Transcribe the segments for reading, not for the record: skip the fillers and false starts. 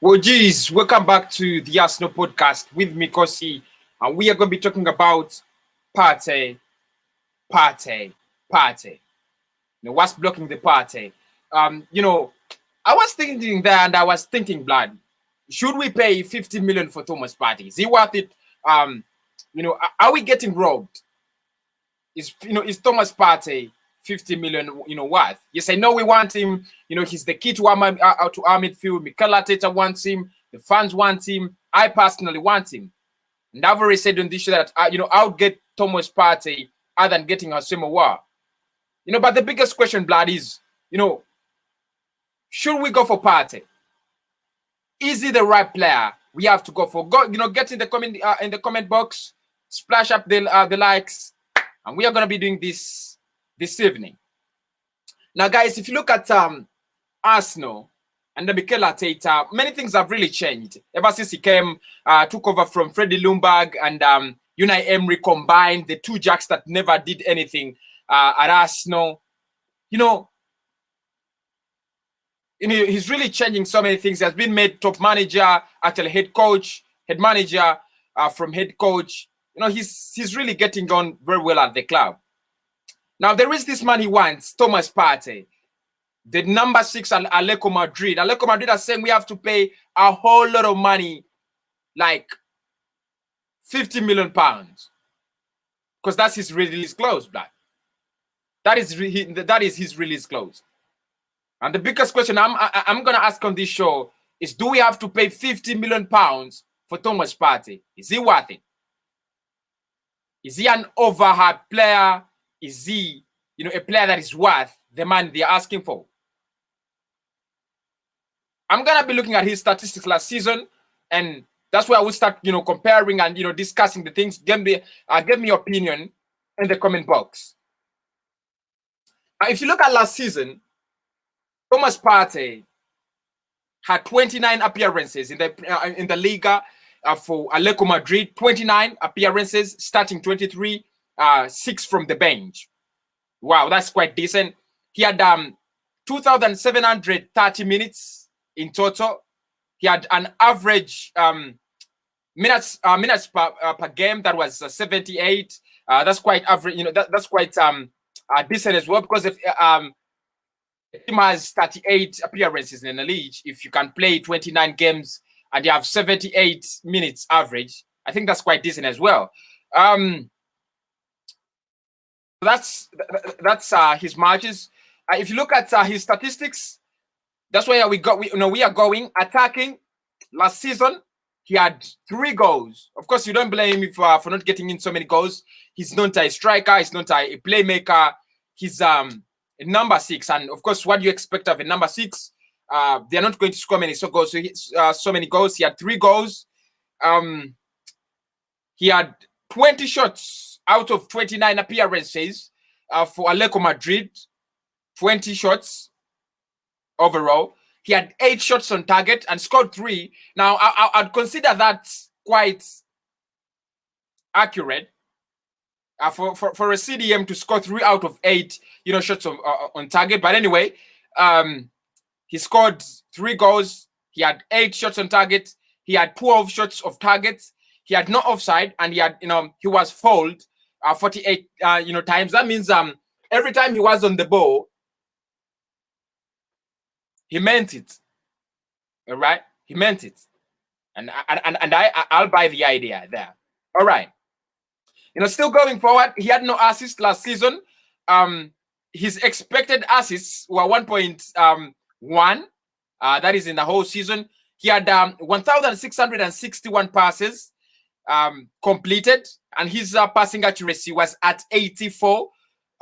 Well, geez, welcome back to the Arsenal podcast with me, Kosi, and we are going to be talking about Partey, Partey, Partey. What's blocking the Partey? I was thinking there, and I was thinking, blood, should we pay 50 million for Thomas Partey? Is he worth it? Are we getting robbed? Is Thomas Partey 50 million, worth? Yes, I know we want him. He's the key to our midfield. Mikel Arteta wants him. The fans want him. I personally want him. And I've already said on this show that, I would get Thomas Partey other than getting Asamoah. But the biggest question, blood, is, should we go for Partey? Is he the right player we have to go for? Get in the comment box, splash up the likes, and we are going to be doing this evening. Now, guys, if you look at Arsenal and the Mikel Arteta, many things have really changed ever since he took over from Freddie Ljungberg and Unai Emery combined, the two jacks that never did anything at Arsenal. He's really changing so many things. He has been made top manager, actually head manager from head coach. He's really getting on very well at the club. Now, there is this man he wants, Thomas Partey, the number 6 at Atletico Madrid. Atletico Madrid are saying we have to pay a whole lot of money, like 50 million pounds, because that's his release clause, black. That is his release clause. And the biggest question I'm going to ask on this show is, do we have to pay 50 million pounds for Thomas Partey? Is he worth it? Is he an overhyped player? Is he, a player that is worth the money they're asking for? I'm going to be looking at his statistics last season, and that's where I will start, comparing and, discussing the things. Give me your opinion in the comment box. If you look at last season, Thomas Partey had 29 appearances in the Liga for Atletico Madrid. 29 appearances, starting 23, 6 from the bench. Wow, that's quite decent. He had 2,730 minutes in total. He had an average minutes per game that was 78. That's quite average. That's quite decent as well, because if the team has 38 appearances in the league, if you can play 29 games and you have 78 minutes average, I think that's quite decent as well. That's his margins. If you look at his statistics, that's where we are going attacking. Last season, he had 3 goals. Of course, you don't blame him for not getting in so many goals. He's not a striker. He's not a playmaker. He's number 6, and of course, what do you expect of a number 6? They're not going to score many goals. So many goals. He had 3 goals. He had 20 shots out of 29 appearances for Atletico Madrid. 20 shots overall. He had 8 shots on target and scored 3. Now, I'd consider that quite accurate. For a CDM to score 3 out of 8, shots on target. But anyway, he scored 3 goals. He had 8 shots on target. He had 12 shots of targets. He had no offside, and he had, he was fouled 48 times. That means every time he was on the ball, he meant it. All right, he meant it, and I'll buy the idea there. All right. Still going forward, he had no assists last season. His expected assists were 1.1. That is in the whole season. He had 1,661 passes completed, and his passing accuracy was at 84.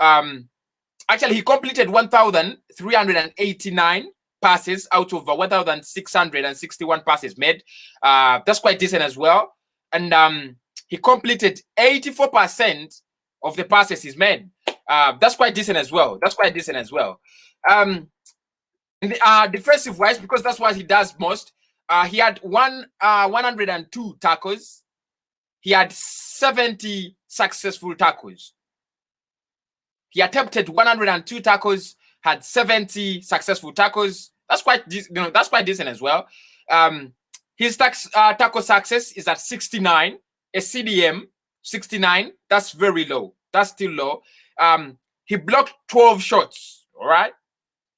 Actually, he completed 1,389 passes out of 1,661 passes made. That's quite decent as well. And he completed 84% of the passes he's made. That's quite decent as well. Defensive wise, because that's what he does most, he had 102 tackles. He had 70 successful tackles. He attempted 102 tackles, had 70 successful tackles. That's quite that's quite decent as well. His tackle success is at 69. A CDM 69. That's very low. That's still low. He blocked 12 shots. All right,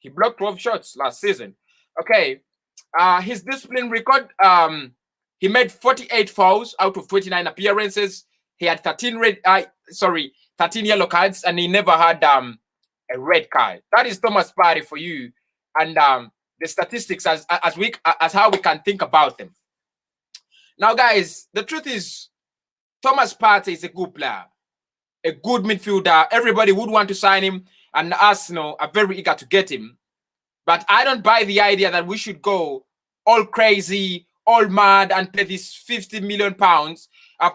he blocked 12 shots last season. Okay. His discipline record. He made 48 fouls out of 29 appearances. He had 13 13 yellow cards, and he never had a red card. That is Thomas Partey for you, and the statistics as how we can think about them. Now, guys, the truth is, Thomas Partey is a good player, a good midfielder. Everybody would want to sign him, and Arsenal are very eager to get him. But I don't buy the idea that we should go all crazy, all mad, and pay this £50 million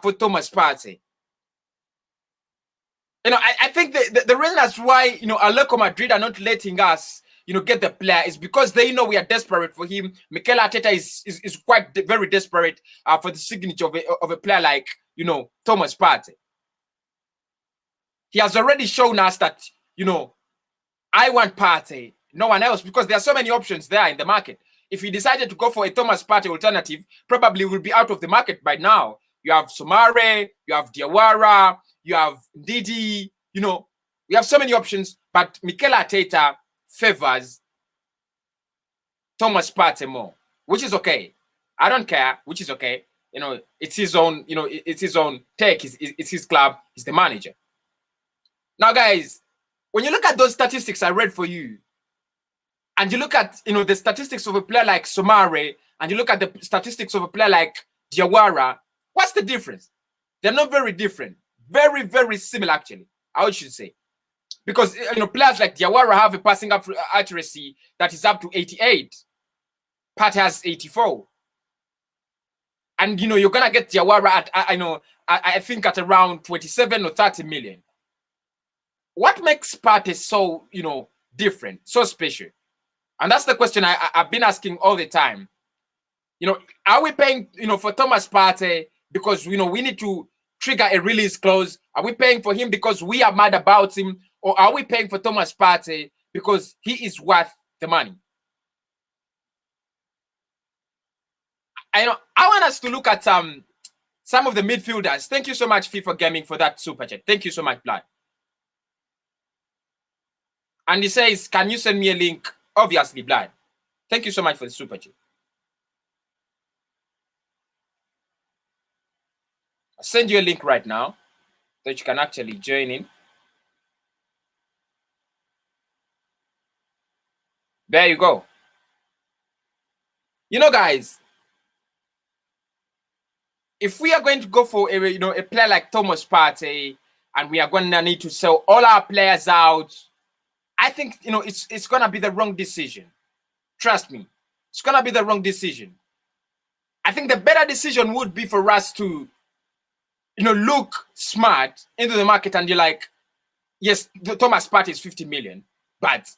for Thomas Partey. I think the reason that's why, Atletico Madrid are not letting us, get the player is because they know we are desperate for him. Mikel Arteta is quite very desperate for the signature of a player like, Thomas Partey. He has already shown us that, I want Partey, no one else, because there are so many options there in the market. If he decided to go for a Thomas Partey alternative, probably will be out of the market by now. You have Somare, you have Diawara, you have Didi, we have so many options, but Mikel Arteta favors Thomas Partey more, which is okay. I don't care, which is okay. It's his own, it's his own take, it's his club, he's the manager. Now, guys, when you look at those statistics I read for you, and you look at, the statistics of a player like Somare, and you look at the statistics of a player like Diawara, what's the difference? They're not very different. Very, very similar, actually, I should say. Because, players like Diawara have a passing accuracy that is up to 88. Partey has 84. And, you're going to get Diawara at, I think at around 27 or 30 million. What makes Partey so, different, so special? And that's the question I've been asking all the time. Are we paying, for Thomas Partey because, we need to trigger a release clause? Are we paying for him because we are mad about him? Or are we paying for Thomas Partey because he is worth the money? I want us to look at some of the midfielders. Thank you so much, FIFA Gaming, for that super chat. Thank you so much, Blood. And he says, can you send me a link? Obviously, Blood. Thank you so much for the super chat. I'll send you a link right now that you can actually join in. There you go. Guys, if we are going to go for a player like Thomas Partey, and we are going to need to sell all our players out, I think it's going to be the wrong decision. Trust me, it's going to be the wrong decision. I think the better decision would be for us to look smart into the market, and you're like, yes, Thomas Partey is 50 million, but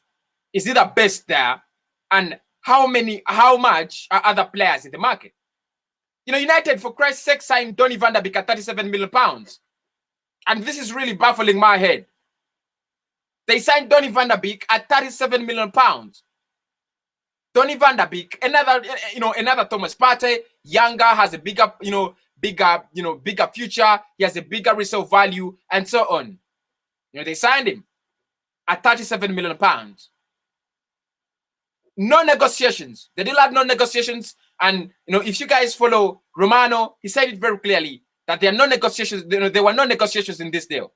is he the best there? And how much are other players in the market? United, for Christ's sake, signed Donny van der Beek at 37 million pounds. And this is really baffling my head. They signed Donny van der Beek at 37 million pounds. Donny van der Beek, another Thomas Partey, younger, has a bigger future. He has a bigger resale value, and so on. They signed him at 37 million pounds. No negotiations. They did have no negotiations. And if you guys follow Romano, he said it very clearly that there are no negotiations. There were no negotiations in this deal.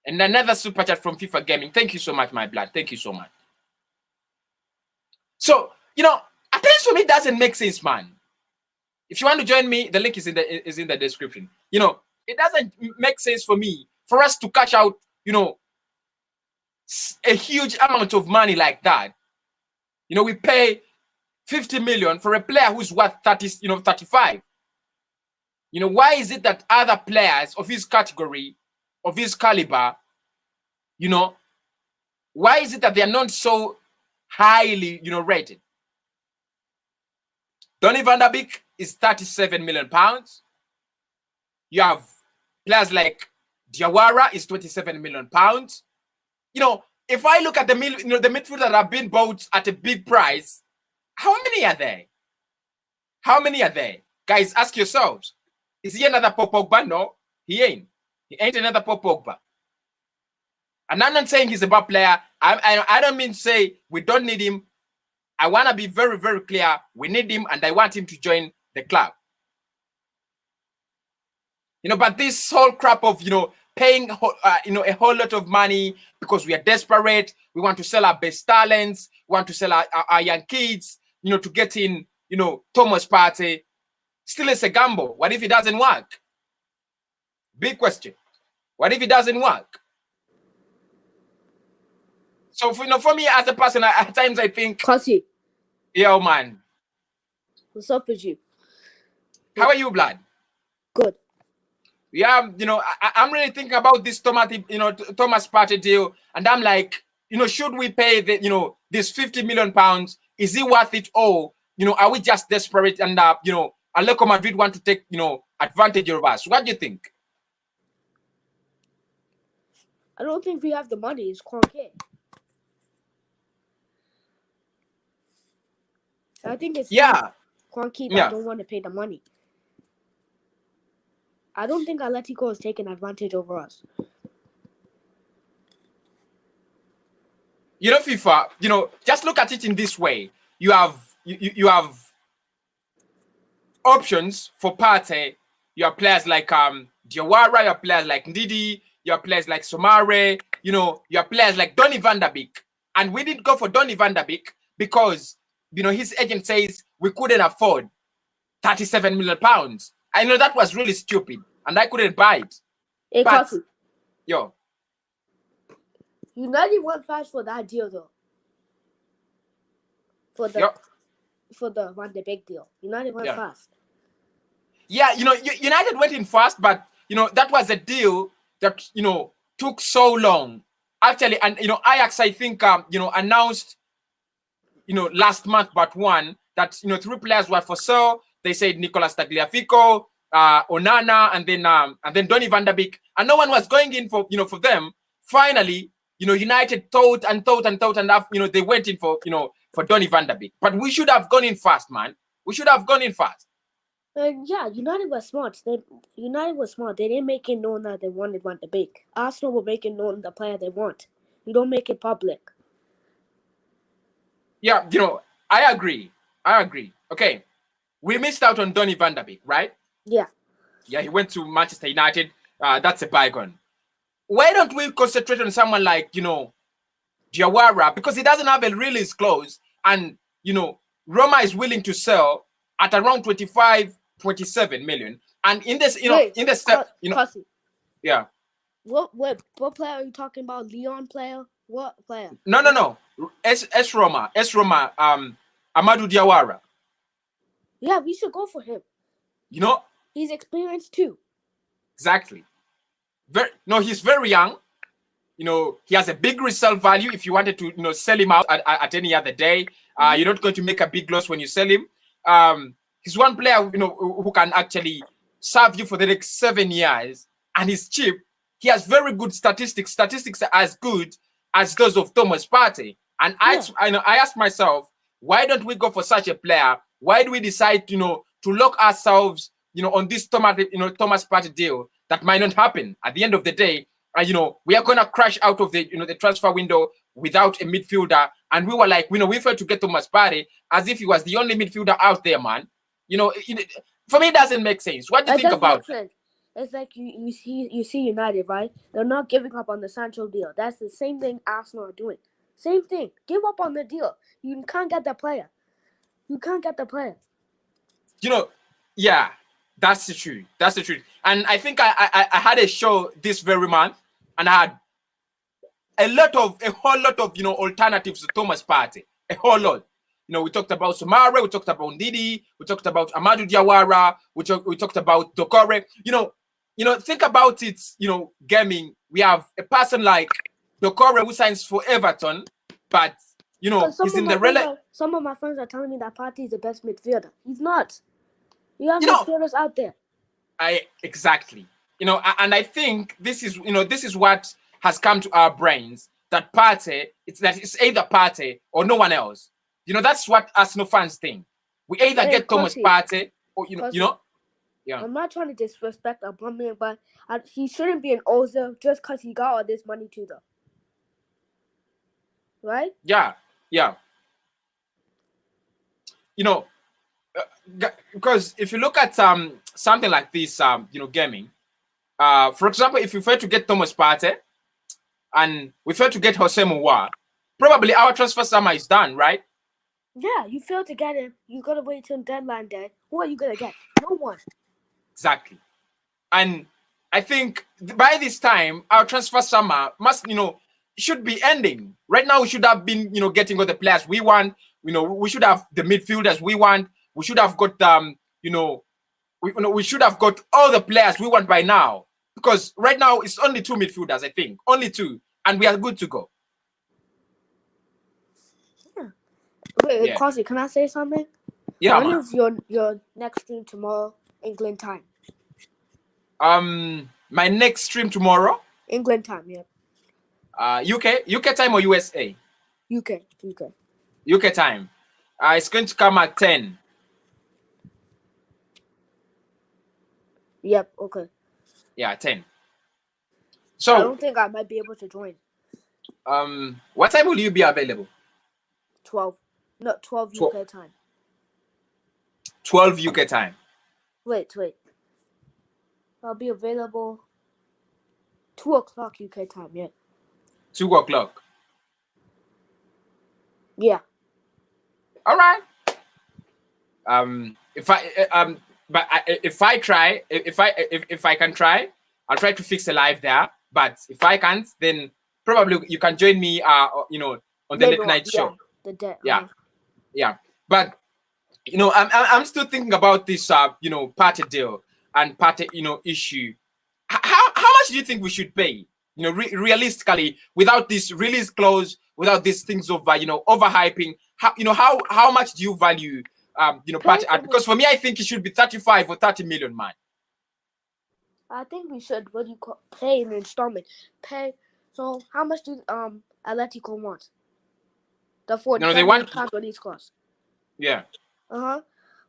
And another super chat from FIFA Gaming. Thank you so much, my blood. Thank you so much. So, at least for me, it doesn't make sense, man. If you want to join me, the link is in the description. It doesn't make sense for me for us to cash out, a huge amount of money like that. We pay 50 million for a player who's worth 35. Why is it that other players of his category, of his caliber, why is it that they are not so highly, rated? Donny van der Beek is 37 million pounds. You have players like Diawara is 27 million pounds. if I look at the midfielders that have been bought at a big price, how many are there? How many are there? Guys, ask yourselves. Is he another Paul Pogba? No, he ain't. He ain't another Paul Pogba. And I'm not saying he's a bad player. I don't mean to say we don't need him. I want to be very, very clear. We need him, and I want him to join the club. But this whole crap of, paying, a whole lot of money because we are desperate. We want to sell our best talents. We want to sell our young kids, to get in, Thomas Partey. Still is a gamble. What if it doesn't work? Big question. What if it doesn't work? So, for me as a person, at times I think... Kasi. Yo, man. What's up with you? How are you, Blood? Good. Yeah, I'm really thinking about this Thomas Partey deal, and I'm like, should we pay this 50 million pounds? Is it worth it all? Are we just desperate and Atletico Madrid want to take advantage of us? What do you think? I don't think we have the money. It's Kwanke. I think it's Kwanke that don't want to pay the money. I don't think Atletico is taking advantage over us. FIFA, just look at it in this way. You have options for Partey. You have players like Diawara, you have players like Ndidi, you have players like Somare, you have players like Donny van der Beek. And we didn't go for Donny van der Beek because his agent says we couldn't afford 37 million pounds. I know that was really stupid, and I couldn't buy it. Hey, but, United went fast for that deal, though. For the Van de Beek deal, United went fast. Yeah, United went in fast, but that was a deal that took so long. Actually, and Ajax, I think announced last month, but one that 3 players were for sale. They said Nicolas Tagliafico, Onana, and then Donny van der Beek, and no one was going in for for them. Finally, United thought, and they went in for Donny van der Beek. But we should have gone in fast, man. We should have gone in fast. Yeah, United was smart. United was smart. They didn't make it known that they wanted Van de Beek. Arsenal will make it known the player they want. You don't make it public. Yeah, I agree. Okay, we missed out on Donny van der Beek, right? Yeah. Yeah, he went to Manchester United. That's a bygone. Why don't we concentrate on someone like, Diawara? Because he doesn't have a release clause, and, Roma is willing to sell at around 27 million. And in this, Pussy. Yeah. What player are you talking about? Leon player? What player? No. S Roma. Amadou Diawara. Yeah, we should go for him. He's experienced too. Exactly. He's very young. He has a big resale value. If you wanted to, sell him out at any other day, you're not going to make a big loss when you sell him. He's one player, who can actually serve you for the next 7 years, and he's cheap. He has very good statistics. Statistics are as good as those of Thomas Partey. And I asked myself, why don't we go for such a player? Why do we decide, to lock ourselves, on this Thomas Partey deal that might not happen at the end of the day? We are gonna crash out of the the transfer window without a midfielder, and we were like, we failed to get Thomas Partey as if he was the only midfielder out there, man. For me, it doesn't make sense. What do you think about it? It's like you see United, right? They're not giving up on the Sancho deal. That's the same thing Arsenal are doing. Same thing. Give up on the deal. You can't get the player. Yeah, that's the truth. That's the truth. And I think I had a show this very month, and I had a whole lot of alternatives to Thomas Partey. A whole lot. We talked about Somare, we talked about Ndidi, we talked about Amadou Diawara, we talked about Dokore. Think about it, gaming. We have a person like Dokore who signs for Everton, but he's in the some of my friends are telling me that Partey is the best midfielder. He's not. You have midfielders out there. Exactly. And I think this is what has come to our brains that Partey, it's either Partey or no one else. You know, that's what Arsenal fans think. We either Hey, get Thomas Kosi, Partey or Kosi, yeah. I'm not trying to disrespect Aubameyang, but he shouldn't be an Ozil just because he got all this money too, though. Right? Yeah, yeah. You know, because if you look at something like this, gaming, for example, if we fail to get Thomas Partey and we fail to get Jose Mourinho, probably our transfer summer is done, right? Yeah, you failed to get him. You gotta wait till deadline day. Who are you gonna get? No one. Exactly. And I think by this time, our transfer summer must, should be ending. Right now, we should have been, getting all the players we want. We should have the midfielders we want. We should have got, we should have got all the players we want by now. Because right now, it's only 2 midfielders, I think. Only 2. And we are good to go. Yeah. Wait, Kosi, can I say something? Yeah, when is your next stream tomorrow? England time. My next stream tomorrow. England time, yeah. UK time or USA? UK time. It's going to come at 10. Yep. Okay. Yeah, 10. So I don't think I might be able to join. What time will you be available? 12. No, 12 UK time. 12 UK time. Wait. I'll be available 2 o'clock UK time, yeah. 2 o'clock. Yeah. All right. If I can try, I'll try to fix a live there. But if I can't, then probably you can join me on the late night show. Yeah. But I'm still thinking about this Partey deal and Partey issue. How much do you think we should pay? Realistically, without this release clause, without these things of overhyping, how much do you value Partey? Because for me, I think it should be 35 or 30 million, man. I think we should pay an installment. So how much do Atletico want? The 40 they want release clause. Yeah.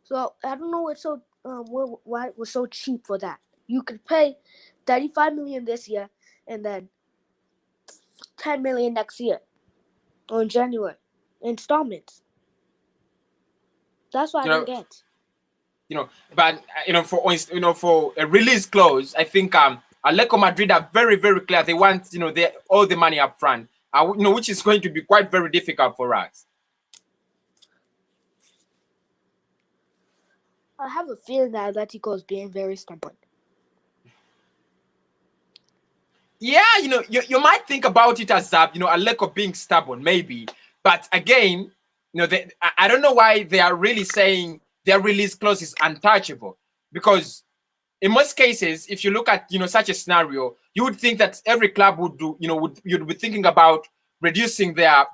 So I don't know what's so why it was so cheap for that. You could pay 35 million this year and then 10 million next year on January installments. That's what I don't get. But for a release clause, I think Atletico Madrid are very, very clear. They want all the money up front. Which is going to be quite very difficult for us. I have a feeling that Atletico is being very stubborn. Yeah, you might think about it as Atletico being stubborn, maybe. But again, I don't know why they are really saying their release clause is untouchable. Because in most cases, if you look at such a scenario, you would think that every club would do you'd be thinking about reducing their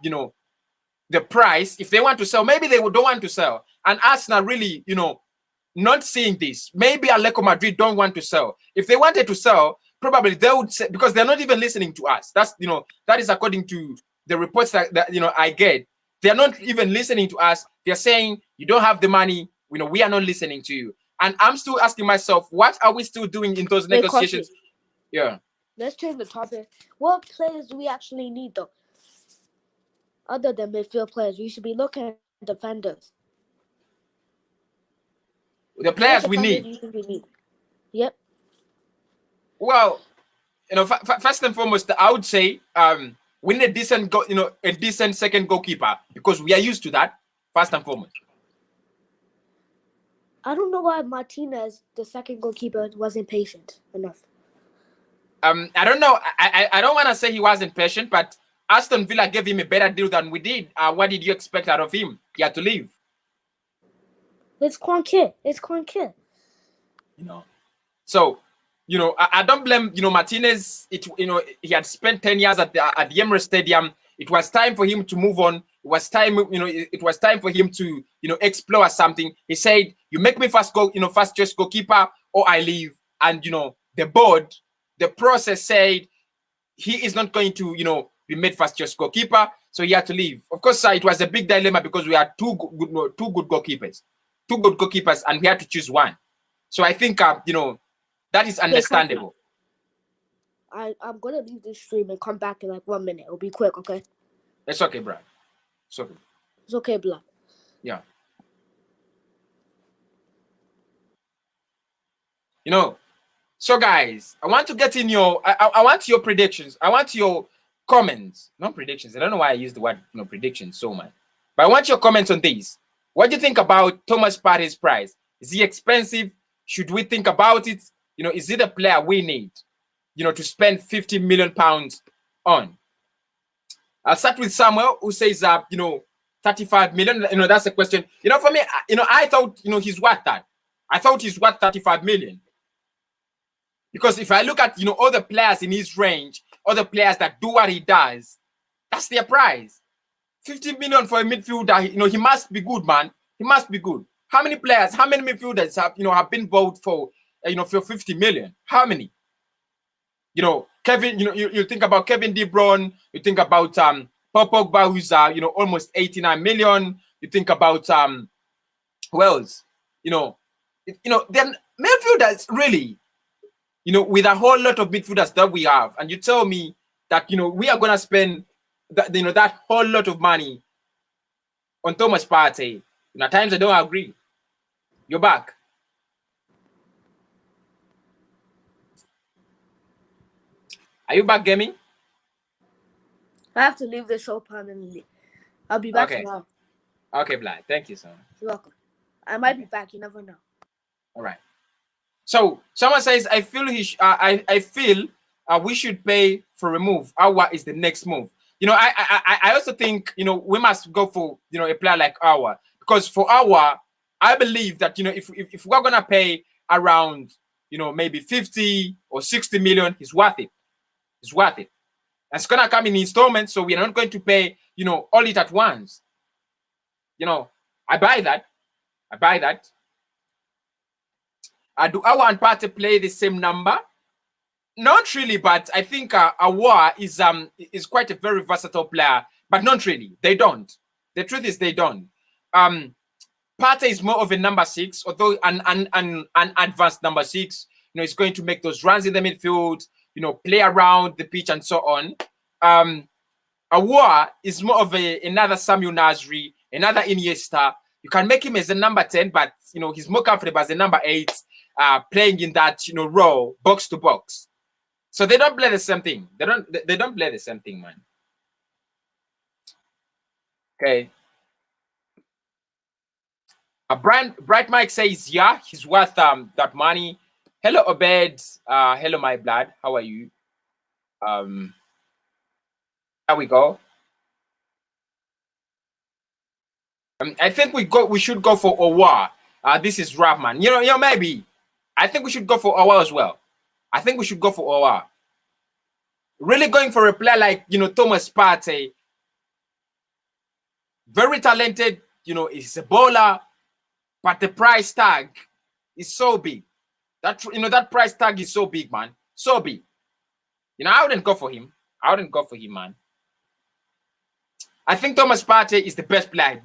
the price if they want to sell. Maybe they don't want to sell, and Arsenal really not seeing this. Maybe Atletico Madrid don't want to sell. If they wanted to sell, probably they would say, because they're not even listening to us. That's that is according to the reports that I get. They're not even listening to us. They're saying you don't have the money. We are not listening to you. And I'm still asking myself, what are we still doing in those negotiations? Yeah. Let's change the topic. What players do we actually need, though? Other than midfield players, we should be looking at defenders. The players we need. Yep. Well, first and foremost, I would say we need a decent a decent second goalkeeper, because we are used to that. First and foremost. I don't know why Martinez, the second goalkeeper, wasn't patient enough. I don't know. I don't want to say he wasn't patient, but Aston Villa gave him a better deal than we did. What did you expect out of him? He had to leave. It's Kwanke. So, I don't blame Martinez. He had spent 10 years at the Emirates Stadium. It was time for him to move on. It was time, it was time for him to, explore something. He said, "You make me first choice goalkeeper, or I leave." And the board, the process said he is not going to, been made first choice goalkeeper, so he had to leave. Of course, it was a big dilemma because we had two good goalkeepers, and we had to choose one. So I think that is understandable. I'm gonna leave this stream and come back in like 1 minute. It'll be quick, okay? It's okay, bro. It's okay. It's okay, blood. Yeah. So guys, I want to get in your I want your predictions. I want your comments. Not predictions. I don't know why I use the word predictions so much. But I want your comments on this. What do you think about Thomas Partey's price? Is he expensive? Should we think about it? Is it a player we need? To spend 50 million pounds on? I'll start with Samuel, who says 35 million. That's a question. For me, I thought he's worth that. I thought he's worth 35 million. Because if I look at other players in his range, other players that do what he does, that's their price. 50 million for a midfielder, he must be good, man. He must be good. How many midfielders have been bought for for 50 million? How many? Kevin, you think about Kevin De Bruyne, you think about Paul Pogba, who's almost 89 million. You think about who else? Then midfielders really, with a whole lot of midfielders that we have, and you tell me that we are gonna spend that whole lot of money on Thomas Partey. At times I don't agree. You're back. Are you back, gaming? I have to leave the show permanently. I'll be back tomorrow. Okay, Vlad. Thank you so much. You're welcome. I might be back. You never know. All right. So someone says, I feel we should pay for a move. Awa is the next move. I also think we must go for a player like Awa, because for Awa, I believe that if we're gonna pay around maybe 50 or 60 million, he's worth it. It's worth it. It's gonna come in installments, so we're not going to pay all it at once. I buy that. Do Awa and Partey play the same number? Not really, but I think Awa is quite a very versatile player, but not really. They don't. The truth is they don't. Partey is more of a number 6, although an advanced number 6. He's going to make those runs in the midfield, play around the pitch and so on. Awa is more of another Samuel Nasri, another Iniesta. You can make him as a number 10, but he's more comfortable as a number 8, playing in that role, box to box. So they don't play the same thing. They don't play the same thing, man. Okay. Bright Mike says, yeah, he's worth that money. Hello, Obed. Hello, my blood. How are you? There we go. I think we should go for Awa. This is Rapman. Maybe. I think we should go for Awa as well. I think we should go for Awa. Really going for a player like Thomas Partey. Very talented, he's a bowler, but the price tag is so big. That price tag is so big, man. So big. I wouldn't go for him. Man. I think Thomas Partey is the best player.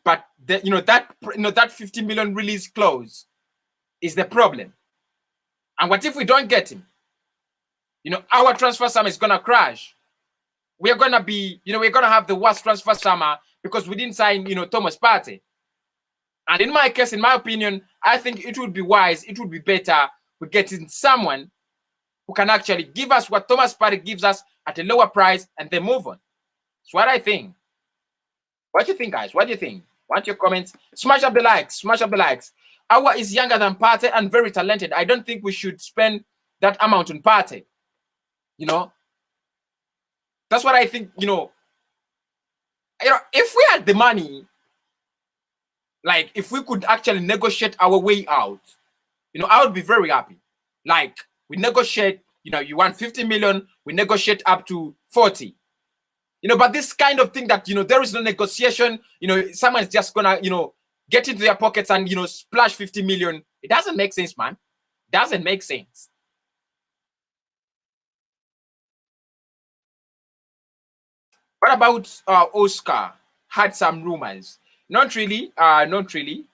But that 50 million release clause is the problem. And what if we don't get him? Our transfer summer is gonna crash. We're gonna be, we're gonna have the worst transfer summer because we didn't sign, Thomas Partey. And in my case, in my opinion, I think it would be wise, it would be better we get in someone who can actually give us what Thomas Partey gives us at a lower price and then move on. That's what I think. What do you think, guys? What do you think? Want your comments? Smash up the likes. Awa is younger than Partey and very talented. I don't think we should spend that amount on Partey. That's what I think. If we had the money, like if we could actually negotiate our way out, I would be very happy. Like we negotiate, you want 50 million, we negotiate up to 40. But this kind of thing that there is no negotiation, someone's just gonna get into their pockets and splash 50 million. It doesn't make sense, man. Doesn't make sense. What about Oscar? Had some rumors. Not really. Not really.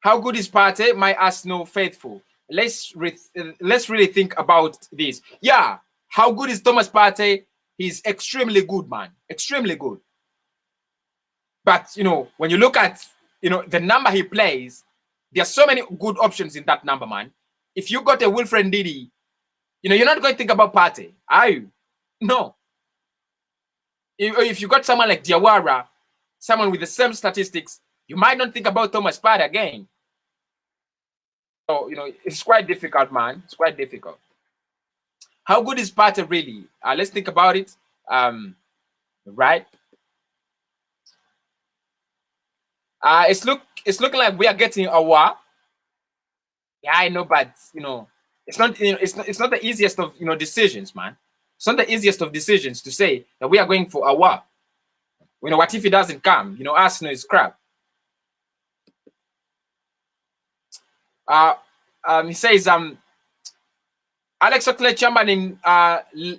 How good is Partey? My Arsenal faithful. Let's really think about this. Yeah. How good is Thomas Partey? He's extremely good, man. Extremely good. But when you look at the number he plays, there are so many good options in that number, man. If you got a Wilfred Ndidi, you're not going to think about Partey, are you? No. If you got someone like Diawara, someone with the same statistics, you might not think about Thomas Partey again. So it's quite difficult, man. It's quite difficult. How good is Partey really? Let's think about it. Right. It's looking like we are getting a war. Yeah, I know, but it's not it's not the easiest of decisions, man. It's not the easiest of decisions to say that we are going for a war. What if it doesn't come? Arsenal is crap. He says Alex Oxlade-Chamberlain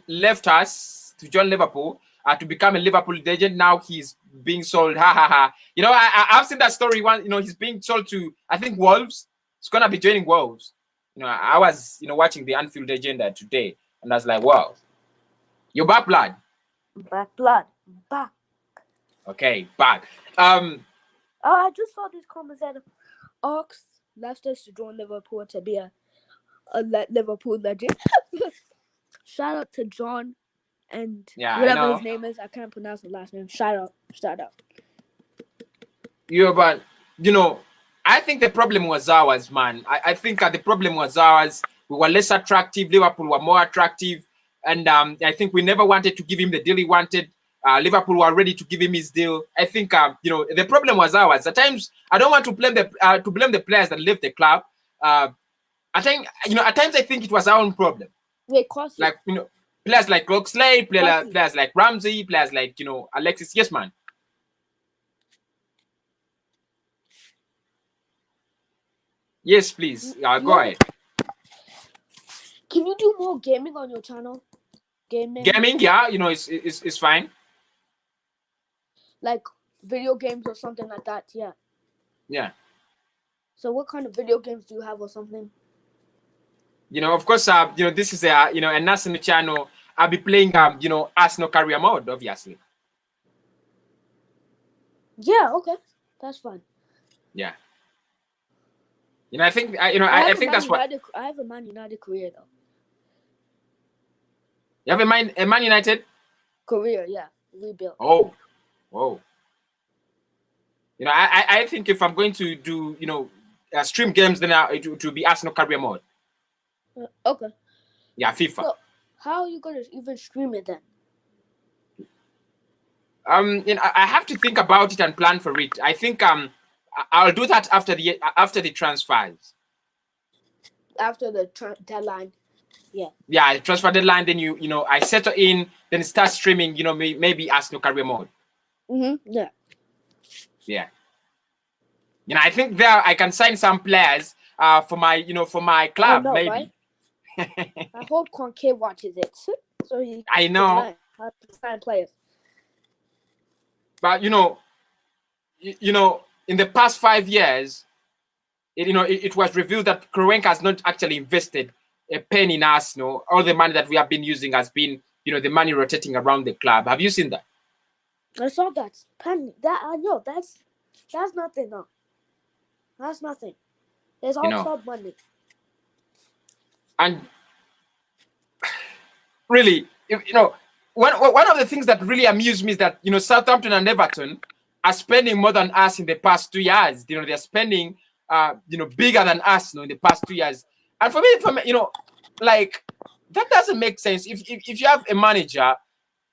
left us to join Liverpool to become a Liverpool legend. Now he's being sold. Ha ha ha. I've seen that story once. He's being sold to, I think, Wolves. He's gonna be joining Wolves. I was watching the Anfield agenda today, and I was like, wow, you're back, blood. Back, blood. Back. Okay, back. I just saw this comment that Ox left us to join Liverpool to be a Liverpool legend. Shout out to John and whatever his name is. I can't pronounce the last name. Shout out. Yeah, but I think the problem was ours, man. I think the problem was ours. We were less attractive. Liverpool were more attractive, and I think we never wanted to give him the deal he wanted. Liverpool were ready to give him his deal. I think the problem was ours. At times, I don't want to blame the players that left the club. I think at times I think it was our own problem. Wait, like players like Oxlade, players like Ramsey, players like Alexis. Yes, man. Yes, please. Go ahead. Can you do more gaming on your channel? Gaming, yeah, it's fine. Like video games or something like that, yeah. Yeah. So what kind of video games do you have or something? Of course, this is a national channel. I'll be playing Arsenal career mode, obviously. Yeah, okay. That's fine. Yeah. I think I think that's what I have a Man United career though. You have a Man United career, yeah. Rebuild. Oh. I think if I'm going to do stream games, then it will be Arsenal career mode. Okay. Yeah, FIFA. So how are you gonna even stream it then? I have to think about it and plan for it. I think I'll do that after the transfers. After the deadline. Yeah. Yeah, the transfer deadline. Then I settle in, then start streaming. Maybe Arsenal career mode. Yeah. Yeah. I think there I can sign some players for my club. Know, maybe. Right? I hope Conke watches it, so he. I know. Can how to sign players. But in the past 5 years, it was revealed that Kroenke has not actually invested a penny in Arsenal. All the money that we have been using has been, the money rotating around the club. Have you seen that? I saw that penny. That I know. That's nothing. No, that's nothing. There's all club money. And really, one of the things that really amused me is that Southampton and Everton are spending more than us in the past 2 years. They're spending bigger than us in the past 2 years. And for me, like that doesn't make sense. If you have a manager,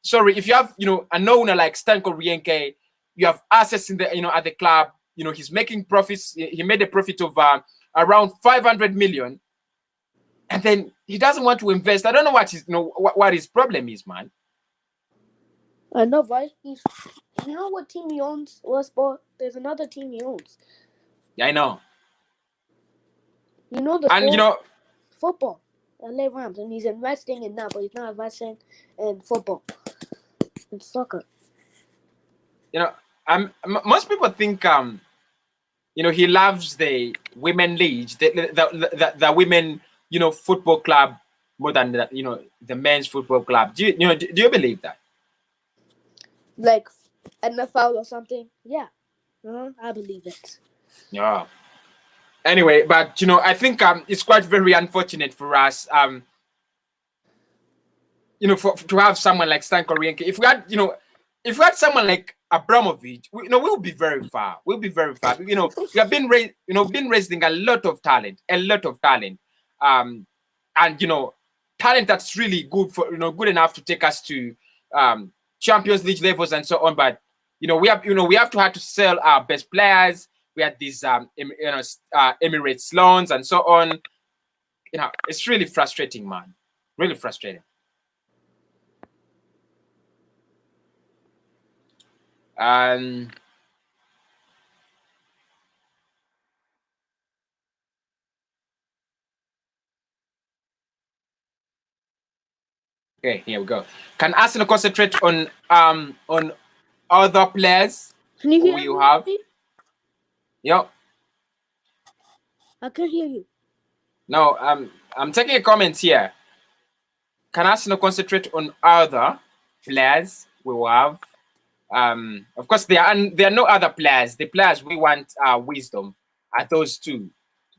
if you have an owner like Stan Kroenke, you have assets in the at the club. He's making profits. He made a profit of around 500 million. And then he doesn't want to invest. I don't know what his problem is, man. I know, right? You know what team he owns? There's another team he owns. Yeah, I know. The football. LA Rams, and he's investing in that, but he's not investing in football, in soccer. You know, most people think he loves the women league, the women football club more than the men's football club. Do you believe that? Like NFL or something? Yeah, I believe it. Yeah. Anyway, but I think it's quite very unfortunate for us to have someone like Stan Kroenke. If we had someone like Abramovich, we would be very far. We'll be very far. We have been raising a lot of talent, and talent that's really good for good enough to take us to Champions League levels and so on. But we have to sell our best players. We had these Emirates loans and so on. It's really frustrating, man. Really frustrating. Okay, here we go. Can Arsenal concentrate on other players Can you who hear you me? have? Yep. I can hear you. No, I'm taking a comment here. Can Arsenal concentrate on other players we will have? Of course, there are no other players. The players we want wisdom are those two.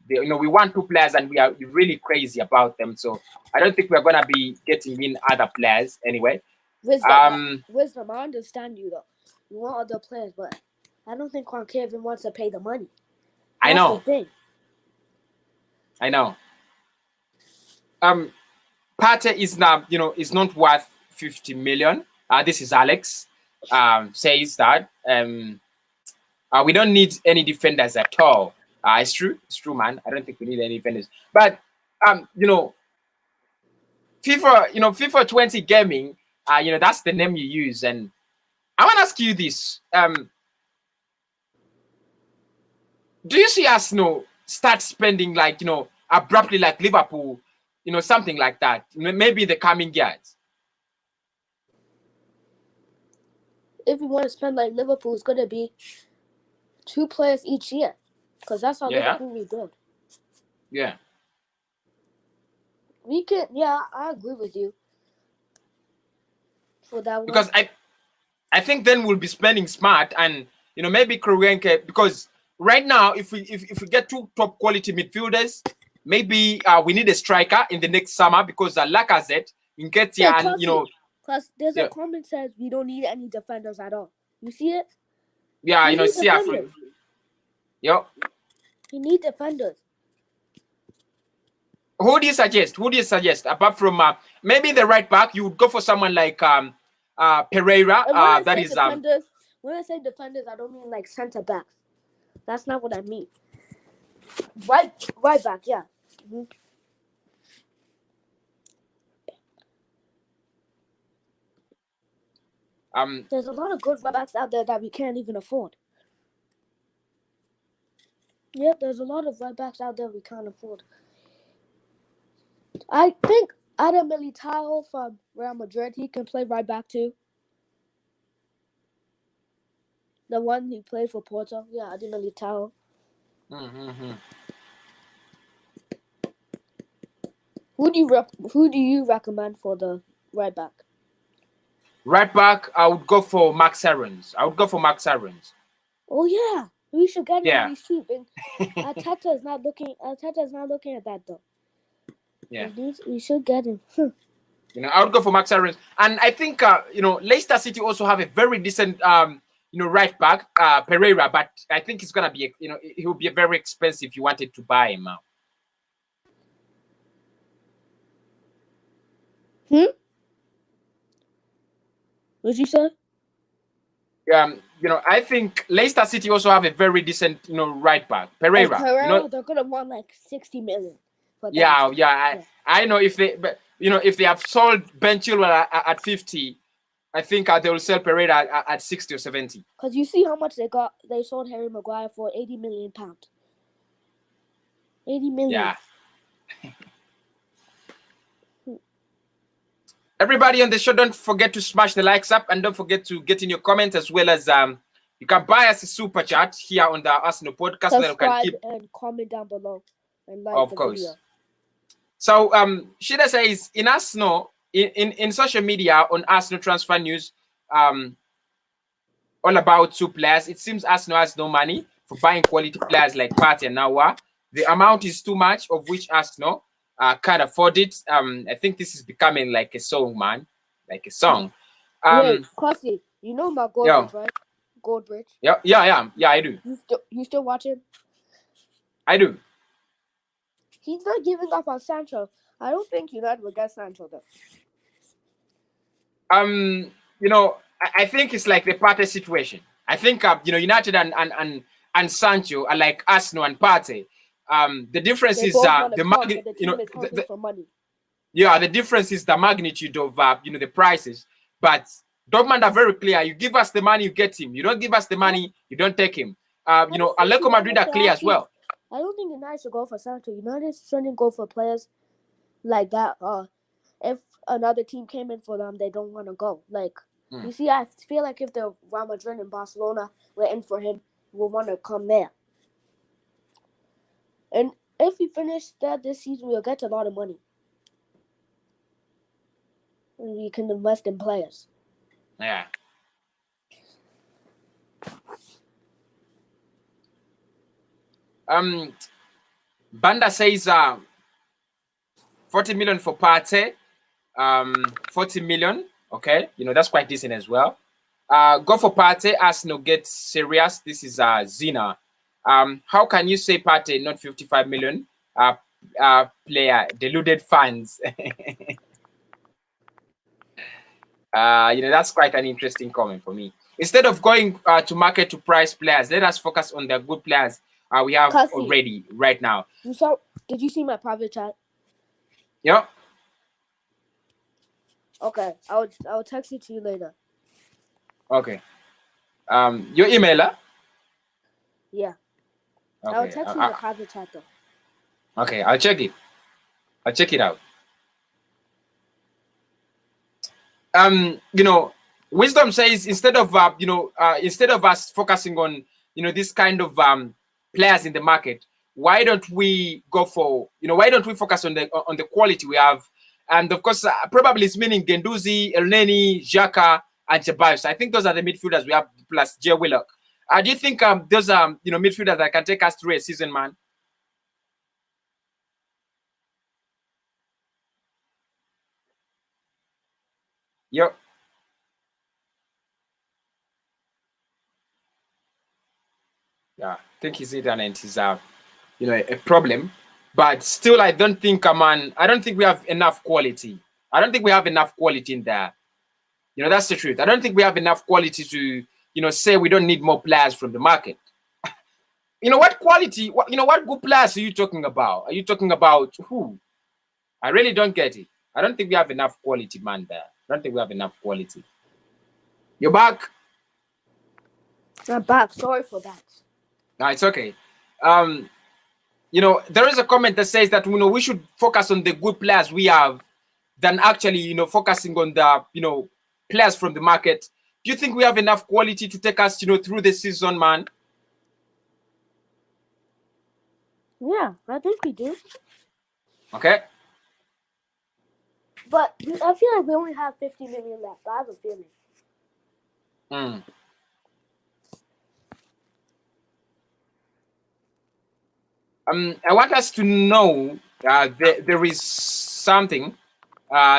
We want two players, and we are really crazy about them. So I don't think we're gonna be getting in other players anyway. Wisdom. I understand you though. You want other players, but I don't think Juan Kevin wants to pay the money. I know. The thing. I know. Partey is now, is not worth 50 million. This is Alex. Says that we don't need any defenders at all. It's true, man. I don't think we need any defenders. But FIFA 20 gaming, that's the name you use. And I want to ask you this: do you see us, start spending like abruptly like Liverpool, something like that? Maybe in the coming years. If we want to spend like Liverpool, it's gonna be 2 players each year, because that's how Liverpool rebuild. Yeah. We can. Yeah, I agree with you for that one. Because I think then we'll be spending smart, and maybe Kroenke, because right now if we get 2 top quality midfielders, maybe we need a striker in the next summer, because Lacazette, Nketiah, and Plus, there's a comment says we don't need any defenders at all. You see it? Yeah, see Yep. You need defenders. Who do you suggest? Apart from maybe the right back, you would go for someone like Pereira. That is defenders. When I say defenders, I don't mean like center backs. That's not what I mean. Right back, yeah. Mm-hmm. There's a lot of good right backs out there that we can't even afford. Yep, there's a lot of right backs out there we can't afford. I think Adam Militao from Real Madrid, he can play right back too. The one he played for Porto, yeah, Adam Militao. Mm-hmm. Who do you recommend for the right back? Right back, I would go for Max Aarons. Oh yeah, we should get him. He's cheap, and Arteta is not looking at that though. Yeah, we should get him. I would go for Max Aarons, and I think Leicester City also have a very decent right back, Pereira, but I think it's gonna be he will be very expensive if you wanted to buy him out. What'd you say? I think Leicester City also have a very decent, right back, Pereira. They're gonna want like 60 million. For that. Yeah. I know if they have sold Ben Chilwell at 50, I think they will sell Pereira at 60 or 70. Because you see how much they sold Harry Maguire for, £80 million. 80 million. Yeah. Everybody on the show, don't forget to smash the likes up and don't forget to get in your comments, as well as you can buy us a super chat here on the Arsenal podcast. So that we can Subscribe keep, and comment down below and like of the course. video. So Shida says in Arsenal, in social media on Arsenal transfer news, all about two players. It seems Arsenal has no money for buying quality players like Partey and Nawa. The amount is too much, of which Arsenal can't afford it. I think this is becoming like a song, man, like a song. Wait, Kosi, you know about Goldbridge, right? Goldbridge. Yeah, I do. You still watch him? I do. He's not giving up on Sancho. I don't think United will get Sancho though. I think it's like the Partey situation. I think United and Sancho are like Arsenal and Partey. The difference is the magnitude. For money. Yeah, the difference is the magnitude of the prices. But Dortmund are very clear. You give us the money, you get him. You don't give us the money, you don't take him. Atletico Madrid are clear as well. I don't think United should go for Sancho. United shouldn't go for players like that. If another team came in for them, they don't want to go. You see, I feel like if the Real Madrid and Barcelona were in for him, we'll want to come there. And if we finish that this season, we'll get a lot of money. And we can invest in players. Yeah. Banda says 40 million for Partey. 40 million. Okay, that's quite decent as well. Go for Partey. Arsenal get serious. This is Zina. How can you say Partey not 55 million? Player deluded fans. That's quite an interesting comment for me. Instead of going to market to price players, let us focus on the good players we have already right now. Did you see my private chat? Yeah. Okay, I'll text it to you later. Okay. Your emailer? Yeah. Okay. I'll text you the private chat though. Okay, I'll check it. I'll check it out. Wisdom says instead of us focusing on this kind of players in the market, why don't we go for why don't we focus on the quality we have? And of course, probably it's meaning Genduzi, Elneny, Xhaka, and Ceballos. I think those are the midfielders we have, plus Jay Willock. Do you think those are midfielders that can take us through a season, man? Yep. Yeah, I think his internet is a problem. But still, I don't think we have enough quality. I don't think we have enough quality in there. That's the truth. I don't think we have enough quality to say we don't need more players from the market. What quality? What good players are you talking about? Are you talking about who? I really don't get it. I don't think we have enough quality, man. There. I don't think we have enough quality. You're back. I'm back. Sorry for that. No, it's okay. There is a comment that says that we should focus on the good players we have than actually focusing on the players from the market. Do you think we have enough quality to take us through the season, man? Yeah, I think we do. Okay. But I feel like we only have 50 million left. I have a feeling. I want us to know there is something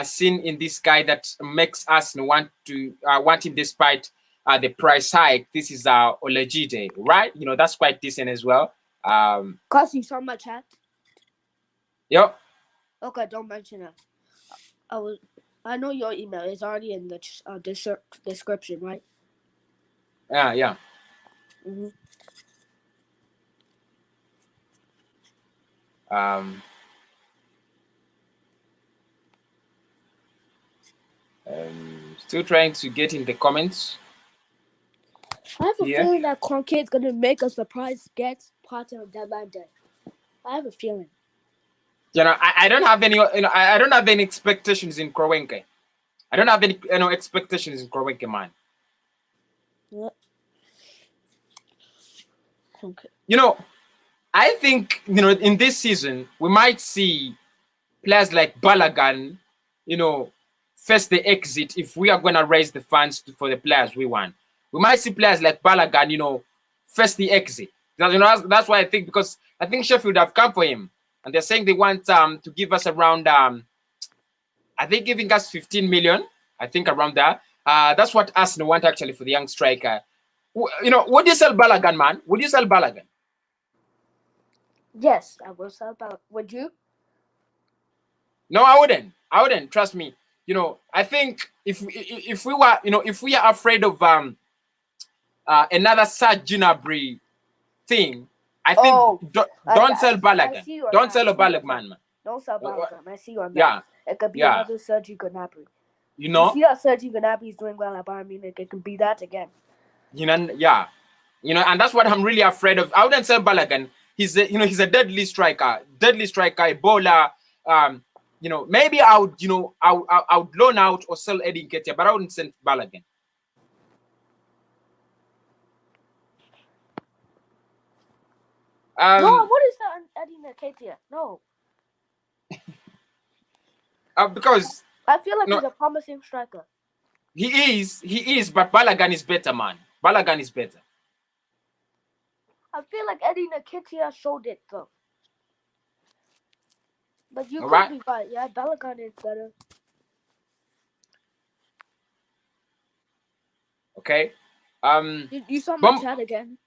seen in this guy that makes us want him despite the price hike. This is Olajide, right? That's quite decent as well. Cause you saw my chat. Yep. Okay, don't mention it. I know your email is already in the description, right? Yeah. Mm-hmm. Still trying to get in the comments. I have a feeling that Kroenke is gonna make a surprise get Partey on deadline day. I have a feeling. I don't have any. I don't have any expectations in Kroenke. I don't have any expectations in Kroenke, man. Yeah. Okay. I think in this season we might see players like Balogun, face the exit if we are going to raise the funds for the players we want. We might see players like Balogun, face the exit. That's why I think, because I think Sheffield have come for him, and they're saying they want to give us around are they giving us 15 million? I think around that. That's what Arsenal want actually for the young striker. Would you sell Balogun, man? Would you sell Balogun? Yes, I will sell Balogun. Would you? No, I wouldn't. I wouldn't. Trust me. I think if we were, if we are afraid of another Serge Gnabry thing, I think don't sell Balogun. Don't sell a Balogun, man. Don't sell Balogun. I see you on that. Yeah. It could be another Serge Gnabry. You see how Serge Gnabry is doing well at Bayern Munich. It can be that again. Yeah. And that's what I'm really afraid of. I wouldn't sell Balogun. He's a deadly striker, a bowler. Maybe I would loan out or sell Eddie Nketiah, but I wouldn't sell Balogun. No, what is that Eddie Nketiah? No. Because I feel like he's a promising striker. He is, but Balogun is better, man. Balogun is better. I feel like Eddie Nketiah showed it though. But you could be right. Yeah, Balogun is better. Okay. You saw my chat again.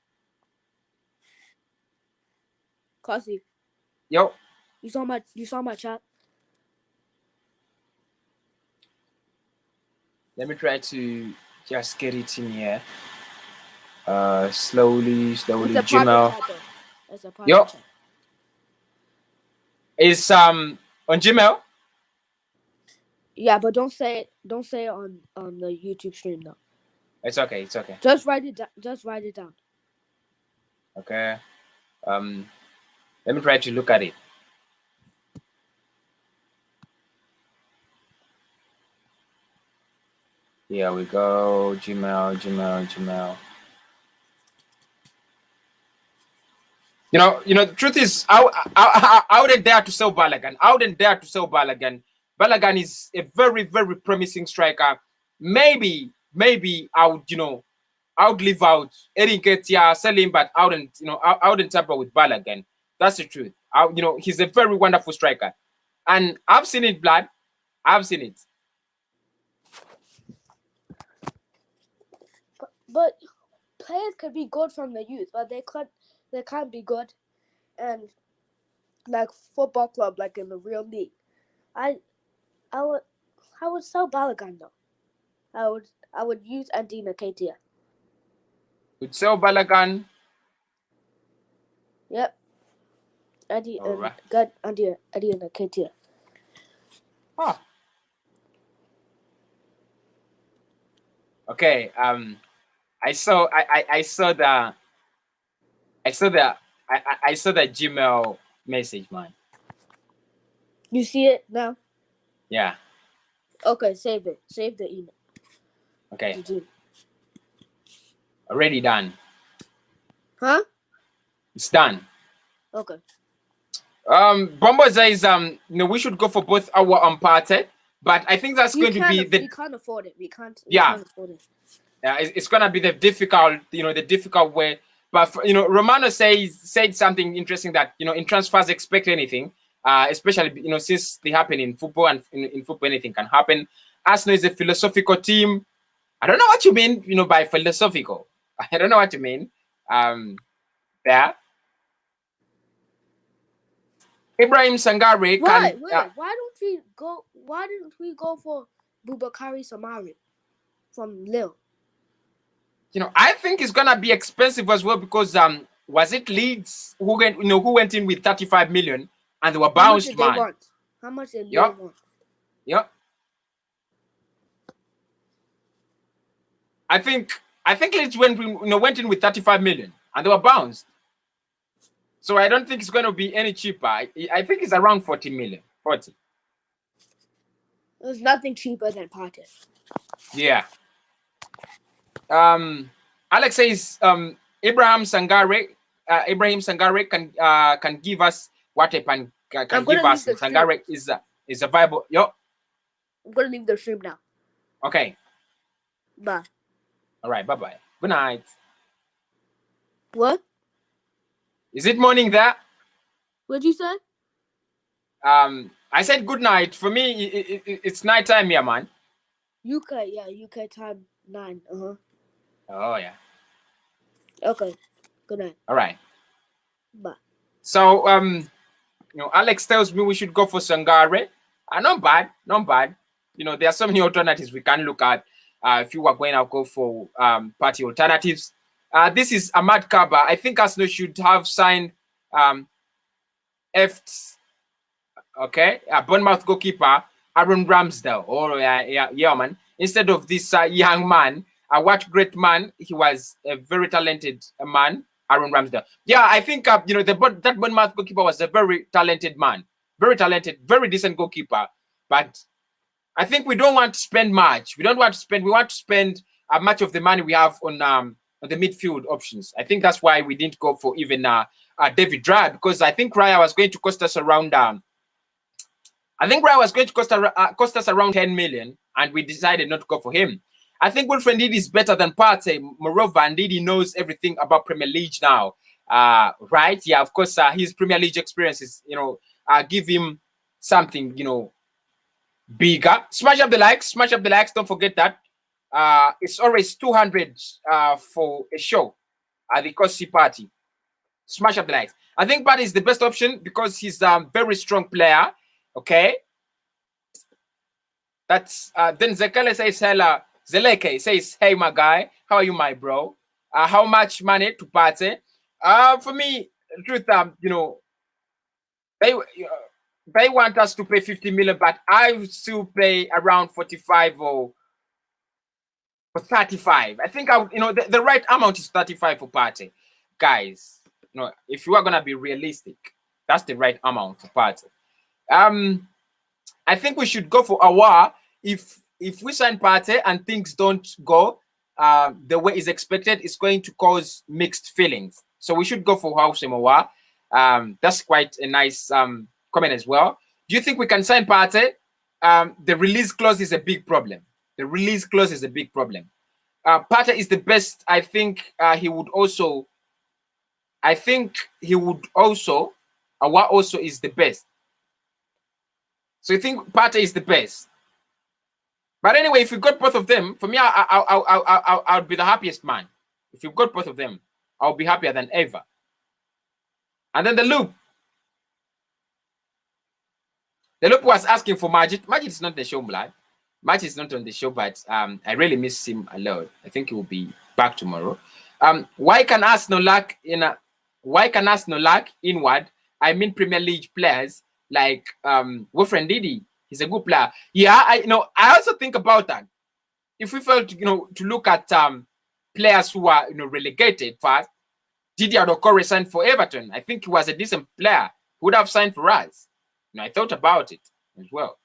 Cosy. Yo. You saw my chat. Let me try to just get it in here. Slowly, Gmail. Yo. Chat. Is on Gmail? Yeah, but don't say it on the YouTube stream though. It's okay. Just write it down. Okay. Let me try to look at it. Here we go. Gmail. The truth is, I wouldn't dare to sell Balogun. Balogun is a very, very promising striker. Maybe I would leave out Eddie Nketiah, sell him, but I wouldn't tamper with Balogun. That's the truth. He's a very wonderful striker, and I've seen it, blood. I've seen it. But players could be good from the youth, but they can't be good, and like football club, like in the real league. I would sell Balogun though. I would use Eddie Nketiah. Would sell Balogun. Yep. Eddie Nketiah. Oh. Okay. I saw the Gmail message, man. You see it now? Yeah. Okay, save it. Save the email. Okay. Already done. Huh? It's done. Okay. Bombo says we should go for both our Partey, but I think that's going to be we can't afford it. We can't afford it. Yeah, it's gonna be the difficult way. But Romano said something interesting that in transfers expect anything, especially since they happen in football, and in football anything can happen. Arsenal is a philosophical team. I don't know what you mean, by philosophical. I don't know what you mean. There. Ibrahim Sangare. Why didn't we go for Boubakary Samari from Lille? I think it's gonna be expensive as well, because was it Leeds who went in with 35 million and they were bounced, man. How much did Lille want? Yep. I think Leeds went in with 35 million and they were bounced. So I don't think it's going to be any cheaper. I think it's around 40 million. 40. There's nothing cheaper than Partey. Yeah. Alex says Ibrahim Sangare can give us what can give us. Sangare is a viable. Yo. I'm gonna leave the stream now. Okay. Bye. All right. Bye bye. Good night. What? Is it morning there? What'd you say? I said good night. For me, it's night time here, man. UK, yeah, UK time 9. Oh yeah. Okay. Good night. All right. Bye. So Alex tells me we should go for Sangare. Not bad, not bad. There are so many alternatives we can look at. If you are going to go for Partey alternatives, this is Ahmad Kaba. I think Arsenal should have signed Bournemouth goalkeeper Aaron Ramsdale. Oh yeah, man. Instead of this young man, what great man he was, a very talented man, Aaron Ramsdale. Yeah, I think that Bournemouth goalkeeper was a very talented man, very talented, very decent goalkeeper. But I think we don't want to spend much. We want to spend much of the money we have on the midfield options. I think that's why we didn't go for even David Raya, because I think Raya was going to cost us around. I think Raya was going to cost us around 10 million, and we decided not to go for him. I think Wilfred Ndidi is better than Partey. Moreover, Ndidi knows everything about Premier League now, right? Yeah, of course, his Premier League experiences, give him something, bigger. Smash up the likes. Smash up the likes. Don't forget that. It's always 200 for a show at the Kosi Party. Smash up the likes. I think Partey is the best option because he's a very strong player. Okay. That's then Zekele says hello. Zeleke says, hey my guy, how are you, my bro? How much money to Partey? For me, the truth, they want us to pay 50 million, but I still pay around 45 or 35. I think the right amount is 35 for Partey. Guys, if you are gonna be realistic, that's the right amount for Partey. I think we should go for Aouar. If we sign Partey and things don't go the way is expected, it's going to cause mixed feelings. So we should go for Houssem Aouar. That's quite a nice comment as well. Do you think we can sign Partey? The release clause is a big problem. The release clause is a big problem. Partey is the best. I think he would also. Aouar also is the best. So you think Partey is the best? But anyway, if we got both of them, for me, I'll be the happiest man. If you've got both of them, I'll be happier than ever. And then the Loop. The Loop was asking for Majid. Majid is not on the show, blood. Majid is not on the show, but I really miss him a lot. I think he will be back tomorrow. Why can Arsenal lack inward? I mean Premier League players like Wilfred Ndidi. He's a good player. Yeah, I also think about that. If we fail to look at players who are relegated first, Didier Dokore signed for Everton. I think he was a decent player. Who would have signed for us? I thought about it as well.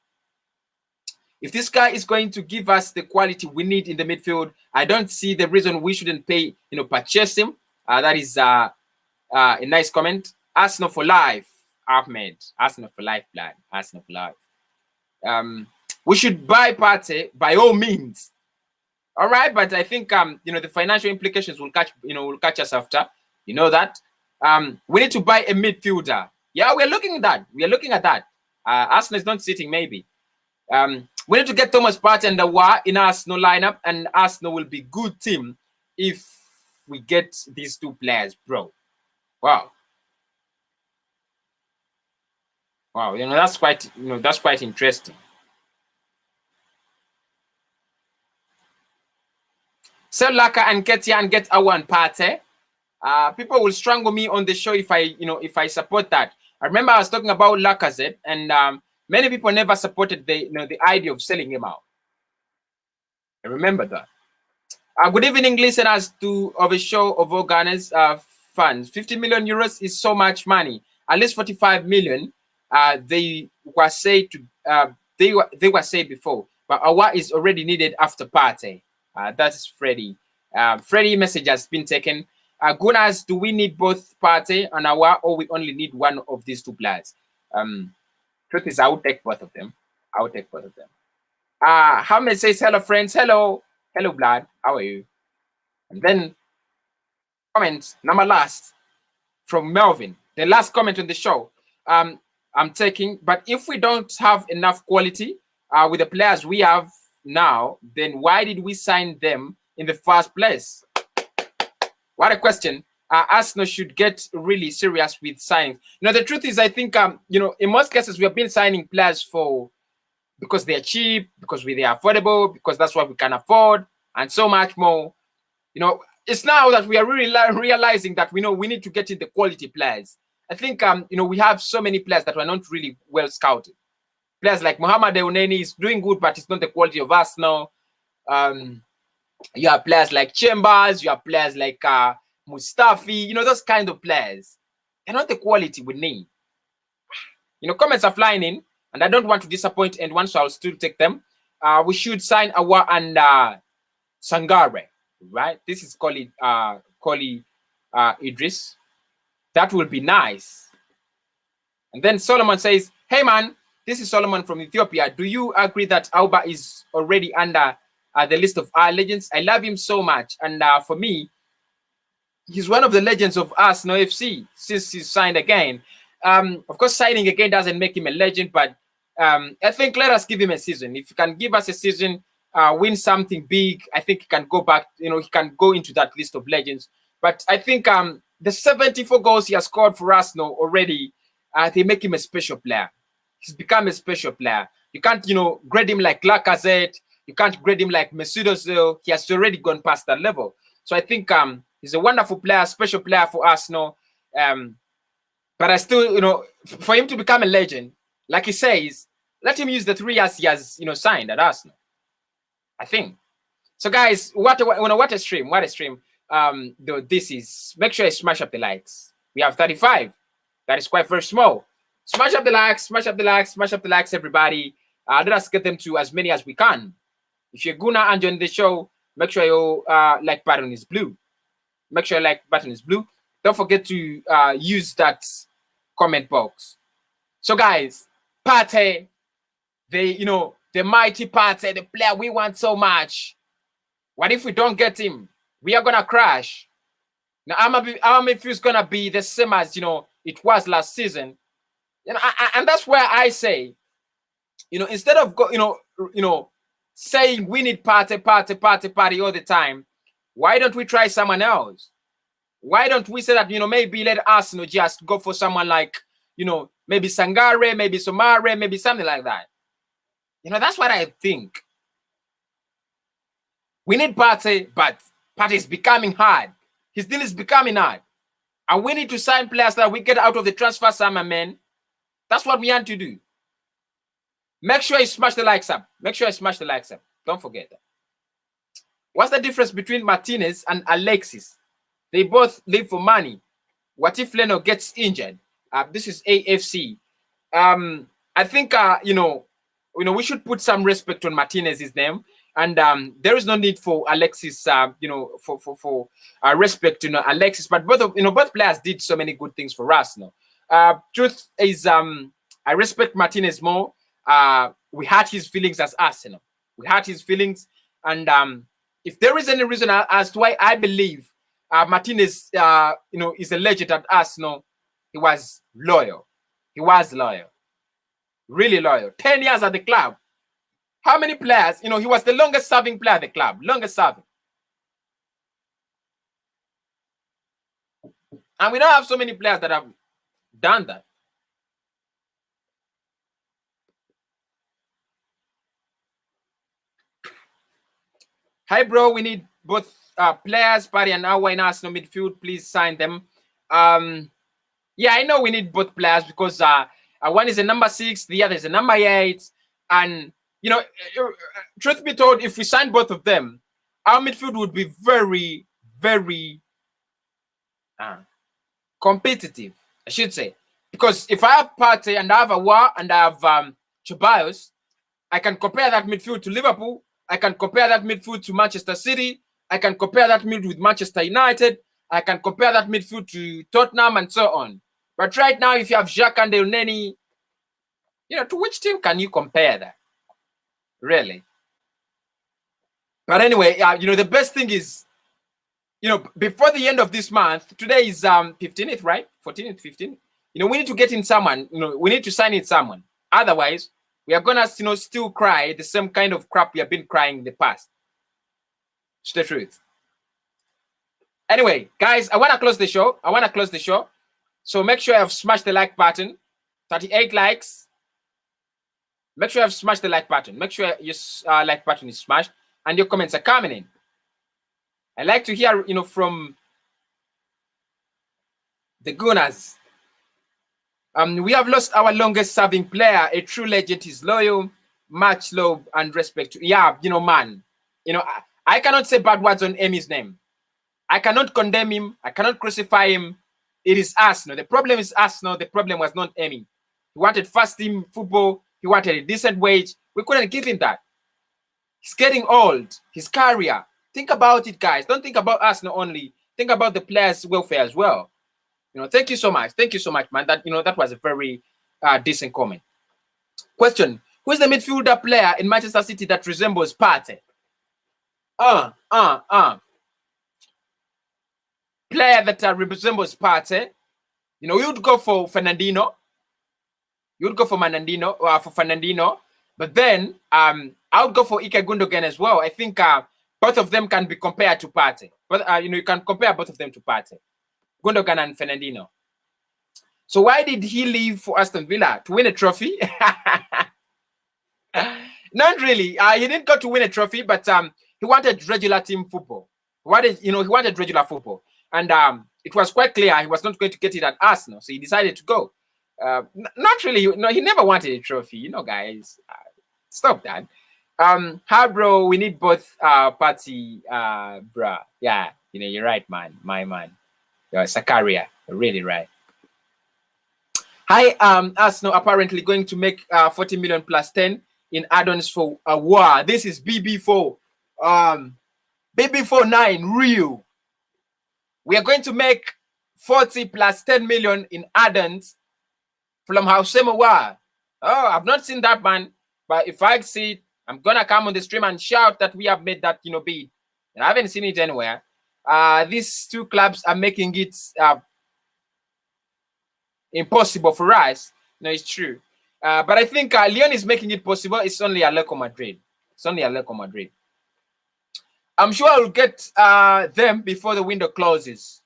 If this guy is going to give us the quality we need in the midfield, I don't see the reason we shouldn't purchase him. That is a nice comment. Arsenal for life, Ahmed. Arsenal for life, plan. Arsenal for life. We should buy Partey by all means. All right, but I think the financial implications will catch us after. You know that. We need to buy a midfielder. Yeah, we're looking at that. We are looking at that. Arsenal is not sitting, maybe. We need to get Thomas Partey and Aouar in Arsenal lineup, and Arsenal will be good team if we get these two players, bro. Wow. Wow, that's quite interesting. Sell Laka and Ketia and get Aouar and Partey. People will strangle me on the show if I support that. I remember I was talking about Lacazette, and many people never supported the idea of selling him out. I remember that. Good evening, listeners of a show of all Ghana's fans. 50 million euros is so much money. At least 45 million. They were said to they were said before, but Awa is already needed after Partey. That is Freddie. Freddie message has been taken. Gunas, do we need both Partey and Awa, or we only need one of these two players? Truth is, I would take both of them. I would take both of them. Hamid says, hello, friends. Hello. Hello, Blood. How are you? And then comment number last from Melvin. The last comment on the show. I'm taking, but if we don't have enough quality with the players we have now, then why did we sign them in the first place? What a question. Arsenal should get really serious with signings. The truth is, I think, in most cases, we have been signing players because they're cheap, because they're affordable, because that's what we can afford, and so much more. It's now that we are really realizing that we need to get in the quality players. I think, we have so many players that were not really well scouted. Players like Mohamed Euneni is doing good, but it's not the quality of Arsenal. You have players like Chambers, you have players like Mustafi, those kind of players. They're not the quality we need. Comments are flying in, and I don't want to disappoint anyone, so I'll still take them. We should sign Awa and Sangare, right? This is Koli Idris. That will be nice. And then Solomon says, hey man, this is Solomon from Ethiopia. Do you agree that Auba is already under the list of our legends? I love him so much. And for me, he's one of the legends of Arsenal FC since he's signed again. Of course, signing again doesn't make him a legend, but I think let us give him a season. If he can give us a season, win something big, I think he can go back, he can go into that list of legends. But I think the 74 goals he has scored for Arsenal already, they make him a special player. He's become a special player. You can't, grade him like Lacazette. You can't grade him like Mesut Ozil. He has already gone past that level. So I think he's a wonderful player, special player for Arsenal. But I still, for him to become a legend, like he says, let him use the 3 years he has, signed at Arsenal. I think. So guys, what a stream. What a stream. This is, make sure you smash up the likes. We have 35. That is quite very small. Smash up the likes, smash up the likes, smash up the likes, everybody. Let us get them to as many as we can. If you're gonna enjoy the show, make sure your like button is blue. Make sure your like button is blue. Don't forget to use that comment box. So guys, Partey, the mighty Partey, the player we want so much. What if we don't get him? We are gonna crash. Now our midfield is gonna be the same as it was last season. And that's where I say, instead of saying we need Partey all the time, why don't we try someone else? Why don't we say that maybe let Arsenal just go for someone like maybe Sangare, maybe Somare, maybe something like that. That's what I think. We need Partey, but Partey is becoming hard. His deal is becoming hard. And we need to sign players that we get out of the transfer summer, man. That's what we want to do. Make sure you smash the likes up. Make sure you smash the likes up. Don't forget that. What's the difference between Martinez and Alexis? They both live for money. What if Leno gets injured? This is AFC. I think we should put some respect on Martinez's name, and there is no need for Alexis. For respect to Alexis, but both players did so many good things for Arsenal. Truth is, I respect Martinez more. We had his feelings as Arsenal. We had his feelings, and if there is any reason as to why I believe Martinez, is a legend at Arsenal, he was loyal. He was loyal, really loyal. 10 years at the club. How many players? He was the longest-serving player at the club, longest-serving. And we don't have so many players that have done that. Hi, bro. We need both players, Partey and Awa in Arsenal midfield. Please sign them. Yeah, I know we need both players because one is a number 6, the other is a number 8. And, truth be told, if we sign both of them, our midfield would be very, very competitive, I should say. Because if I have Partey and I have Awa and I have Ceballos, I can compare that midfield to Liverpool. I can compare that midfield to Manchester City. I can compare that midfield with Manchester United. I can compare that midfield to Tottenham and so on. But right now, if you have Jacques and Elneny, to which team can you compare that? Really? But anyway, the best thing is, before the end of this month, today is 15th, right? 14th, 15th. We need to get in someone. We need to sign in someone. Otherwise, we are gonna, still cry the same kind of crap we have been crying in the past. It's the truth. Anyway, guys, I want to close the show. So make sure you have smashed the like button. 38 likes. Make sure you have smashed the like button. Make sure your like button is smashed and your comments are coming in. I like to hear, from the Gunners. We have lost our longest serving player. A true legend is loyal, much love and respect. Yeah, man. I cannot say bad words on Emmy's name. I cannot condemn him. I cannot crucify him. It is us. The problem is us. The problem was not Emmy. He wanted first team football. He wanted a decent wage. We couldn't give him that. He's getting old. His career. Think about it, guys. Don't think about us only. Think about the players' welfare as well. Thank you so much. Thank you so much, man. That was a very decent comment. Question: who is the midfielder player in Manchester City that resembles Partey? Player that resembles Partey. You would go for Fernandinho. You would go for Fernandinho. But then I would go for Ike Gundogan as well. I think both of them can be compared to Partey. But you can compare both of them to Partey. Gundogan and Fernandinho. So why did he leave for Aston Villa? To win a trophy? Not really. He didn't go to win a trophy, but he wanted regular team football. He wanted regular football. And it was quite clear he was not going to get it at Arsenal. So he decided to go. Not really. He never wanted a trophy. Guys. Stop that. Hi, bro. We need both Partey, bruh. Yeah, you're right, man. My man. You're Sakaria. You're really right. Hi, Arsenal apparently going to make 40 million plus 10 in add-ons for a war. This is BB4. BB49 real. We are going to make 40 plus 10 million in add-ons from Hausema War. Oh, I've not seen that, man. But if I see it, I'm gonna come on the stream and shout that we have made that bid. And I haven't seen it anywhere. These two clubs are making it impossible for us. No, it's true. But I think Lyon is making it possible. It's only Atletico Madrid. I'm sure I'll get them before the window closes.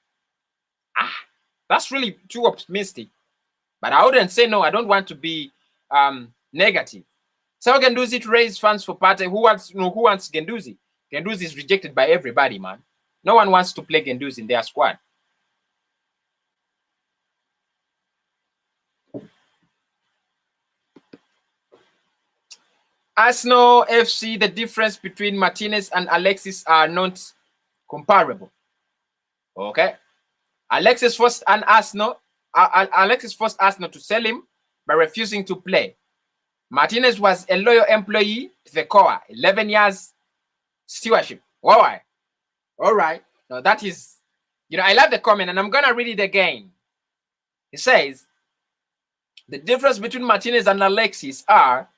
That's really too optimistic. But I wouldn't say no. I don't want to be negative. So Genduzi to raise funds for Partey. Who wants Genduzi? Genduzi is rejected by everybody, man. No one wants to play Genduzi in their squad. Arsenal FC, the difference between Martinez and Alexis are not comparable. Okay. Alexis forced Arsenal to sell him by refusing to play. Martinez was a loyal employee to the core. 11 years stewardship. Why? All right. Now that is, I love the comment and I'm going to read it again. He says, the difference between Martinez and Alexis are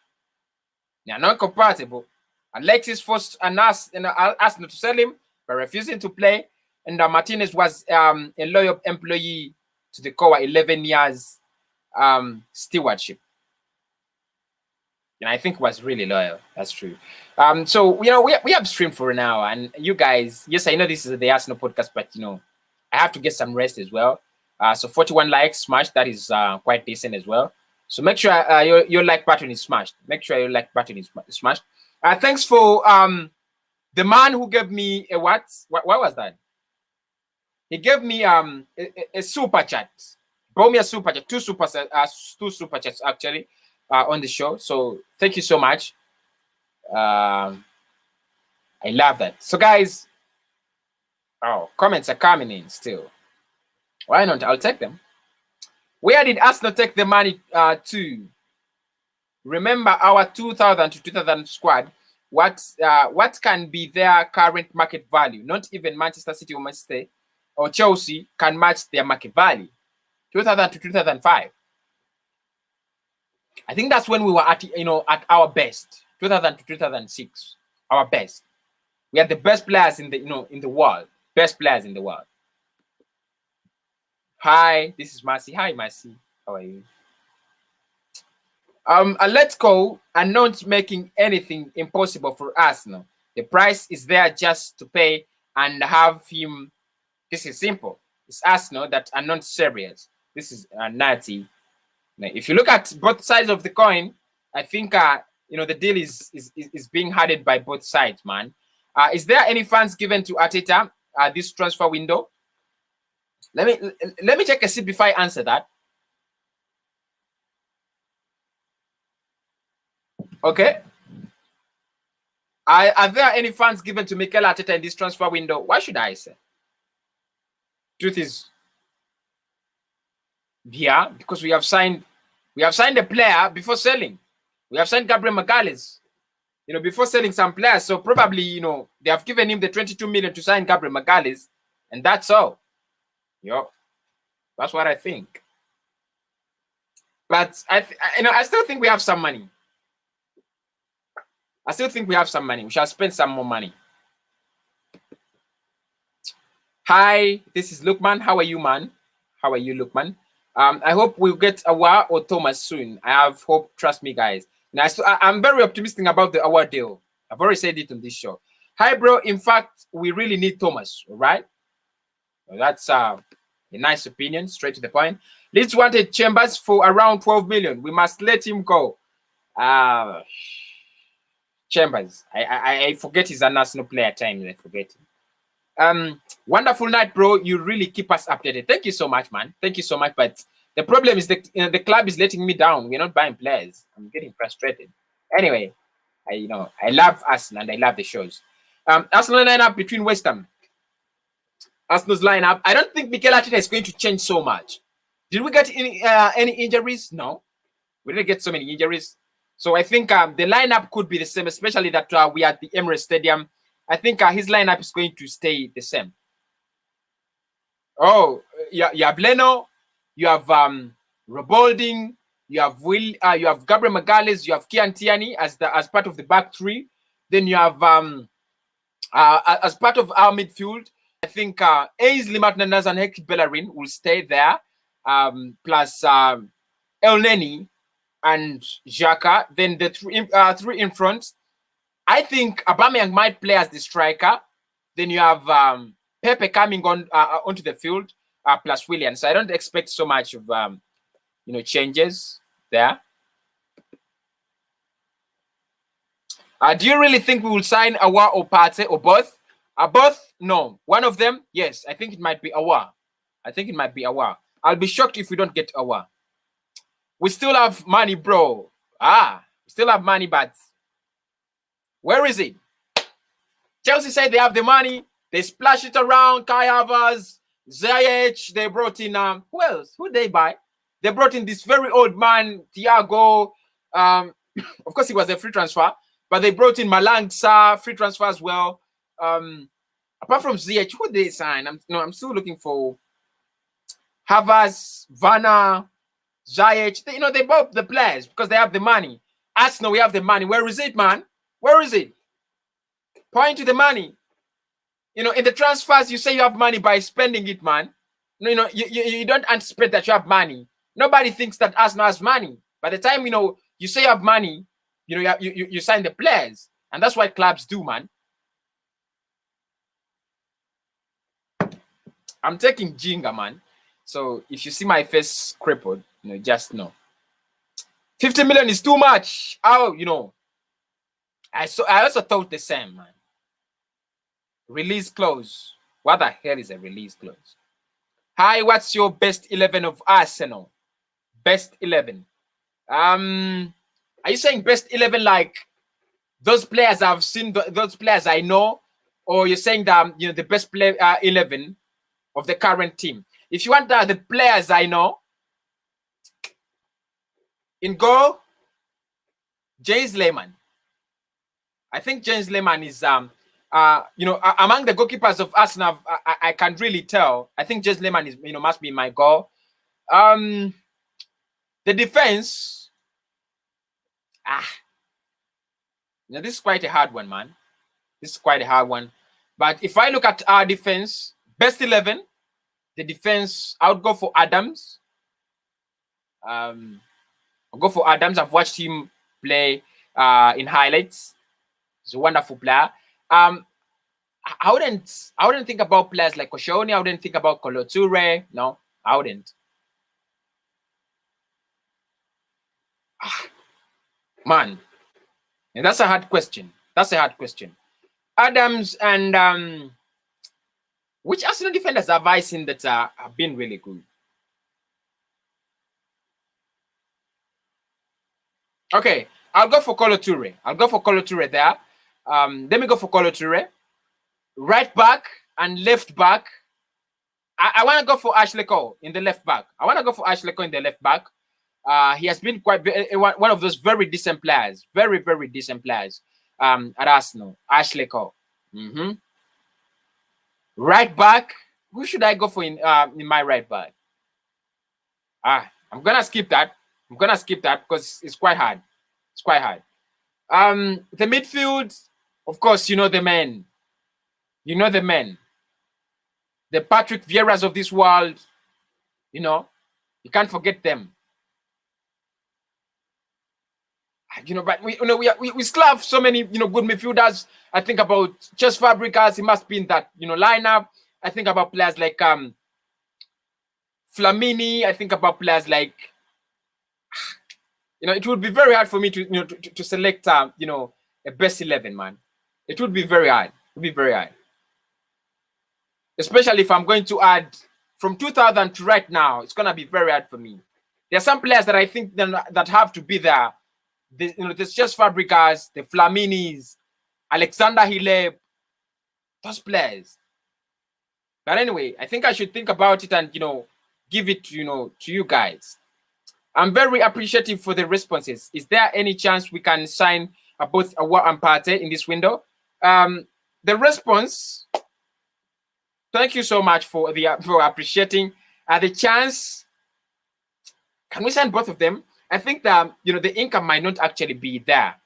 they are not compatible. Alexis forced Arsenal to sell him by refusing to play, and Martinez was a loyal employee to the core, 11 years stewardship. And I think was really loyal. That's true. So we have streamed for an hour, and you guys, yes, I know this is the Arsenal podcast, but I have to get some rest as well. So 41 likes smashed. That is quite decent as well. So make sure your like button is smashed. Make sure your like button is smashed. Thanks for the man who gave me a what was that? He gave me a super chat. Brought me a super chat, two super chats actually on the show. So thank you so much. I love that. So guys, comments are coming in still. Why not? I'll take them. Where did Arsenal take the money to? remember our 2000 to 2000 squad. What can be their current market value? Not even Manchester City or Manchester or Chelsea can match their market value. 2000 to 2005. I think that's when we were at our best. 2000 to 2006, our best. We had the best players in the world. Best players in the world. Hi, this is Mercy. Hi, Mercy. How are you? Let's go and not making anything impossible for Arsenal. The price is there just to pay and have him. This is simple. It's Arsenal that are not serious. This is Natty. If you look at both sides of the coin, I think the deal is being headed by both sides, man. Is there any funds given to Arteta this transfer window? Let me take a sip before I answer that. Okay. Are there any funds given to Mikel Arteta in this transfer window? Why should I say? Truth is, yeah, because we have signed a player before selling. We have signed Gabriel Magalhaes, before selling some players. So probably, they have given him the 22 million to sign Gabriel Magalhaes, and that's all. That's what I think. But I still think we have some money. We shall spend some more money. Hi, this is Lukman. How are you, man? How are you, Lukman? I hope we'll get Awa or Thomas soon. I have hope. Trust me, guys. Now, I'm very optimistic about the Awa deal. I've already said it on this show. Hi, bro. In fact, we really need Thomas, all right? Well, that's a nice opinion, straight to the point. Leeds wanted Chambers for around 12 million. We must let him go. Chambers. I forget he's an Arsenal player at times. I forget him. Wonderful night, bro. You really keep us updated. Thank you so much, man. Thank you so much. But the problem is that the club is letting me down. We're not buying players. I'm getting frustrated. Anyway, I love Arsenal and I love the shows. Arsenal lineup between West Ham. Arsenal's lineup. I don't think Mikel Arteta is going to change so much. Did we get any injuries? No, we didn't get so many injuries. So I think the lineup could be the same, especially that we are at the Emirates Stadium. I think his lineup is going to stay the same. Oh, you have Leno, you have Robolding, you have Gabriel Magalhaes, you have Kian Tierney as part of the back three. Then you have as part of our midfield, I think Ainsley Martinez and Hector Bellerin will stay there, plus El Neni and Xhaka. Then the three in front. I think Aubameyang might play as the striker. Then you have Pepe coming onto the field, plus Williams. So I don't expect so much of changes there. Do you really think we will sign Awa or Partey or both? Both? No. One of them? Yes. I think it might be Awa. I'll be shocked if we don't get Awa. We still have money, bro. We still have money, but where is it? Chelsea said they have the money. They splash it around. Kai Havertz, Ziyech. They brought in who else? Who they buy? They brought in this very old man, Thiago. Of course, he was a free transfer, but they brought in Malangsa, free transfer as well. Apart from Ziyech, who they sign? I'm still looking for Havertz, Vanna, Ziyech. They bought the players because they have the money. Arsenal, we have the money. Where is it, man? Where is it? Point to the money. In the transfers, you say you have money by spending it, man. You don't anticipate that you have money. Nobody thinks that Arsenal has money. By the time, you say you have money, you sign the players. And that's what clubs do, man. I'm taking Jinga, man. So if you see my face crippled, just know. 50 million is too much. I also thought the same, man. Release clause. What the hell is a release clause? Hi, what's your best 11 of Arsenal? Best 11. Are you saying best 11 like those players I've seen, those players I know, or you're saying that the best player 11 of the current team? If you want the players I know, in goal, James Lehmann. I think James Lehmann is among the goalkeepers of Arsenal. I can really tell. I think James Lehmann is must be my goal. The defense. This is quite a hard one, man. This is quite a hard one. But if I look at our defense, best 11, the defense, I would go for Adams. I'll go for Adams. I've watched him play in highlights. He's a wonderful player. I wouldn't think about players like Koscielny. I wouldn't think about Kolo Toure. No, I wouldn't. Man, and that's a hard question. That's a hard question. Adams and which Arsenal defenders have I seen that have been really good? Okay, I'll go for Kolo Toure. I'll go for Kolo Toure there. Let me go for Kolo Toure. Right back and left back. I want to go for Ashley Cole in the left back. I want to go for Ashley Cole in the left back. He has been quite one of those very decent players. Very, very decent players at Arsenal. Ashley Cole. Right back. Who should I go for in my right back? I'm gonna skip that. I'm gonna skip that because it's quite hard. It's quite hard. The midfield, of course, you know the men. You know the men. The Patrick Vieiras of this world. You know, you can't forget them. But we still have so many good midfielders. I think about Cesc Fabregas. He must be in that lineup. I think about players like Flamini. I think about players like it would be very hard for me to select a best 11, man. It would be very hard. It would be very hard, especially if I'm going to add from 2000 to right now. It's gonna be very hard for me. There are some players that I think that have to be there. There's just Fabregas, the Flaminis, Alexander Hileb, those players. But anyway, I think I should think about it and give it to you guys. I'm very appreciative for the responses. Is there any chance we can sign both Aouar and Partey in this window? The response. Thank you so much for appreciating the chance. Can we sign both of them? I think that the income might not actually be there.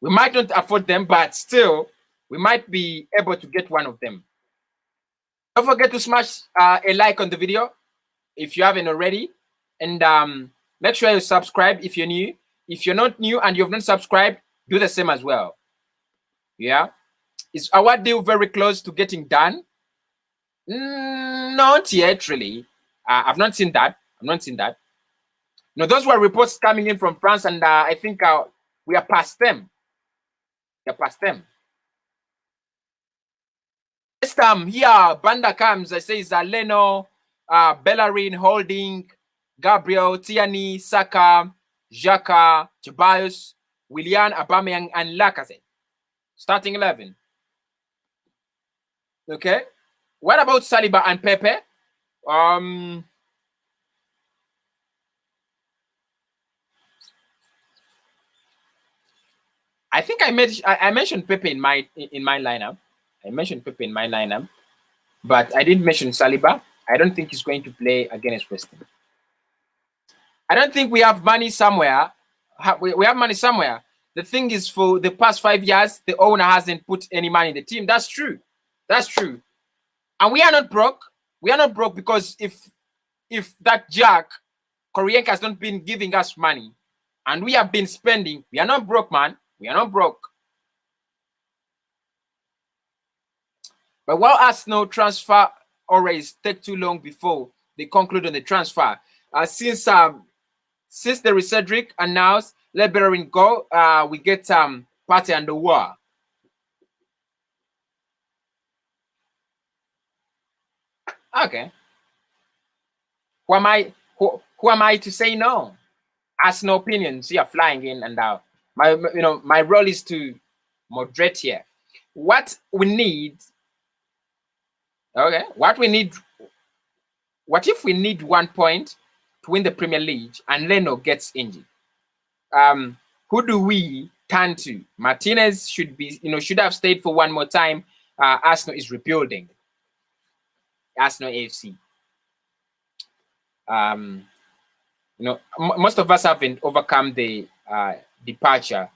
We might not afford them, but still we might be able to get one of them. Don't forget to smash a like on the video if you haven't already, and make sure you subscribe if you're new. If you're not new and you've not subscribed, do the same as well. Yeah, is our deal very close to getting done? Not yet, really. I've not seen that. I've not seen that. Those were reports coming in from France, and I think we are past them. We are past them. This time here, Banda comes. I say Leno, Bellerin, Holding, Gabriel, Tierney, Saka, Xhaka, Ceballos, Willian, Aubameyang, and Lacazette. Starting 11. Okay. What about Saliba and Pepe? I think I mentioned Pepe in my lineup. I mentioned Pepe in my lineup, but I didn't mention Saliba. I don't think he's going to play against West Ham. I don't think we have money somewhere. We have money somewhere. The thing is, for the past 5 years, the owner hasn't put any money in the team. That's true. That's true. And we are not broke. We are not broke because if that Jack Koreanka has not been giving us money and we have been spending, we are not broke, man. We are not broke. But while Arsenal transfer always take too long before they conclude on the transfer, since the Cedric announced let Bellerin go, we get Partey and Aouar. Okay. Who am I to say no? Arsenal opinions here flying in and out. My role is to moderate here. What we need. Okay. What if we need 1 point to win the Premier League and Leno gets injured? who do we turn to? Martinez should be, should have stayed for one more time. Arsenal is rebuilding. Arsenal AFC. Most of us haven't overcome the departure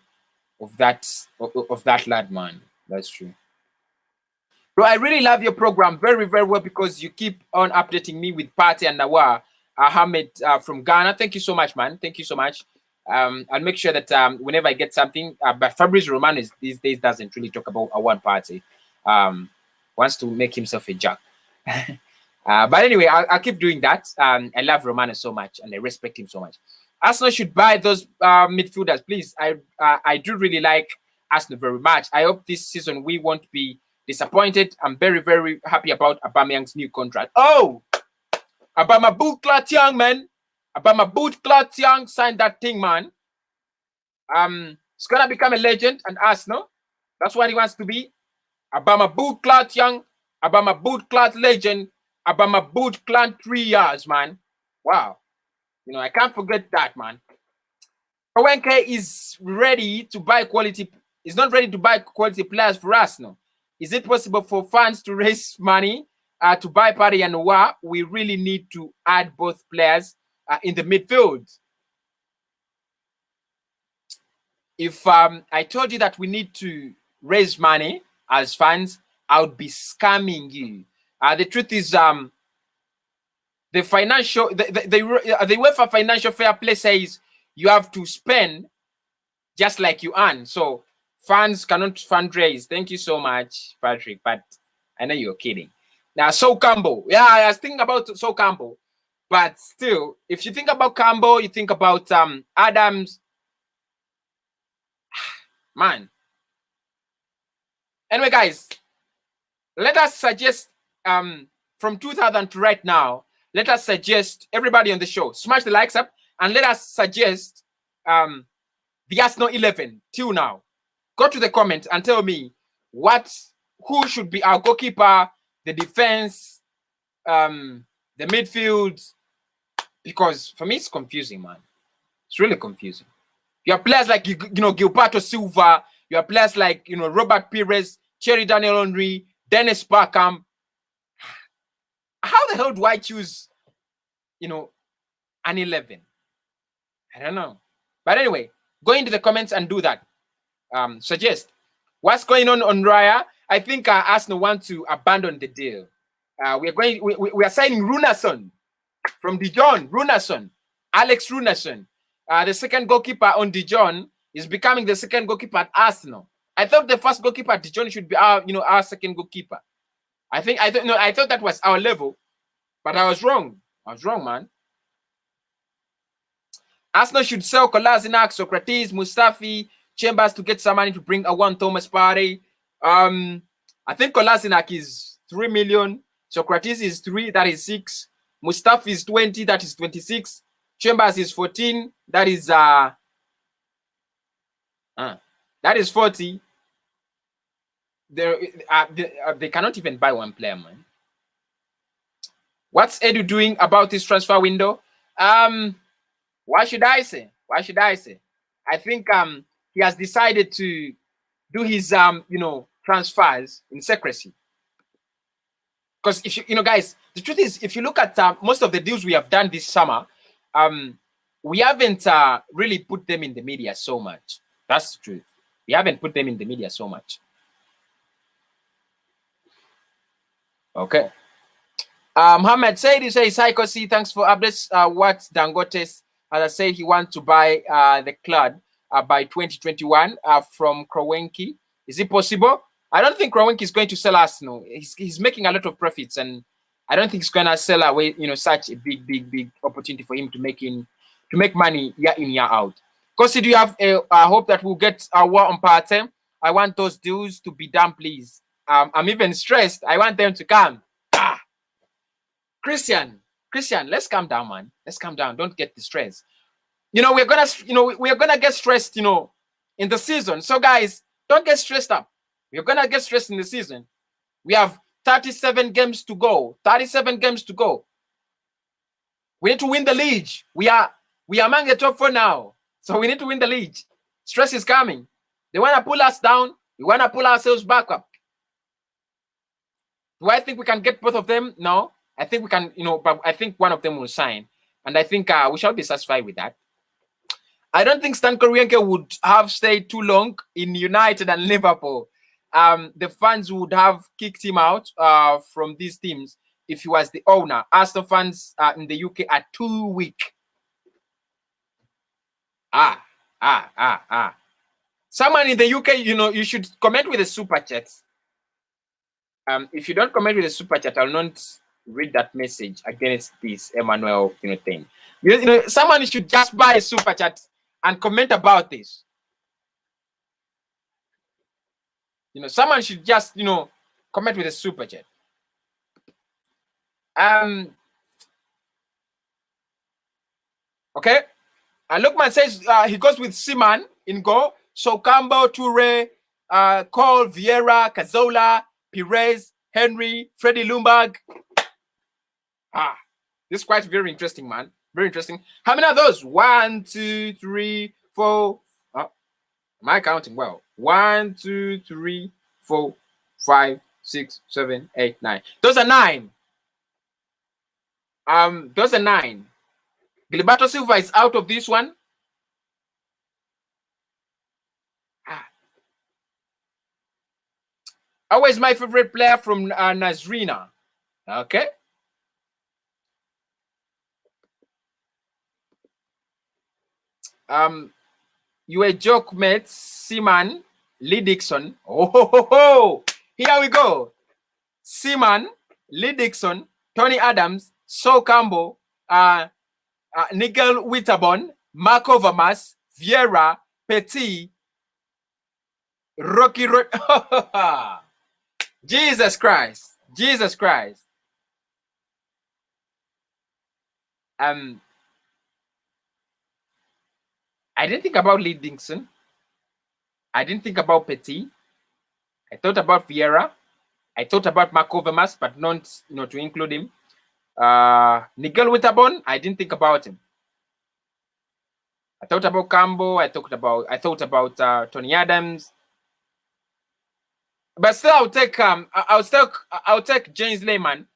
of that lad, man. That's true. Bro, I really love your program very, very well because you keep on updating me with Partey and Nawar Ahmed from Ghana. Thank you so much, man. Thank you so much. I'll make sure that whenever I get something, but Fabrice Roman these days doesn't really talk about a one party. Wants to make himself a jack. But anyway, I'll keep doing that. I love Romano so much and I respect him so much. Arsenal should buy those midfielders, please. I do really like Arsenal very much. I hope this season we won't be disappointed. I'm very, very happy about Aubameyang's new contract. Oh, Abama Bootclat Young, man. Abama Bootclat Young signed that thing, man. He's gonna become a legend and Arsenal. That's what he wants to be. Abama Bootclat Young, Abama Bootclat legend, Abama Bootclat 3 years, man. Wow. I can't forget that, man. Kawenke is ready to buy quality. He's not ready to buy quality players for Arsenal. Is it possible for fans to raise money to buy Partey and Noah? We really need to add both players in the midfield. If I told you that we need to raise money as fans, I would be scamming you. The truth is, the UEFA financial fair play says you have to spend just like you earn. So fans cannot fundraise. Thank you so much, Patrick. But I know you're kidding. Now, So Campbell. Yeah, I was thinking about So Campbell. But still, if you think about Campbell, you think about Adams. Man. Anyway, guys, let us suggest from 2000 to right now, let us suggest everybody on the show, smash the likes up, and let us suggest the Arsenal 11 till now. Go to the comments and tell me who should be our goalkeeper, the defense, the midfield, because for me it's confusing, man. It's really confusing. You have players like Gilberto Silva, you have players like Robert Pires, Thierry Daniel Henry, Dennis Parkham. How the hell do I choose an 11? I don't know. But anyway, go into the comments and do that. Suggest what's going on Raya. I think Arsenal want to abandon the deal. We are signing Runason from Dijon. Runason, Alex Runason, the second goalkeeper on Dijon is becoming the second goalkeeper at Arsenal. I thought the first goalkeeper at Dijon should be our second goalkeeper. I thought that was our level, but I was wrong. I was wrong, man. Arsenal should sell Kolasinac, Socrates, Mustafi, Chambers to get some money to bring a one Thomas Partey. I think Kolasinac is 3 million. Socrates is 3, that is 6. Mustafi is 20, that is 26. Chambers is 14, that is 40. They cannot even buy one player, man. What's Edu doing about this transfer window? What should I say? I think he has decided to do his transfers in secrecy. Because if you guys, the truth is, if you look at most of the deals we have done this summer, we haven't really put them in the media so much. That's the truth. We haven't put them in the media so much. Okay. Mohammed said, he says, hi, Kosi, thanks for updates. What Dangote, as I said, he wants to buy the club by 2021 from Kroenke. Is it possible? I don't think Kroenke is going to sell Arsenal. He's making a lot of profits, and I don't think he's going to sell away, such a big opportunity for him to make money year in, year out. Kosi, do you have a hope that we'll get a war on Partey? I want those deals to be done, please. I'm even stressed. I want them to come. Christian, let's calm down, man. Let's calm down. Don't get distressed. We're gonna get stressed, in the season. So guys, don't get stressed up. We're gonna get stressed in the season. We have 37 games to go. 37 games to go. We need to win the league. We are among the top 4 now. So we need to win the league. Stress is coming. They want to pull us down. We want to pull ourselves back up. Do I think we can get both of them? No. I think we can, but I think one of them will sign. And I think we shall be satisfied with that. I don't think Stan Kroenke would have stayed too long in United and Liverpool. The fans would have kicked him out from these teams if he was the owner. Arsenal fans in the UK are too weak. Someone in the UK, you should comment with a super chat. If you don't comment with a super chat, I'll not read that message against this Emmanuel thing. Someone should just buy a super chat and comment about this. Someone should just comment with a super chat. Okay. Lookman says he goes with Seaman in goal. So Campbell, Toure, Cole, Vieira, Cazorla, Perez, Henry, Freddie Ljungberg. This is quite very interesting, man. Very interesting. How many are those? 1, 2, 3, 4. Am I counting well? 1, 2, 3, 4, 5, 6, 7, 8, 9. Those are 9. Those are 9. Gilberto Silva is out of this one. Always my favorite player from Nazrina. Okay. You a joke, mate. Seaman, Lee Dixon. Oh, here we go. Seaman, Lee Dixon, Tony Adams, Sol Campbell, Nigel Winterborn, Marco Vermas, Vieira, Petit, Rocky Road. Jesus Christ. Jesus Christ. I didn't think about Lee Dixon. I didn't think about Petit. I thought about Vieira. I thought about Marco Vermas, but not to include him. Nigel Winterborn, I didn't think about him. I thought about Campbell. I thought about Tony Adams. But still, I'll take James Lehman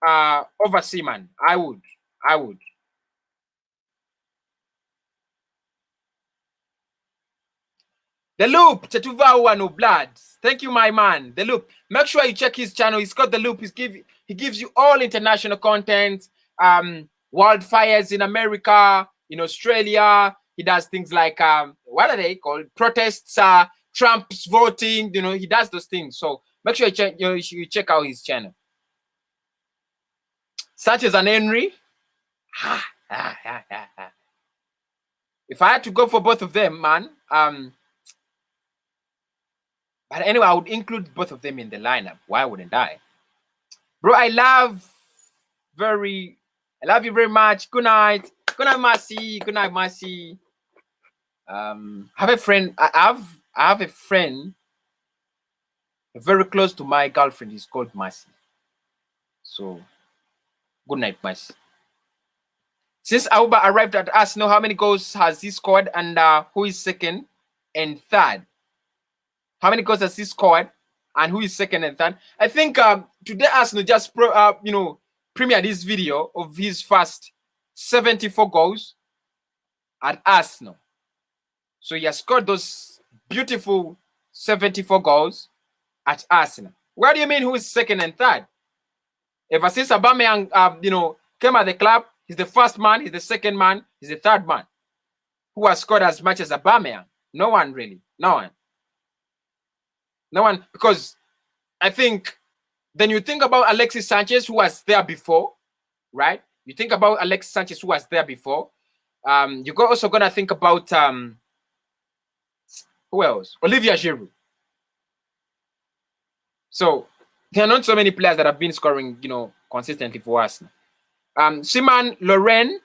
over Seaman. I would. The Loop, Chetuva no blood. Thank you, my man. The Loop. Make sure you check his channel. He's got The Loop. He gives you all international content. Wildfires in America, in Australia. He does things like what are they called? Protests, Trump's voting. He does those things. So make sure you check out his channel. Sanchez and Henry. If I had to go for both of them, man. But anyway, I would include both of them in the lineup. Why wouldn't I? Bro, I love you very much. Good night. Good night, Mercy. Good night, Mercy. I have a friend. I have a friend very close to my girlfriend. He's called Mercy. So, good night, Mercy. Since Auba arrived at Arsenal, how many goals has he scored, and who is second and third? How many goals has he scored, and who is second and third? I think today Arsenal just premiered this video of his first 74 goals at Arsenal. So he has scored those beautiful 74 goals at Arsenal. What do you mean who is second and third? Ever since Aubameyang came at the club, he's the first man, he's the second man, he's the third man. Who has scored as much as Aubameyang? No one really. No one, because I think then you think about Alexis Sanchez, who was there before, right? You think about Alexis Sanchez, who was there before. You're also gonna think about who else? Olivier Giroud. So there are not so many players that have been scoring, consistently for us. Seaman, Loren.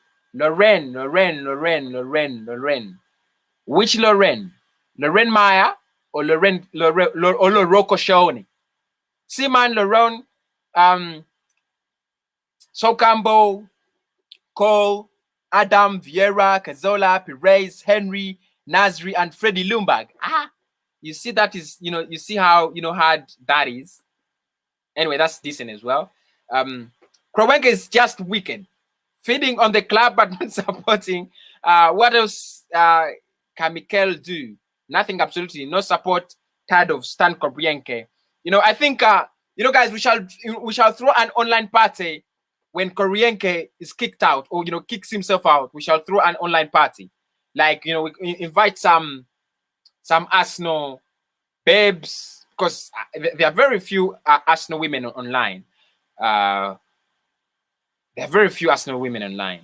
Which Loren? Loren Maya or Loroko Shawnee? Seaman, Loren, Sol Campbell, Cole, Adam, Vieira, Cazorla, Perez, Henry, Nasri and Freddie Ljungberg. You see that is, you see how, hard that is. Anyway, that's decent as well. Kroenke is just wicked. Feeding on the club but not supporting. What else can Mikel do? Nothing, absolutely. No support. Tired of Stan Kroenke. I think, guys, we shall throw an online party when Kroenke is kicked out or, kicks himself out. We shall throw an online party. Like, we invite some Arsenal babes, because there are very few Arsenal women online. There are very few Arsenal women online.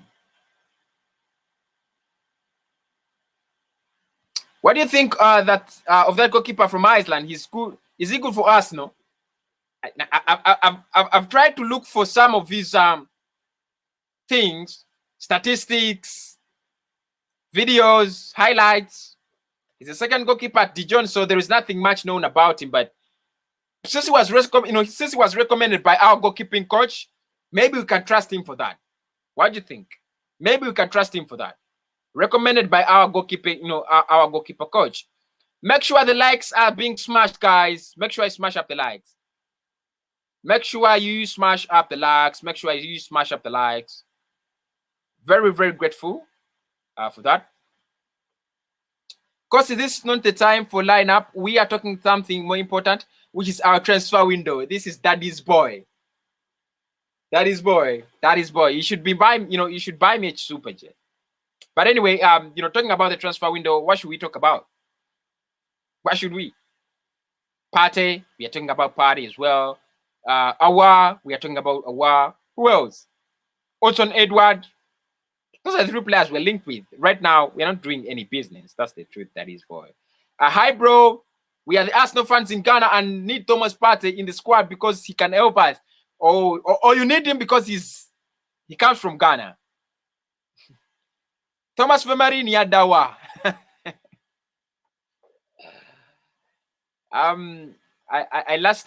What do you think of that goalkeeper from Iceland? He's good. Is he good for Arsenal? I've tried to look for some of his things, statistics, videos, highlights. He's the second goalkeeper at Dijon, so there is nothing much known about him. But since he was recommended by our goalkeeping coach, maybe we can trust him for that. What do you think? Maybe we can trust him for that. Recommended by our goalkeeping, our goalkeeper coach. Make sure the likes are being smashed, guys. Make sure I smash up the likes. Make sure you smash up the likes. Make sure you smash up the likes. Very, very grateful for that. Because this is not the time for lineup. We are talking something more important, which is our transfer window. This is Daddy's boy. Daddy's boy. Daddy's boy. You should be buying, you should buy me a super jet. But anyway, talking about the transfer window, what should we talk about? What should we? Partey, we are talking about Partey as well. Awa, we are talking about Awa. Who else? Otton Edward. Those are the 3 players we're linked with. Right now, we're not doing any business. That's the truth, that is, boy. Hi, bro. We are the Arsenal fans in Ghana and need Thomas Partey in the squad because he can help us. Or you need him because he comes from Ghana. Thomas Vermarini Adawa. I last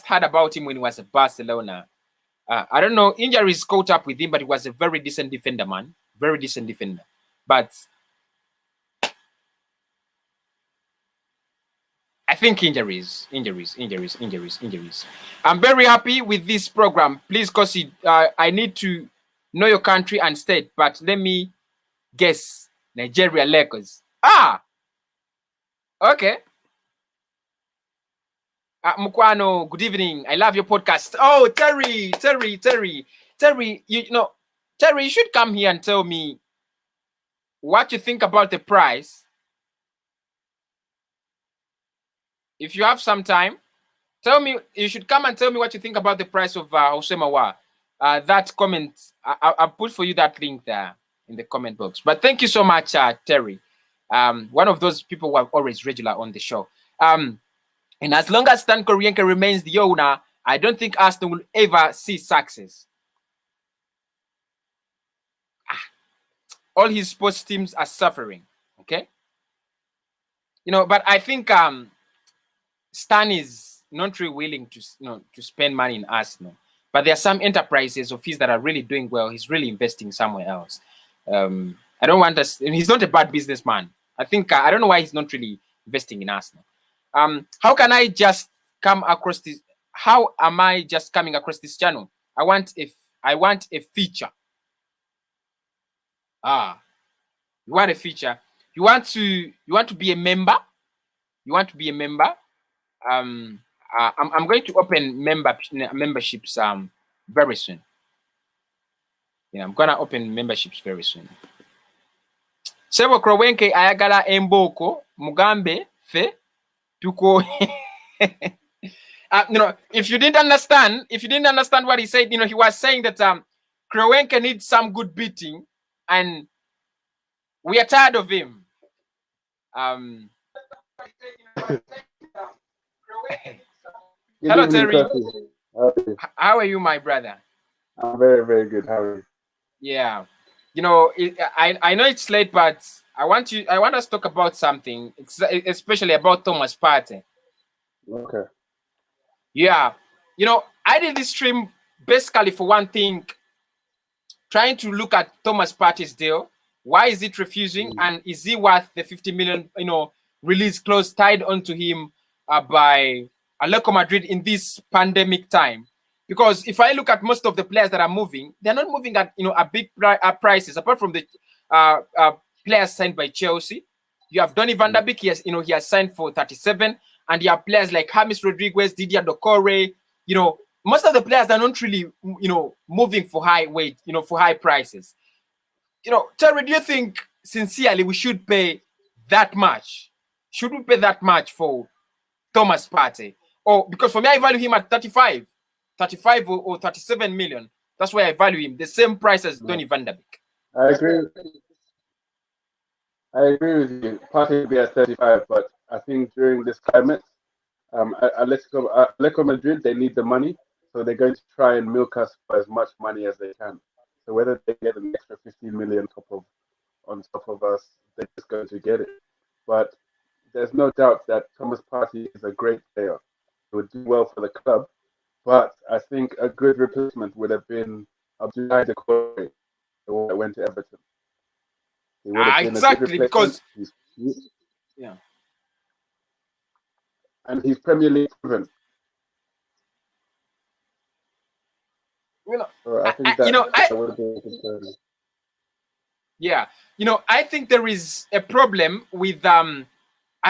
heard about him when he was at Barcelona. I don't know, injuries caught up with him, but he was a very decent defender, man. Very decent defender. But I think injuries. I'm very happy with this program. Please, because I need to know your country and state, but let me guess. Nigeria Lakers. Okay. Mukwano, good evening. I love your podcast. Oh, Terry, Terry, you should come here and tell me what you think about the price. If you have some time, tell me. You should come and tell me what you think about the price of Osemawa. That comment, I'll put for you that link there in the comment box. But thank you so much, Terry. One of those people who are always regular on the show. And as long as Stan Kroenke remains the owner, I don't think Arsenal will ever see success. All his sports teams are suffering. Okay. But I think Stan is not really willing to spend money in Arsenal. But there are some enterprises of his that are really doing well. He's really investing somewhere else. I don't want us. He's not a bad businessman. I think I don't know why he's not really investing in Arsenal. How can I just come across this? How am I just coming across this channel? I want a feature. You want a feature? You want to be a member? You want to be a member? I'm going to open memberships very soon. I'm gonna open memberships very soon. Sebo Kroenke ayagala emboko mugambe fe tuko. If you didn't understand what he said, he was saying that Kroenke needs some good beating, and we are tired of him. Hello, Terry. How are you, my brother? I'm very, very good. How are you? Yeah, I know it's late, but I want us to talk about something, especially about Thomas Partey. Okay. Yeah, I did this stream basically for one thing, trying to look at Thomas Partey's deal Why is it refusing? And is he worth the 50 million, release clause tied onto him by Atletico Madrid in this pandemic time? Because if I look at most of the players that are moving, they're not moving at a big prices. Apart from the players signed by Chelsea, you have Donny van der Beek. He has signed for 37, and you have players like James Rodriguez, Didier Doucouré. Most of the players are not really moving for high weight, for high prices. Terry, do you think sincerely we should pay that much? Should we pay that much for Thomas Partey? Or because for me, I value him at 35 or 37 million. That's why I value him. The same price as Donny van der Beek. I agree. I agree with you. Partey will be at 35, but I think during this climate, Atletico Madrid, they need the money, so they're going to try and milk us for as much money as they can. So whether they get an extra 15 million on top of us, they're just going to get it. But there's no doubt that Thomas Partey is a great player. He would do well for the club. But I think a good replacement would have been Abdoulaye Doucouré, the one that went to Everton. He would have been exactly, because yeah, and he's Premier League proven. So I think that would have been a concern. Yeah, I think there is a problem with I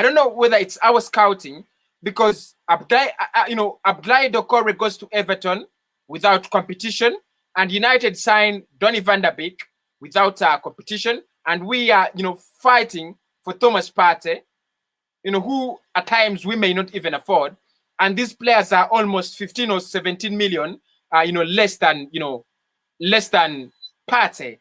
don't know whether it's our scouting, because Abdoulaye Doucouré goes to Everton without competition, and United signed Donny van der Beek without competition, and we are fighting for Thomas Partey, who at times we may not even afford, and these players are almost 15 or 17 million, less than Partey.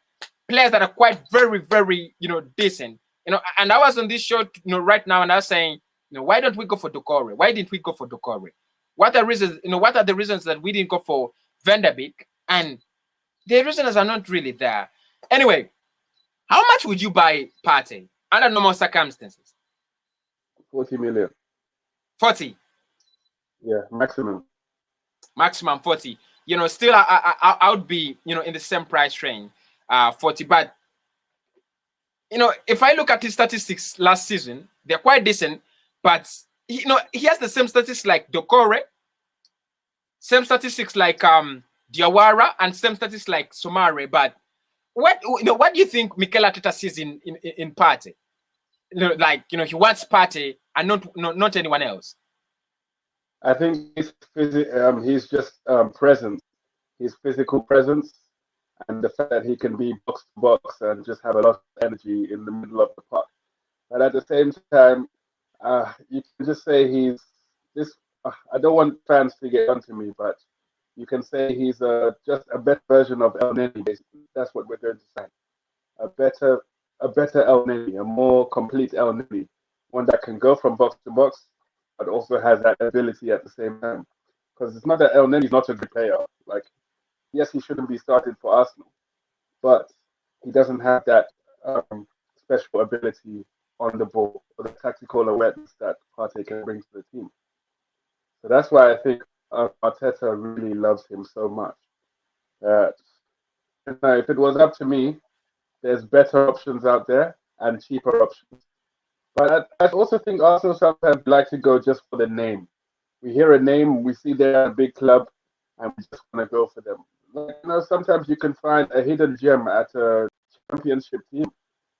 Players that are quite very, very, decent. And I was on this show, right now, and I was saying, why don't we go for Doucouré? Why didn't we go for Doucouré? What are reasons? What are the reasons that we didn't go for Van der Beek? And the reasons are not really there. Anyway, how much would you buy Partey under normal circumstances? 40 million. 40. Yeah, maximum. Maximum 40. Still I would be, in the same price range, 40. But if I look at his statistics last season, they're quite decent. But he has the same statistics like Doucouré, same statistics like Diawara, and same statistics like Somare. But what do you think Mikel Arteta sees in Partey? He wants Partey and not anyone else. I think he's just presence, his physical presence, and the fact that he can be box to box and just have a lot of energy in the middle of the park. But at the same time, you can just say he's this. I don't want fans to get onto me, but you can say he's just a better version of El Neni. Basically, that's what we're going to say. A better El Neni, a more complete El Neni, one that can go from box to box, but also has that ability at the same time. Because it's not that El Neni's not a good player. Like, yes, he shouldn't be starting for Arsenal, but he doesn't have that special ability on the ball or the tactical awareness that Partey can bring to the team. So that's why I think Arteta really loves him so much. If it was up to me, there's better options out there and cheaper options. But I also think Arsenal sometimes like to go just for the name. We hear a name, we see they're a big club, and we just want to go for them. Sometimes you can find a hidden gem at a championship team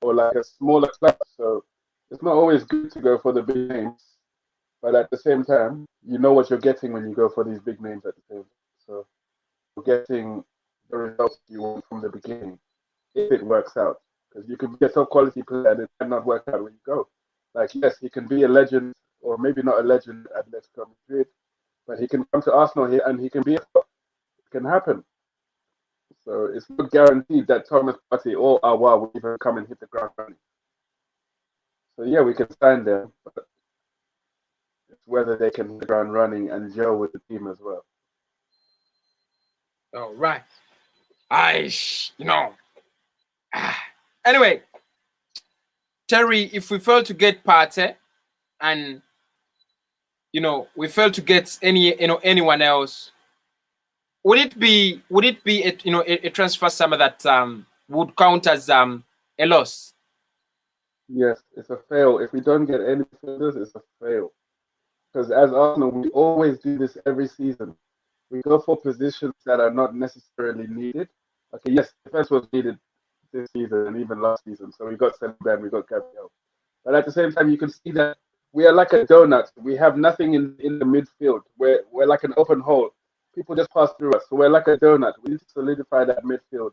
or like a smaller club. So it's not always good to go for the big names, but at the same time, you know what you're getting when you go for these big names at the same time. So you're getting the results you want from the beginning, if it works out. Because you can be a top quality player and it might not work out when you go. Like, yes, he can be a legend, or maybe not a legend at Atletico Madrid, but he can come to Arsenal here and he can be a top. It can happen. So it's not guaranteed that Thomas Partey or Aouar will even come and hit the ground running. So yeah, we can sign them, but it's whether they can hit the ground running and gel with the team as well. All right. Anyway, Terry, if we fail to get Partey and we fail to get anyone else, would it be a transfer summer that would count as a loss. Yes, it's a fail. If we don't get any midfielders, it's a fail. Because as Arsenal, we always do this every season. We go for positions that are not necessarily needed. Okay, yes, defense was needed this season and even last season. So we got Saliba and we got Gabriel. But at the same time, you can see that we are like a donut. We have nothing in the midfield. We're like an open hole. People just pass through us. So we're like a donut. We need to solidify that midfield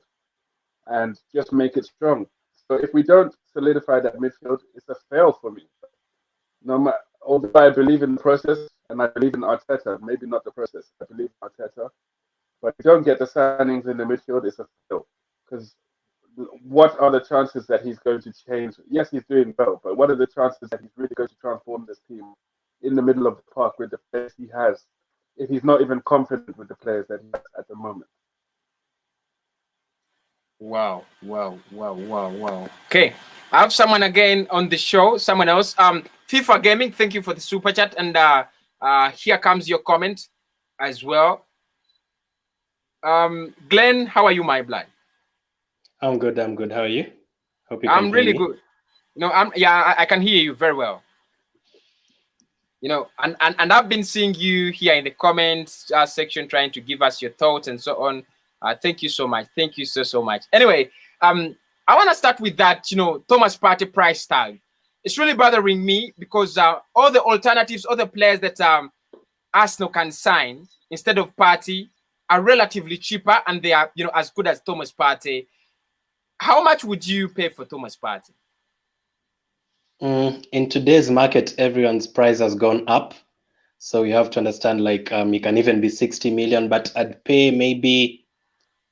and just make it strong. So if we don't solidify that midfield, it's a fail for me. No matter, although I believe in the process and I believe in Arteta, maybe not the process. I believe in Arteta, but if you don't get the signings in the midfield, it's a fail. Because what are the chances that he's going to change? Yes, he's doing well, but what are the chances that he's really going to transform this team in the middle of the park with the players he has, if he's not even confident with the players that he has at the moment? Wow. Okay, I have someone again on the show. Someone else. FIFA Gaming, thank you for the super chat, and here comes your comment as well. Glenn, how are you, my blood? I'm good. How are you? Hope you I'm can really hear me. good. I can hear you very well. And I've been seeing you here in the comments section trying to give us your thoughts and so on. Thank you so much. Thank you so much. Anyway, I want to start with that, Thomas Partey price tag. It's really bothering me because all the alternatives, all the players that Arsenal can sign instead of Partey are relatively cheaper and they are, as good as Thomas Partey. How much would you pay for Thomas Partey? In today's market, everyone's price has gone up. So you have to understand, like, it can even be 60 million, but I'd pay maybe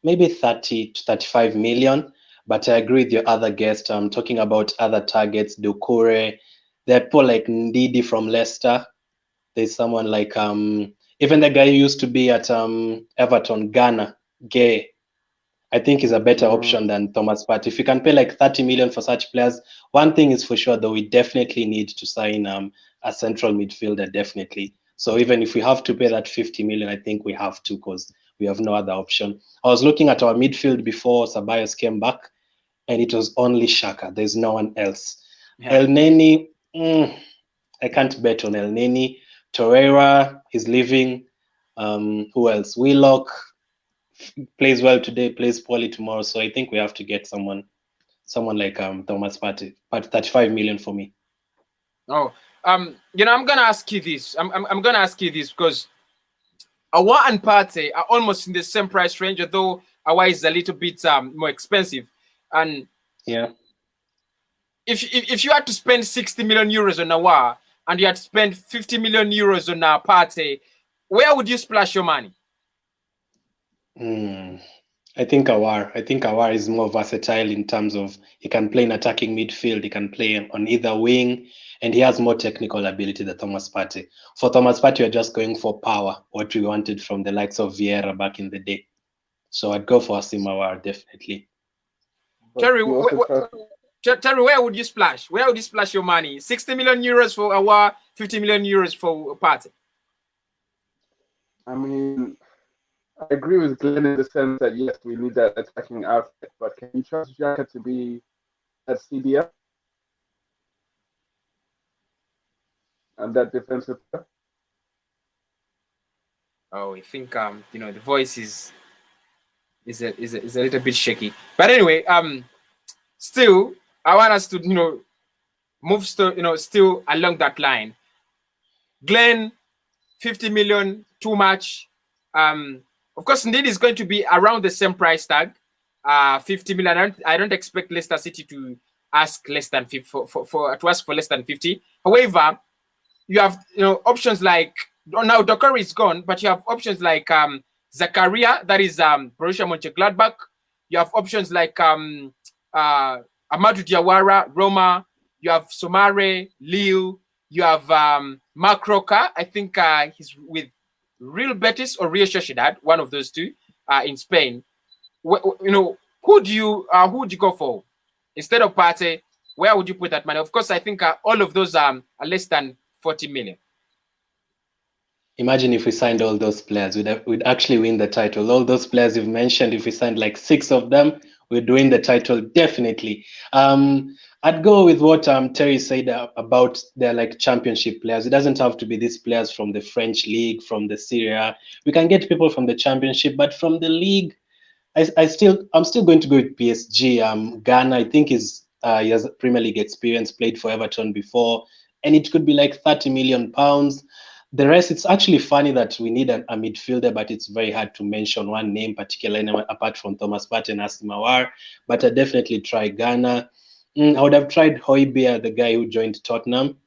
30 to 35 million. But I agree with your other guest. I'm talking about other targets, Doucouré. There are people like Ndidi from Leicester. There's someone like even the guy who used to be at Everton, Ghana, Gay. I think is a better option than Thomas Partey. If you can pay like 30 million for such players, one thing is for sure, though, we definitely need to sign a central midfielder, definitely. So even if we have to pay that 50 million, I think we have to because we have no other option. I was looking at our midfield before Ceballos came back, and it was only Xhaka. There's no one else. Yeah. El Neni, I can't bet on El Neni. Torreira, he's leaving. Who else? Willock plays well today, plays poorly tomorrow. So I think we have to get someone like Thomas Partey. But 35 million for me. Oh, I'm gonna ask you this. I'm gonna ask you this because Awa and Partey are almost in the same price range, although Awa is a little bit more expensive. And yeah, if you had to spend 60 million euros on Awa and you had to spend 50 million euros on Partey, where would you splash your money? I think Awar is more versatile in terms of he can play in attacking midfield, he can play on either wing, and he has more technical ability than Thomas Partey. For Thomas Partey, we're just going for power, what we wanted from the likes of Vieira back in the day. So I'd go for Asim Awar, definitely. Terry, Terry, where would you splash? Where would you splash your money? 60 million euros for Awar, 50 million euros for Partey. I mean, I agree with Glenn in the sense that yes, we need that attacking outlet, but can you trust Xhaka to be at CDF and that defensive player? Oh, I think the voice is a little bit shaky. But anyway, still I want us to move still along that line. Glenn, 50 million, too much. Of course, indeed, is going to be around the same price tag. 50 million. I don't expect Leicester City to ask less than 50 to ask for less than 50. However, you have options like now Doucouré is gone, but you have options like Zakaria, that is Borussia Mönchengladbach. You have options like Amadou Diawara, Roma. You have Somare, Lille. You have Mark Roca. I think he's with Real Betis or Real Sociedad, one of those two, in Spain. Who would you go for instead of Partey? Where would you put that money? Of course, I think all of those are less than 40 million. Imagine if we signed all those players, we'd actually win the title. All those players you've mentioned, if we signed like 6 of them, we'd win the title definitely. I'd go with what Terry said about their like championship players. It doesn't have to be these players from the French league, from the Serie A. We can get people from the championship, but from the league, I'm still going to go with PSG. Ghana, I think he has Premier League experience, played for Everton before, and it could be like 30 million pounds. The rest, it's actually funny that we need a midfielder, but it's very hard to mention one name, particularly apart from Thomas Partey and Asimawar. But I definitely try Ghana. I would have tried Højbjerg, the guy who joined Tottenham,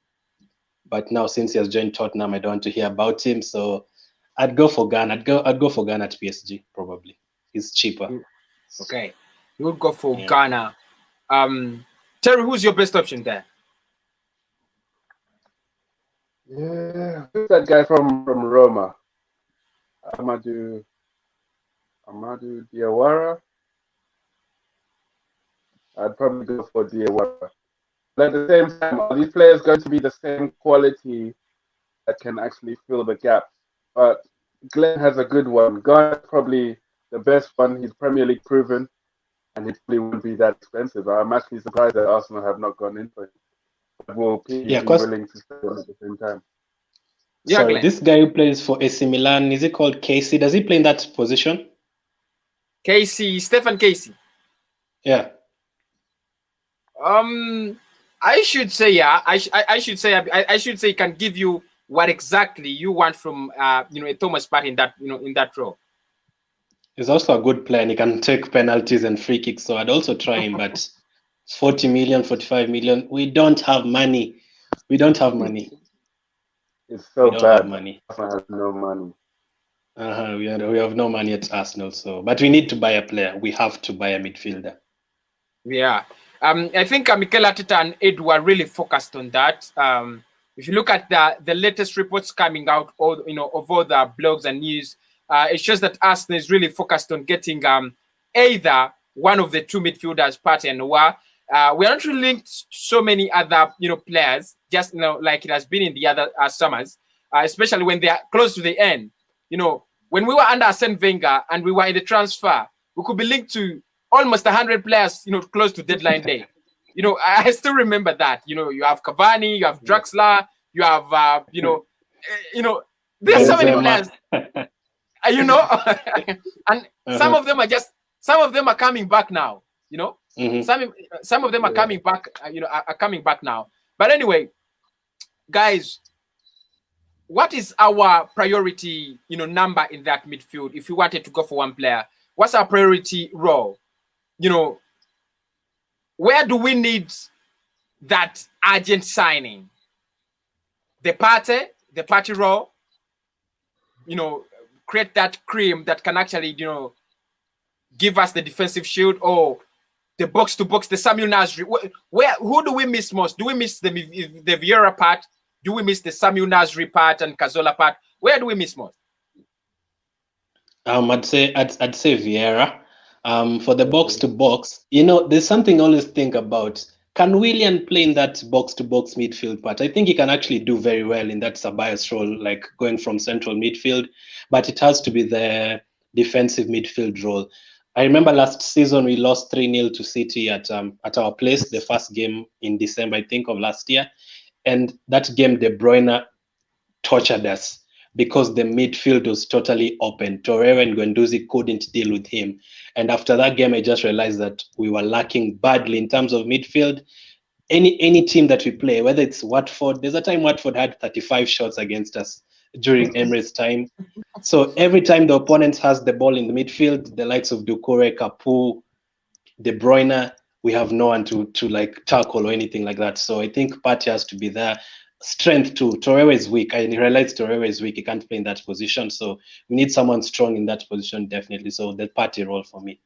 but now since he has joined Tottenham, I don't want to hear about him. So I'd go for Ghana. I'd go for Ghana at PSG probably. It's cheaper. Okay, you would go for Ghana. Terry, who's your best option there? Yeah, who's that guy from Roma? Amadou Diawara. I'd probably go for Diawara. But at the same time, are these players going to be the same quality that can actually fill the gap? But Glenn has a good one. Ghana's probably the best one. He's Premier League proven, and he probably won't be that expensive. I'm actually surprised that Arsenal have not gone into it. But will PSG be willing to stay on at the same time? Yeah, sorry, Glenn. This guy who plays for AC Milan, is he called Casey? Does he play in that position? Stephen Casey. Yeah. I should say, yeah. I should say he can give you what exactly you want from a Thomas Partey in that role. He's also a good player and he can take penalties and free kicks. So I'd also try him, but 40 million, 45 million. We don't have money. We don't have money. It's so bad. Money. Arsenal has no money. We have no money at Arsenal. So, but we need to buy a player. We have to buy a midfielder. Yeah. I think Mikel Arteta and Ed were really focused on that. If you look at the latest reports coming out, of all the blogs and news, it shows that Arsenal is really focused on getting either one of the two midfielders, Partey and Noah. We are not really linked to so many other players, just like it has been in the other summers, especially when they are close to the end. When we were under Arsene Wenger and we were in the transfer, we could be linked to almost 100 players, close to deadline day. I still remember that. You have Cavani, you have Draxler, you have there's so many players. And some of them are coming back now. Some of them are coming back. Are coming back now. But anyway, guys, what is our priority? Number in that midfield. If we wanted to go for one player, what's our priority role? Where do we need that urgent signing? The party role, create that cream that can actually, give us the defensive shield, or the box to box, the Samuel Nasri. Who do we miss most? Do we miss the Vieira part? Do we miss the Samuel Nasri part and Cazorla part? Where do we miss most? I'd say Vieira. For the box to box, there's something I always think about. Can Willian play in that box to box midfield part? I think he can actually do very well in that Ceballos role, like going from central midfield, but it has to be the defensive midfield role. I remember last season we lost 3-0 to City at our place, the first game in December, I think, of last year. And that game, De Bruyne tortured us because the midfield was totally open. Torreira and Guendouzi couldn't deal with him. And after that game, I just realized that we were lacking badly in terms of midfield. Any team that we play, whether it's Watford, there's a time Watford had 35 shots against us during Emirates time. So every time the opponent has the ball in the midfield, the likes of Doucouré, Capoue, De Bruyne, we have no one to like tackle or anything like that. So I think Partey has to be there. Strength too. Torreira is weak. I realize Torreira is weak. He can't play in that position. So we need someone strong in that position, definitely. So the Partey role for me.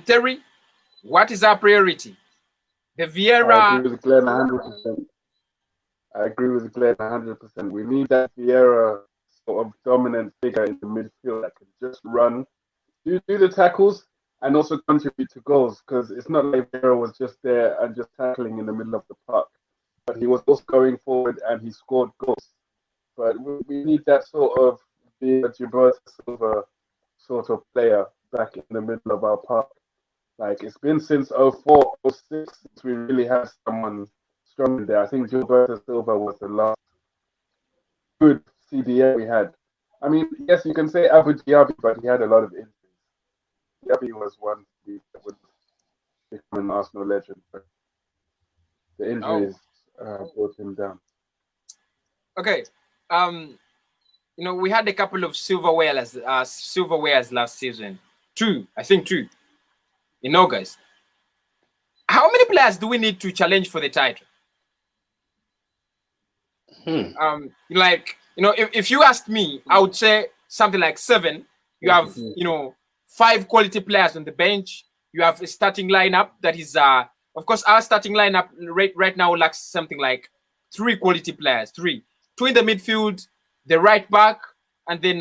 Terry, what is our priority? The Vieira. I agree with Glenn 100%. I agree with Glenn 100%. We need that Vieira sort of dominant figure in the midfield that can just run, do the tackles, and also contribute to goals. Because it's not like Vieira was just there and just tackling in the middle of the park, but he was also going forward and he scored goals. but we need that sort of be a Gilberto Silva sort of player back in the middle of our park. Like it's been since 04, 06 since we really had someone strong in there. I think Gilberto Silva was the last good CDM we had. I mean, yes, you can say Abu Dhabi, but he had a lot of injuries. Dhabi was one that would become an Arsenal legend, but the injuries brought him down. Okay. We had a couple of silverwares last season. I think two in August. How many players do we need to challenge for the title? If you asked me, I would say something like 7. You have, 5 quality players on the bench. You have a starting lineup that is, of course, our starting lineup right now lacks something like 3 quality players. 3, 2 in the midfield, the right back, and then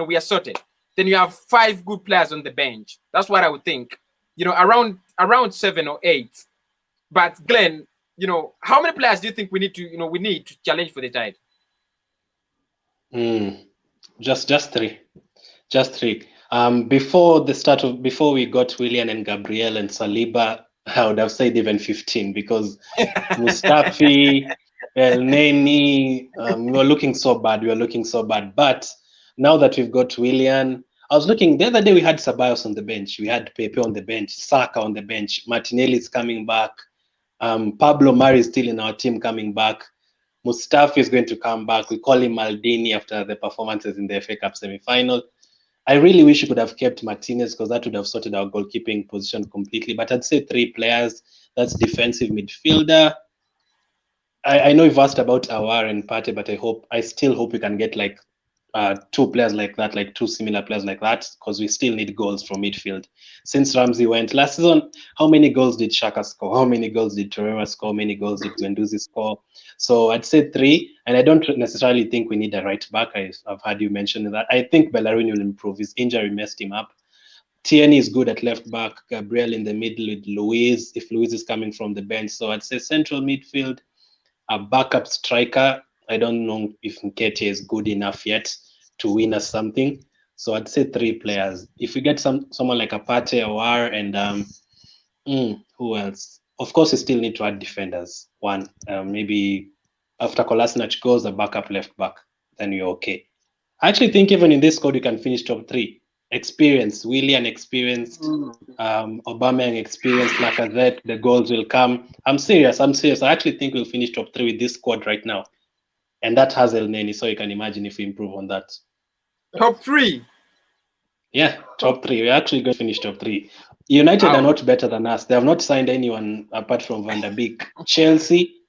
we are sorted. Then you have 5 good players on the bench. That's what I would think. Around 7 or 8. But Glenn, how many players do you think we need to challenge for the title? Just 3. Just 3. Before we got Willian and Gabriel and Saliba, I would have said even 15 because Mustafi, El Neni, we were looking so bad. But now that we've got Willian, I was looking the other day. We had Ceballos on the bench, we had Pepe on the bench, Saka on the bench, Martinelli is coming back, Pablo Mari is still in our team coming back. Mustafi is going to come back. We call him Maldini after the performances in the FA Cup semi-final. I really wish we could have kept Martinez because that would have sorted our goalkeeping position completely. But I'd say 3 players. That's defensive midfielder. I know you've asked about Awar and Partey, but I still hope we can get like 2 players like that, like 2 similar players like that, because we still need goals from midfield. Since Ramsey went last season, how many goals did Xhaka score? How many goals did Torreira score? How many goals did Guendouzi score? So I'd say 3, and I don't necessarily think we need a right back. I've heard you mention that. I think Bellerin will improve. His injury messed him up. Tierney is good at left back. Gabriel in the middle with Luiz, if Luiz is coming from the bench. So I'd say central midfield, a backup striker. I don't know if Nketiah is good enough yet to win us something. So I'd say 3 players. If we get someone like a Partey, Awar, and who else? Of course, we still need to add defenders. 1, maybe after Kolasinac goes, a backup left back. Then you're okay. I actually think even in this squad, you can finish top 3. Experience, Willian experienced, Aubameyang experienced, Lacazette, the goals will come. I'm serious. I actually think we'll finish top 3 with this squad right now. And that has El Neni, so you can imagine if we improve on that. Top 3? Yeah, top 3. We're actually going to finish top 3. United are not better than us. They have not signed anyone apart from Van der Beek. Chelsea,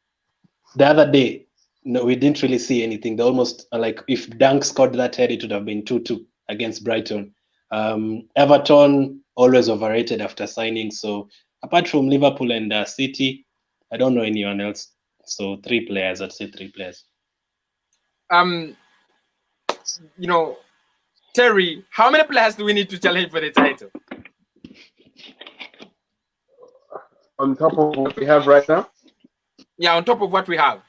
the other day, no, we didn't really see anything. They almost, like, if Dunk scored that head, it would have been 2-2 against Brighton. Everton, always overrated after signing. So apart from Liverpool and City, I don't know anyone else. So 3 players, I'd say 3 players. Terry, how many players do we need to challenge for the title? On top of what we have right now? Yeah, on top of what we have.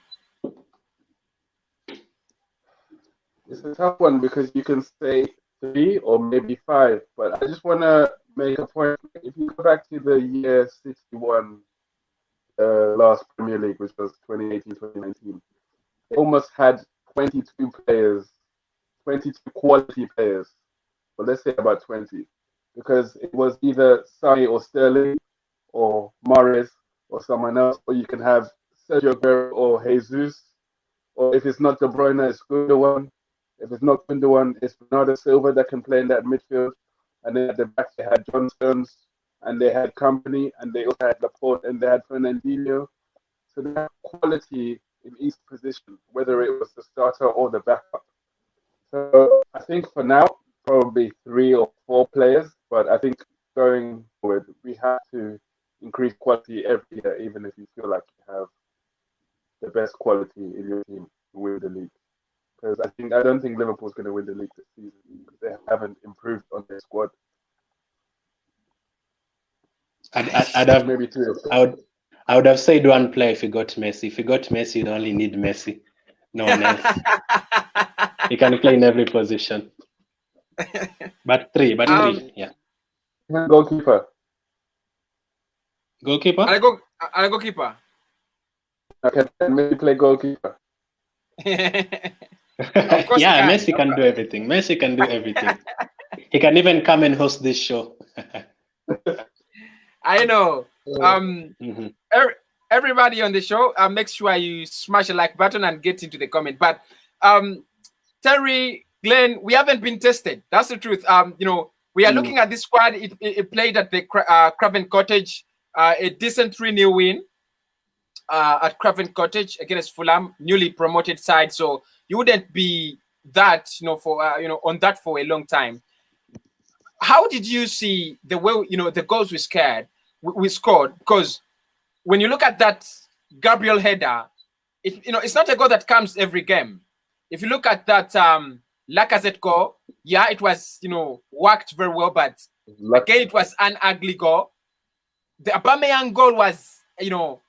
It's a tough one because you can say 3 or maybe 5, but I just want to make a point. If you go back to the year 61, last Premier League, which was 2018-2019, they almost had 22 players, 22 quality players, but let's say about 20, because it was either Sonny or Sterling or Mahrez or someone else, or you can have Sergio Aguero or Jesus, or if it's not De Bruyne, it's Gundogan. If it's not Gundogan, it's Bernardo Silva that can play in that midfield. And then at the back, they had John Stones, and they had Company, and they also had Laporte, and they had Fernandinho. So they have quality in each position, whether it was the starter or the backup. So I think for now, probably 3 or 4 players, but I think going forward, we have to increase quality every year, even if you feel like you have the best quality in your team to win the league. Because I don't think Liverpool's going to win the league this season because they haven't improved on their squad. I would have said 1 player if you got Messi. If you got Messi, you'd only need Messi. No one else. He can play in every position. But three, yeah. Goalkeeper. Goalkeeper? I'll go keeper. Okay, then maybe play goalkeeper. Of course Yeah, he can. Messi can do everything. Messi can do everything. He can even come and host this show. I know. Mhm. Everybody on the show, make sure you smash the like button and get into the comment. But Terry, Glenn, we haven't been tested. That's the truth. We are looking at this squad. It played at the Craven Cottage, a decent 3-0 win at Craven Cottage against Fulham, newly promoted side. So you wouldn't be that, for on that for a long time. How did you see the way the goals we scored? Because when you look at that Gabriel header, it's not a goal that comes every game. If you look at that Lacazette goal, yeah, it was worked very well, but again it was an ugly goal. The Aubameyang goal was the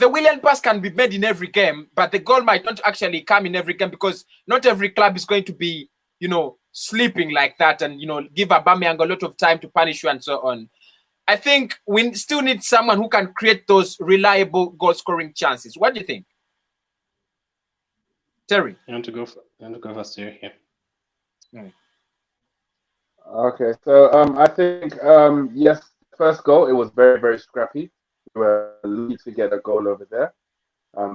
Willian pass can be made in every game, but the goal might not actually come in every game because not every club is going to be sleeping like that and give Aubameyang a lot of time to punish you and so on. I think we still need someone who can create those reliable goal-scoring chances. What do you think, Terry? You want to go first here? Yeah. Okay, so I think yes, first goal, it was very, very scrappy. We were lucky to get a goal over there.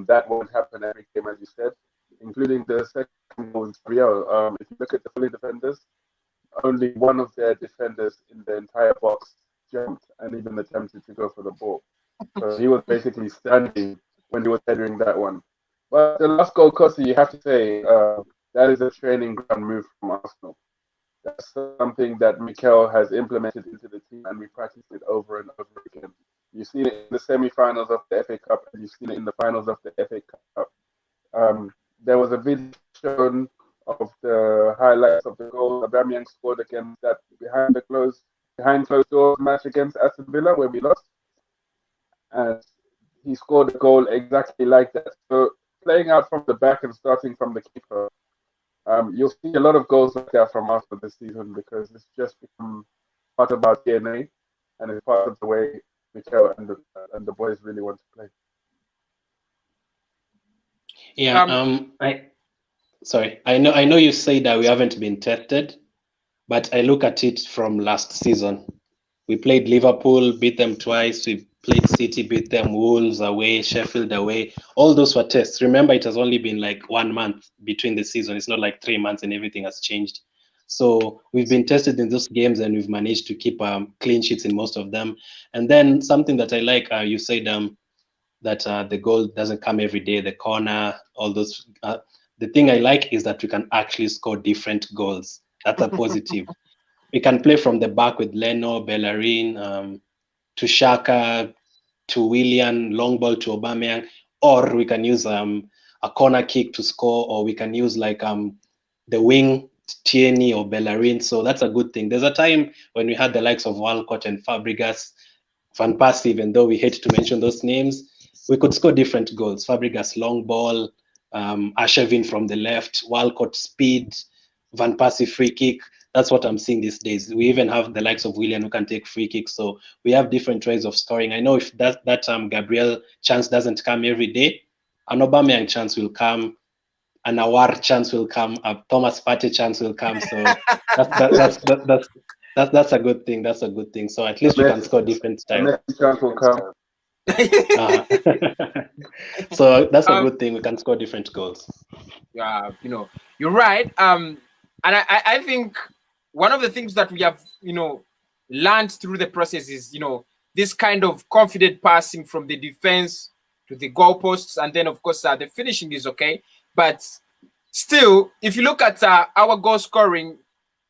That won't happen every game, as you said, including the second goal in Real. If you look at the Philly defenders, only one of their defenders in the entire box jumped and even attempted to go for the ball. So he was basically standing when he was heading that one. But the last goal, Kosi, you have to say that is a training ground move from Arsenal. That's something that Mikel has implemented into the team, and we practice it over and over again. You've seen it in the semi-finals of the FA Cup, and you've seen it in the finals of the FA Cup. There was a video shown of the highlights of the goal Aubameyang scored against that behind closed doors match against Aston Villa where we lost, and he scored a goal exactly like that. So playing out from the back and starting from the keeper, you'll see a lot of goals like that from us for this season because it's just become part of our DNA and it's part of the way Mikel and the boys really want to play. Yeah. I know you say that we haven't been tested, but I look at it from last season. We played Liverpool, beat them twice. We played City, beat them, Wolves away, Sheffield away. All those were tests. Remember, it has only been like 1 month between the season. It's not like 3 months and everything has changed. So we've been tested in those games and we've managed to keep clean sheets in most of them. And then something that I like, you said that the goal doesn't come every day, the corner, all those. The thing I like is that we can actually score different goals. That's a positive. We can play from the back with Leno, Bellerin, to Shaka, to Willian, long ball to Aubameyang, or we can use a corner kick to score, or we can use like the wing, Tierney or Bellerin. So that's a good thing. There's a time when we had the likes of Walcott and Fabregas, Van Persie, even though we hate to mention those names, we could score different goals. Fabregas long ball, Ashevin from the left, Walcott speed, Van Persie free kick. That's what I'm seeing these days. We even have the likes of Willian who can take free kicks. So we have different ways of scoring. I know if that Gabriel chance doesn't come every day, an Aubameyang chance will come, an Awar chance will come, a Thomas Partey chance will come. So that's a good thing. That's a good thing. So at least we can score different styles. Chance will come. So that's a good thing. We can score different goals. Yeah, you're right. And I think one of the things that we have, learned through the process is, this kind of confident passing from the defense to the goalposts, and then of course the finishing is okay. But still, if you look at our goal scoring,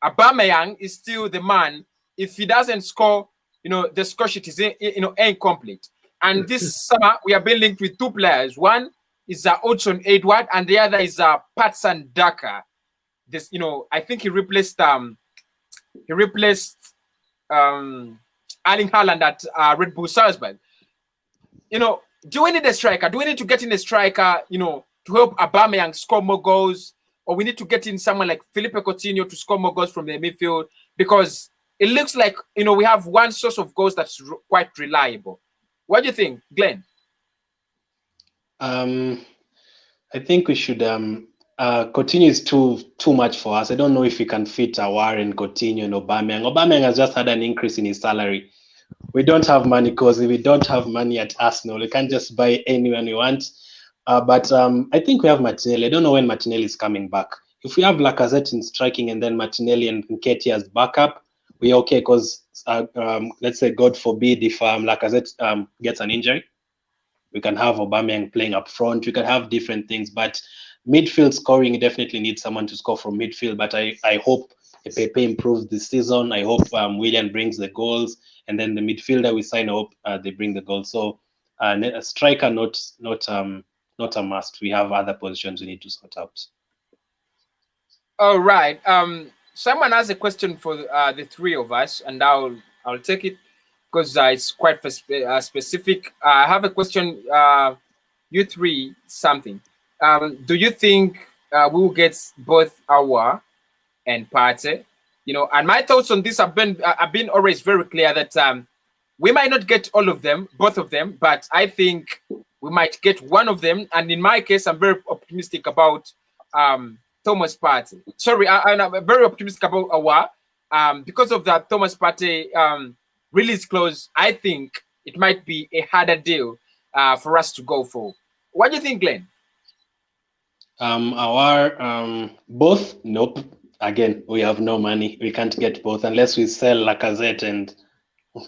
Aubameyang is still the man. If he doesn't score, the score sheet is incomplete. And this summer we are being linked with two players. One is Hudson Edward, and the other is Patson Daka. This, I think he replaced Erling Haaland at Red Bull Salzburg. Do we need a striker? Do we need to get in a striker, to help Aubameyang score more goals? or we need to get in someone like Felipe Coutinho to score more goals from the midfield? Because it looks like, we have one source of goals that's quite reliable. What do you think, Glenn? I think we should Coutinho is too much for us. I don't know if we can fit Awar and Coutinho and Aubameyang. Aubameyang has just had an increase in his salary. We don't have money because we don't have money at Arsenal. We can't just buy anyone we want. But I think we have Martinelli. I don't know when Martinelli is coming back. If we have Lacazette in striking and then Martinelli and Nketiah as backup, we're okay because let's say, God forbid, if Lacazette gets an injury, we can have Aubameyang playing up front. We can have different things, but midfield scoring definitely needs someone to score from midfield. But I hope Pepe improves this season. I hope Willian brings the goals, and then the midfielder we sign, I hope they bring the goals. So a striker, not a must. We have other positions we need to sort out. All right. Someone has a question for the three of us, and I'll take it because it's quite specific. I have a question. You three, something. Do you think we will get both Aouar and Partey? And my thoughts on this have been always very clear that we might not get all of them, both of them, but I think we might get one of them. And in my case, I'm very optimistic about Thomas Partey. Sorry, I'm very optimistic about Aouar because of that Thomas Partey release clause. I think it might be a harder deal for us to go for. What do you think, Glenn? Both? Nope. Again, we have no money. We can't get both unless we sell Lacazette and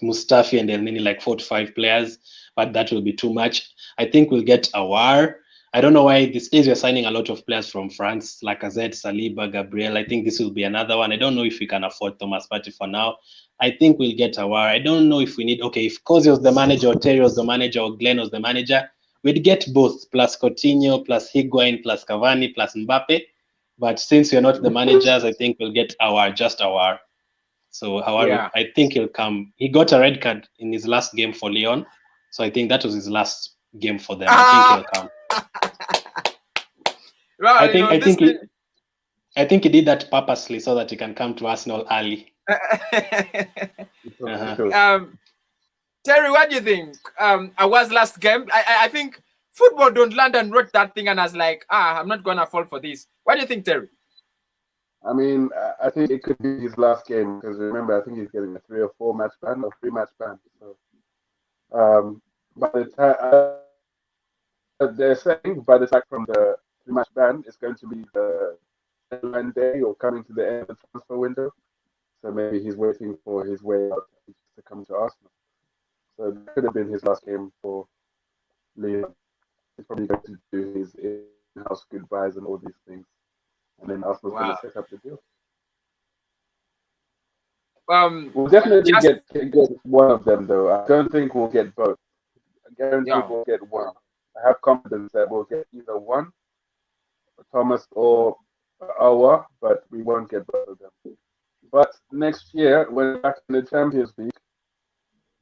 Mustafi and Elneny, like 4 to 5 players, but that will be too much. I think we'll get Aouar. I don't know why these days we're signing a lot of players from France, Lacazette, Saliba, Gabriel. I think this will be another one. I don't know if we can afford Thomas Partey for now. I think we'll get Aouar. I don't know if we need, if Cozy was the manager or Terry was the manager or Glenn was the manager, we'd get both, plus Coutinho, plus Higuain, plus Cavani, plus Mbappe. But since we're not the managers, I think we'll get Aouar, just Aouar. So Aouar, yeah. I think he'll come. He got a red card in his last game for Lyon. So I think that was his last game for them. I think he'll come. Well, I think he did that purposely so that he can come to Arsenal early. Terry, what do you think? Aouar's last game. I think Football Don't London wrote that thing and I was like, I'm not gonna fall for this. What do you think, Terry? I mean, I think it could be his last game because remember, I think he's getting a 3 or 4 match ban or 3 match ban. So, by the time they're saying by the time from the 3 match ban, it's going to be the deadline day or coming to the end of the transfer window. So maybe he's waiting for his way out to come to Arsenal. So it could have been his last game for Leon. He's probably going to do his in-house goodbyes and all these things. And then Arsenal's going to set up the deal. We'll definitely get one of them, though. I don't think we'll get both. I guarantee we'll get one. I have confidence that we'll get either one, Thomas or Aouar, but we won't get both of them. But next year, when we're back in the Champions League,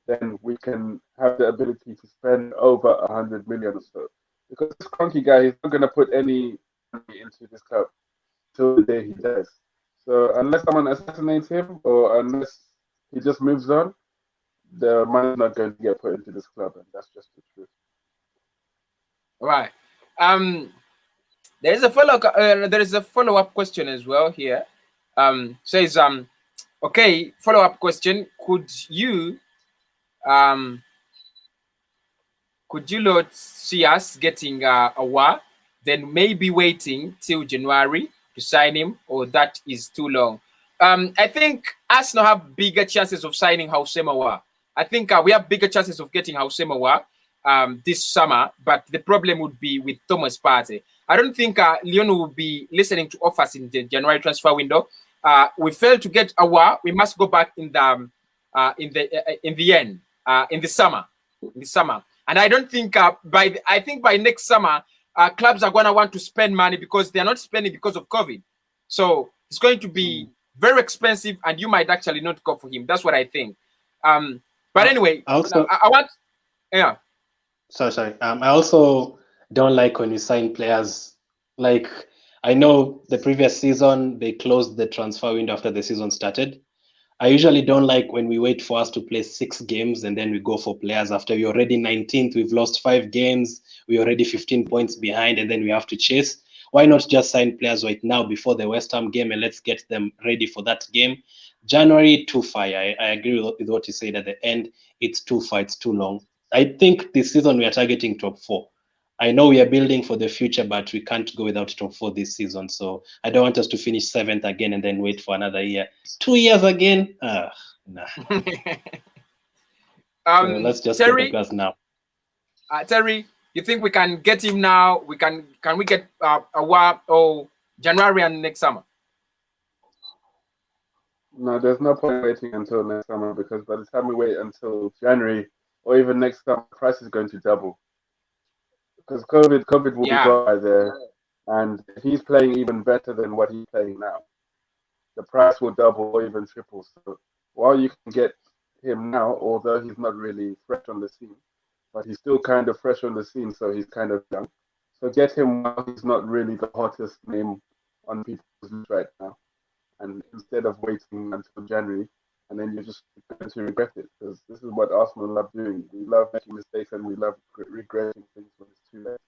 then we can have the ability to spend over 100 million or so. Because this Kroenke guy, he's not going to put any money into this club till the day he dies. So unless someone assassinates him or unless he just moves on, the money's not going to get put into this club, and that's just the truth. Right. There is a follow-up question as well here. Says okay, follow-up question. Could you not see us getting Aouar, then maybe waiting till January to sign him, or that is too long? I think Arsenal have bigger chances of signing Houssem Aouar. I think we have bigger chances of getting Houssem Aouar this summer, but the problem would be with Thomas Partey. I don't think Lyon will be listening to offers in the January transfer window. We failed to get Aouar. We must go back in the summer. And I don't think by next summer clubs are gonna want to spend money because they're not spending because of COVID. So it's going to be very expensive, and you might actually not go for him. That's what I think. But anyway, also, I want. Yeah. Sorry. I also don't like when you sign players like I know the previous season they closed the transfer window after the season started. I usually don't like when we wait for us to play 6 games and then we go for players after we're already 19th. We've lost 5 games. We're already 15 points behind, and then we have to chase. Why not just sign players right now before the West Ham game and let's get them ready for that game? January, too far. I agree with what you said at the end. It's too far. It's too long. I think this season we are targeting top 4. I know we are building for the future, but we can't go without top 4 this season. So I don't want us to finish 7th again and then wait for another year. 2 years again? Nah. So let's just Terry, get the glass now. Terry, you think we can get him now? Can we get a while or January and next summer? No, there's no point waiting until next summer, because by the time we wait until January or even next summer, the price is going to double. Because COVID will be gone by there, and if he's playing even better than what he's playing now, the price will double or even triple. So while you can get him now, although he's not really fresh on the scene, but he's still kind of fresh on the scene, so he's kind of young. So get him while he's not really the hottest name on people's list right now. And instead of waiting until January, and then you're just going to regret it, because this is what Arsenal love doing. We love making mistakes and we love regretting things when it's too late.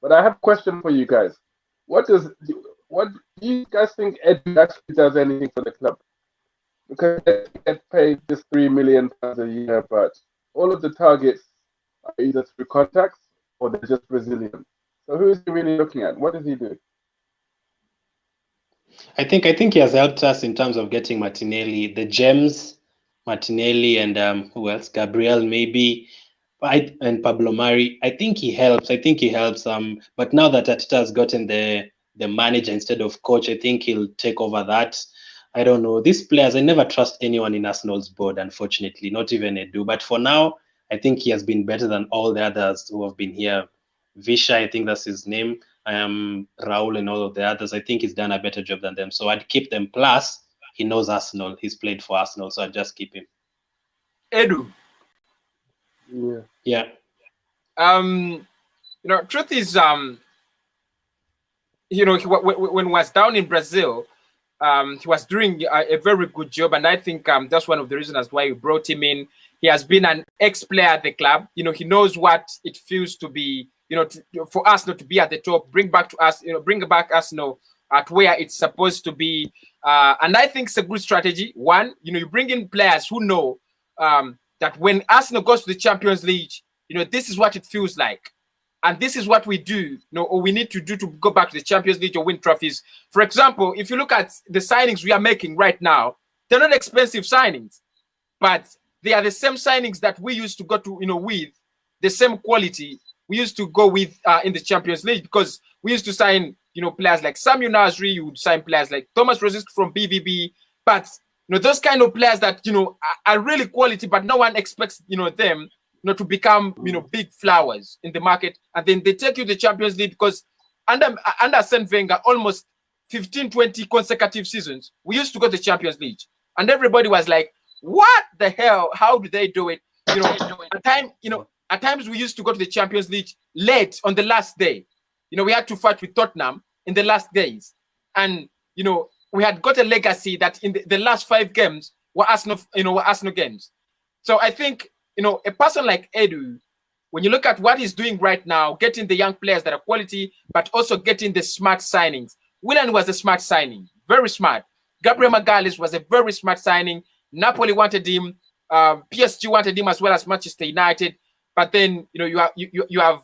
But I have a question for you guys. What do you guys think Edu actually does anything for the club? Because they get paid this £3 million a year, but all of the targets are either through contacts or they're just Brazilian. So who is he really looking at? What does he do? I think he has helped us in terms of getting Martinelli, the gems, Martinelli, and who else? Gabriel maybe, and Pablo Mari. I think he helps. But now that Ateta has gotten the manager instead of coach, I think he'll take over that. I don't know. These players, I never trust anyone in Arsenal's board, unfortunately, not even Edu. But for now, I think he has been better than all the others who have been here. Visha, I think that's his name. Raul and all of the others. I think he's done a better job than them. So I'd keep them. Plus, he knows Arsenal. He's played for Arsenal, so I'd just keep him. Edu. Yeah. Truth is, when he was down in Brazil, he was doing a very good job, and I think that's one of the reasons why we brought him in. He has been an ex-player at the club. He knows what it feels to be, for Arsenal to be at the top, bring back Arsenal at where it's supposed to be. And I think it's a good strategy. One, you bring in players who know that when Arsenal goes to the Champions League, this is what it feels like. And this is what we do, or we need to do to go back to the Champions League or win trophies. For example, if you look at the signings we are making right now, they're not expensive signings, but they are the same signings that we used to go to, with the same quality we used to go with in the Champions League, because we used to sign, players like Samuel Nasri, you would sign players like Thomas Rosick from BVB, but those kind of players that are really quality, but no one expects them to become big flowers in the market, and then they take you to the Champions League, because under Arsene Wenger, almost 15-20 consecutive seasons we used to go to the Champions League, and everybody was like, what the hell, how do they do it? At times we used to go to the Champions League late on the last day. We had to fight with Tottenham in the last days, and we had got a legacy that in the last 5 games were Arsenal games. So I think a person like Edu, when you look at what he's doing right now, getting the young players that are quality, but also getting the smart signings. Willian was a smart signing, very smart. Gabriel Magalhaes was a very smart signing. Napoli wanted him. PSG wanted him as well as Manchester United. But then you have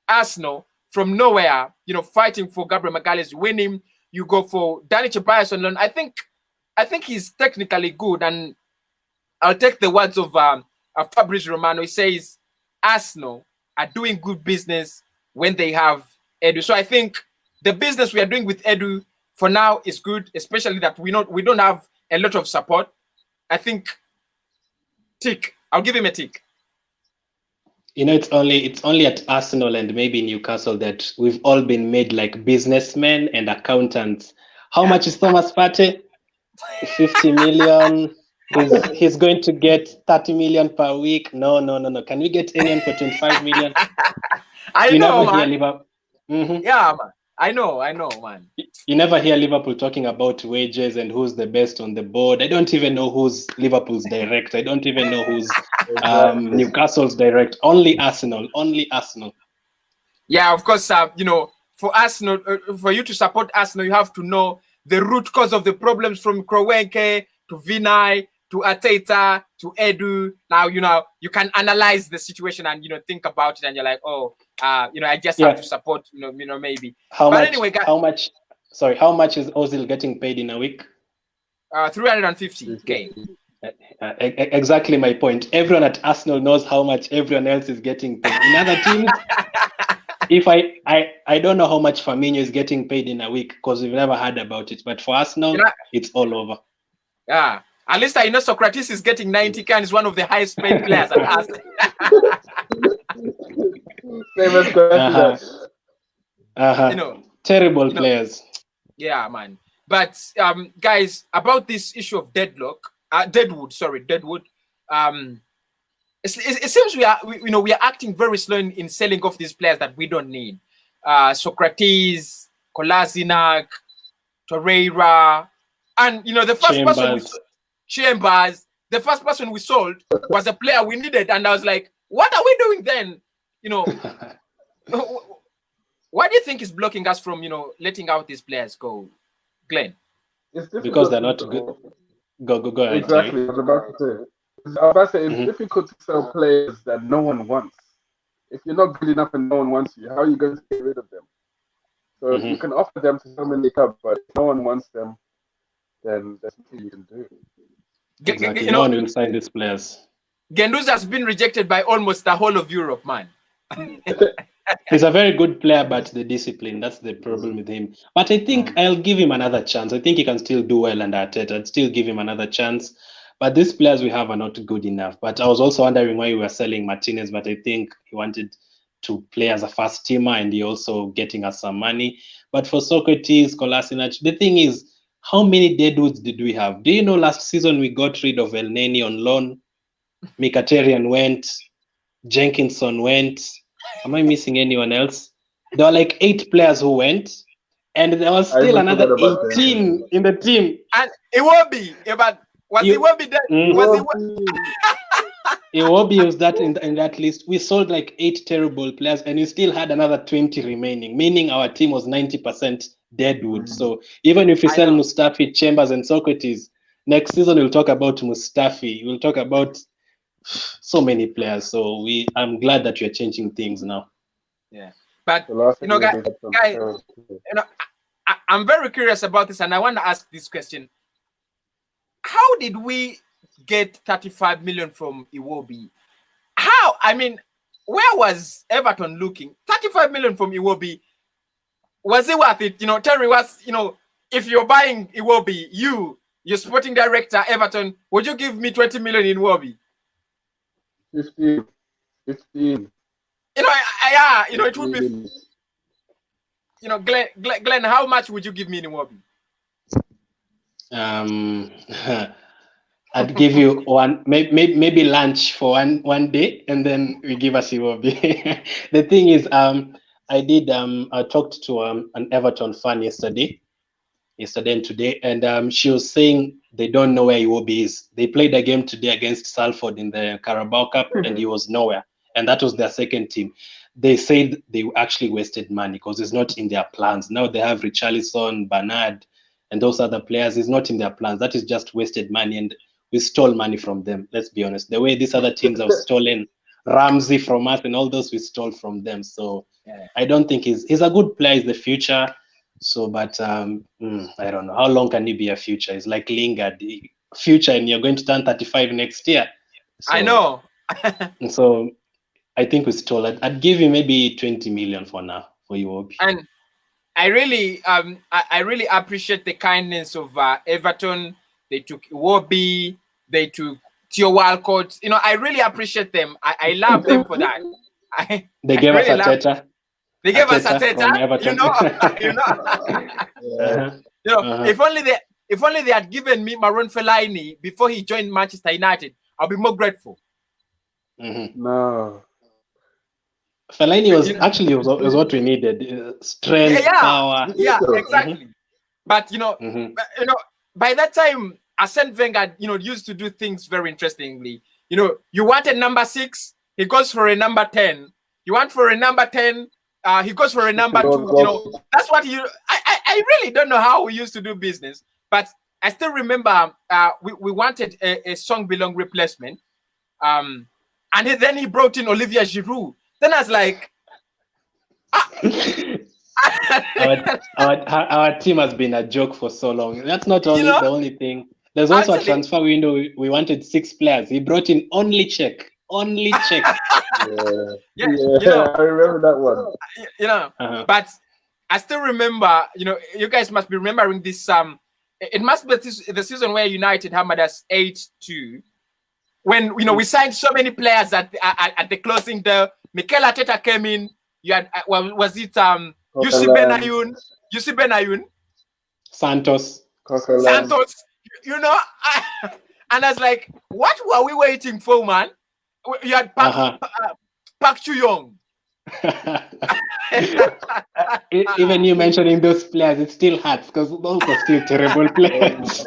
Arsenal from nowhere, fighting for Gabriel Magalhaes, win him. You go for Dani Ceballos on loan. I think he's technically good, and I'll take the words of Fabrice Romano. He says Arsenal are doing good business when they have Edu. So I think the business we are doing with Edu for now is good, especially that we don't have a lot of support. I think tick. I'll give him a tick. It's only at Arsenal and maybe Newcastle that we've all been made like businessmen and accountants. How much is Thomas Partey? 50 million. He's going to get 30 million per week. No. Can we get anyone for 25 million? I know, man. Mm-hmm. Yeah, man. I know, man. You never hear Liverpool talking about wages and who's the best on the board. I don't even know who's Liverpool's direct. I don't even know who's Newcastle's direct. Only Arsenal. Yeah, of course. For Arsenal, for you to support Arsenal, you have to know the root cause of the problems from Kroenke to Vinay to Arteta to Edu. Now, you can analyze the situation and, think about it, and you're like, oh, I just have to support, maybe. How much is Ozil getting paid in a week? 350K. Exactly my point. Everyone at Arsenal knows how much everyone else is getting paid. In other teams, if I don't know how much Firmino is getting paid in a week because we've never heard about it. But for Arsenal, it's all over. Yeah. At least I know Socrates is getting 90K and is one of the highest paid players at Arsenal. Terrible players. Yeah, man. But guys, about this issue of Deadwood. It seems we are acting very slow in selling off these players that we don't need. Socrates, Kolasinac, Torreira, and the first person Chambers, the first person we sold was a player we needed, and I was like, what are we doing then? Why do you think is blocking us from letting out these players go, Glenn? Because they're not good. Go ahead. Exactly. I was about to say it's difficult to sell players that no one wants. If you're not good enough and no one wants you, how are you going to get rid of them? So you can offer them to so many clubs, but if no one wants them, then there's nothing you can do. Exactly. No one will sign these players. Guendouzi has been rejected by almost the whole of Europe, man. He's a very good player, but the discipline, that's the problem with him. But I think I'll give him another chance. I think he can still do well under Arteta. I'd still give him another chance. But these players we have are not good enough. But I was also wondering why we were selling Martinez, but I think he wanted to play as a first teamer and he also getting us some money. But for Socrates, Kolasinac, the thing is, how many deadwoods did we have? Do you know last season we got rid of El Neni on loan? Mkhitaryan went, Jenkinson went. Am I missing anyone else? There were like 8 players who went, and there was still another 18 in the team. And Iwobi, but was Iwobi there? Iwobi was that in that list. We sold like 8 terrible players, and we still had another 20 remaining, meaning our team was 90% deadwood. So even if we sell Mustafi, Chambers, and Socrates, next season we'll talk about Mustafi. We'll talk about so many players. So I'm glad that you're changing things now. Yeah, but guys, I'm very curious about this, and I want to ask this question: how did we get 35 million from Iwobi? How? I mean, where was Everton looking? 35 million from Iwobi. Was it worth it? Terry, if you're buying Iwobi, your sporting director, Everton, would you give me 20 million in Iwobi? 15. It would be. Glenn, how much would you give me in Iwobi? I'd give you maybe lunch for one day, and then we give us Iwobi. The thing is, I talked to an Everton fan yesterday and today, and she was saying they don't know where Iwobi is. They played a game today against Salford in the Carabao Cup, and he was nowhere. And that was their second team. They said they actually wasted money because it's not in their plans. Now they have Richarlison, Bernard, and those other players. It's not in their plans. That is just wasted money, and we stole money from them. Let's be honest. The way these other teams have stolen Ramsey from us and all those, we stole from them. So I don't think he's a good player. He's the future. So, but I don't know. How long can he be a future? It's like Lingard, future, and you're going to turn 35 next year. So, I know. So I think we stole it. I'd give you maybe 20 million for now for Iwobi. And I really appreciate the kindness of Everton. They took Iwobi. They took Theo Walcott. I really appreciate them. I love them for that. They gave us Arteta. They gave us Arteta. If only they had given me Marouane Fellaini before he joined Manchester United, I'll be more grateful. No. Fellaini was what we needed. Strength, power. Yeah, exactly. But by that time, Arsene Wenger, used to do things very interestingly. You want a number 6, he goes for a number 10. You want for a number 10, he goes for a number 2. That's what I really don't know how we used to do business, but I still remember we wanted a Song Belong replacement, and then he brought in Olivier Giroud. Then I was like, our team has been a joke for so long. That's not only the only thing. There's also a transfer window. We wanted 6 players. He brought in only Czech. Yeah, I remember that one. But I still remember. You guys must be remembering this. It must be the season where United hammered us 8-2. When we signed so many players at the closing day. Mikel Arteta came in. You had was it Yusuf Benayoun, Santos, and I was like, what were we waiting for, man? You had Park Chu-young. Even you mentioning those players, it still hurts because those are still terrible players.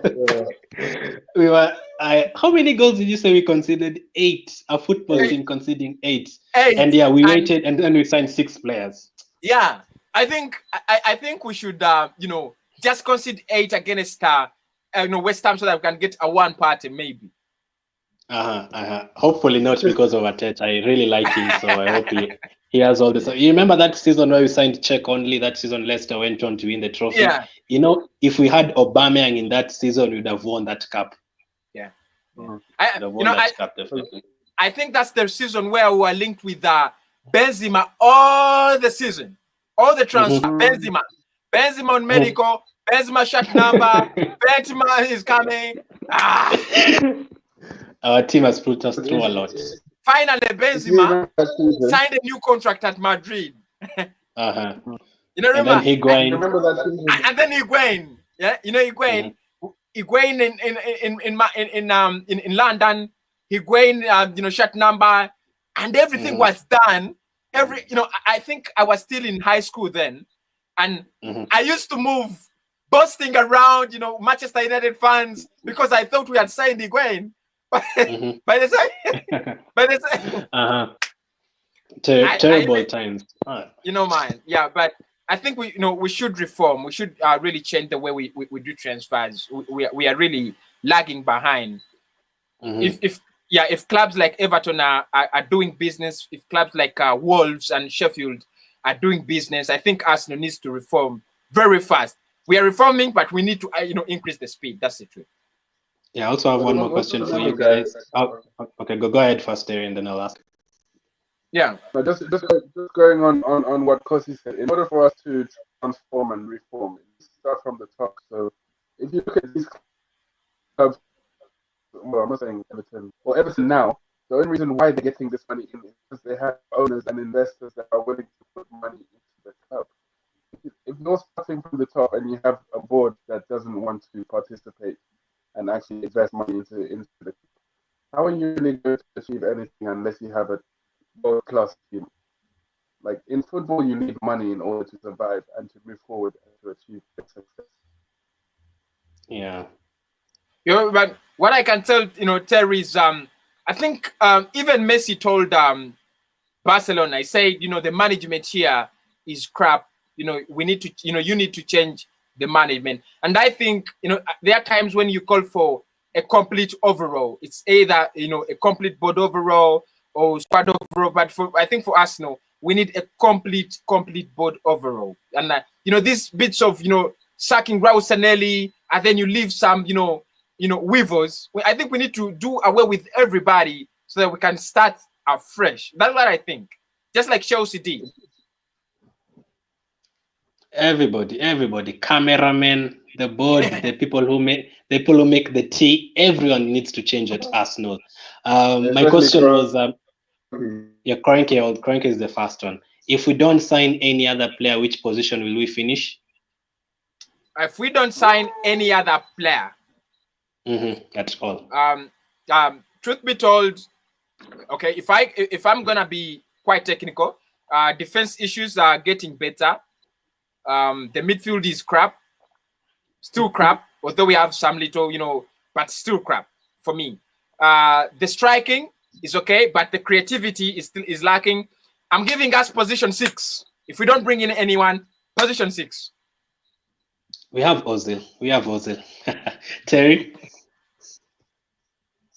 How many goals did you say we conceded? 8. A football team conceding 8. And we waited, and then we signed 6 players. Yeah, I think we should just concede 8 against West Ham so that we can get a 1 party maybe. Hopefully not because of Arteta. I really like him, so I hope he has all this. You remember that season where we signed Czech only? That season Leicester went on to win the trophy. Yeah. If we had Aubameyang in that season, we would have won that cup. Yeah. I think that's the season where we were linked with Benzema all the season, all the transfer. Benzema on medical, Benzema shot number, Benzema is coming. Our team has put us through a lot. Finally, Benzema signed a new contract at Madrid. Remember? And then Higuain. Yeah, Higuain. Higuain in London. Higuain, shot number, and everything was done. I think I was still in high school then, and I used to move, busting around, Manchester United fans because I thought we had signed Higuain. By the time, terrible times. Man. Yeah, but I think we should reform. We should really change the way we do transfers. We are really lagging behind. If clubs like Everton are doing business, if clubs like Wolves and Sheffield are doing business, I think Arsenal needs to reform very fast. We are reforming, but we need to increase the speed. That's the truth. Yeah, I also have one more question for you guys. Okay, go ahead first, Terry, and then I'll ask. Yeah. But just going on what Kosi said, in order for us to transform and reform, start from the top. So if you look at these clubs, well, I'm not saying Everton, or Everton now, the only reason why they're getting this money in is because they have owners and investors that are willing to put money into the club. If you're starting from the top and you have a board that doesn't want to participate and actually invest money into the club, how are you really going to achieve anything unless you have a world-class team? Like in football, you need money in order to survive and to move forward and to achieve success. Yeah. But what I can tell, Terry, is I think even Messi told Barcelona, he said, the management here is crap. We need to, you need to change the management. And I think, there are times when you call for a complete overhaul. It's either, a complete board overhaul or squad overhaul. But I think for Arsenal, we need a complete board overhaul. And, these bits of, sacking Raul Sanelli, and then you leave some, weavers. I think we need to do away with everybody so that we can start afresh. That's what I think. Just like Chelsea did. Everybody, cameramen, the board, the people who make the tea, everyone needs to change at Arsenal. My question was, Kroenke is the first one. If we don't sign any other player, which position will we finish? If we don't sign any other player, that's all. Truth be told, okay, if I'm gonna be quite technical, Defense issues are getting better. The midfield is crap, still crap. Although we have some little, but still crap for me. The striking is okay, but the creativity is lacking. I'm giving us position 6. If we don't bring in anyone, position 6. We have Ozil. We have Ozil. Terry?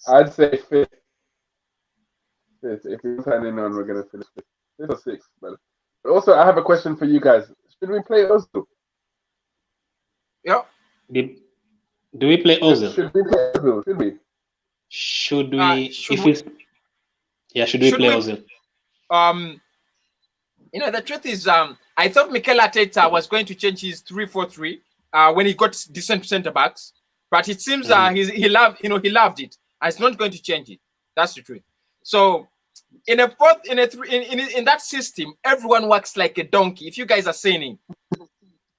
I'd say 5th. If we sign in on, we're gonna finish 5th. 5th or 6th, but also I have a question for you guys. Should we play Ozil? Yeah. Do we play Ozil? Should we play Ozil? Should we? Should we? Should we play Ozil? The truth is, I thought Mikel Arteta was going to change his 3-4-3 when he got decent centre backs, but it seems he loved it. And it's not going to change it. That's the truth. So in that system, everyone works like a donkey. If you guys are saying it,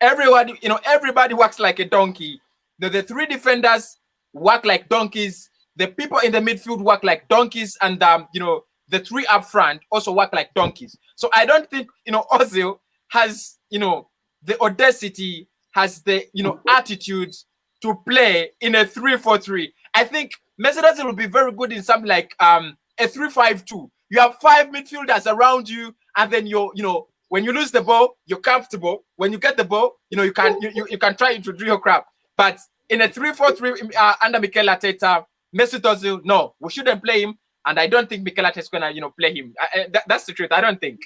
everybody works like a donkey. The 3 defenders work like donkeys. The people in the midfield work like donkeys, and the 3 up front also work like donkeys. So I don't think Ozil has the audacity, has the attitude to play in a 3-4-3. I think Mesut Ozil will be very good in something like a 3-5-2. You have 5 midfielders around you, and then when you lose the ball, you're comfortable. When you get the ball, you can try to do your crap. But in a 3-4-3 under Mikel Arteta, Mesut Ozil, no, we shouldn't play him, and I don't think Mikel Arteta is gonna play him. That's the truth. I don't think.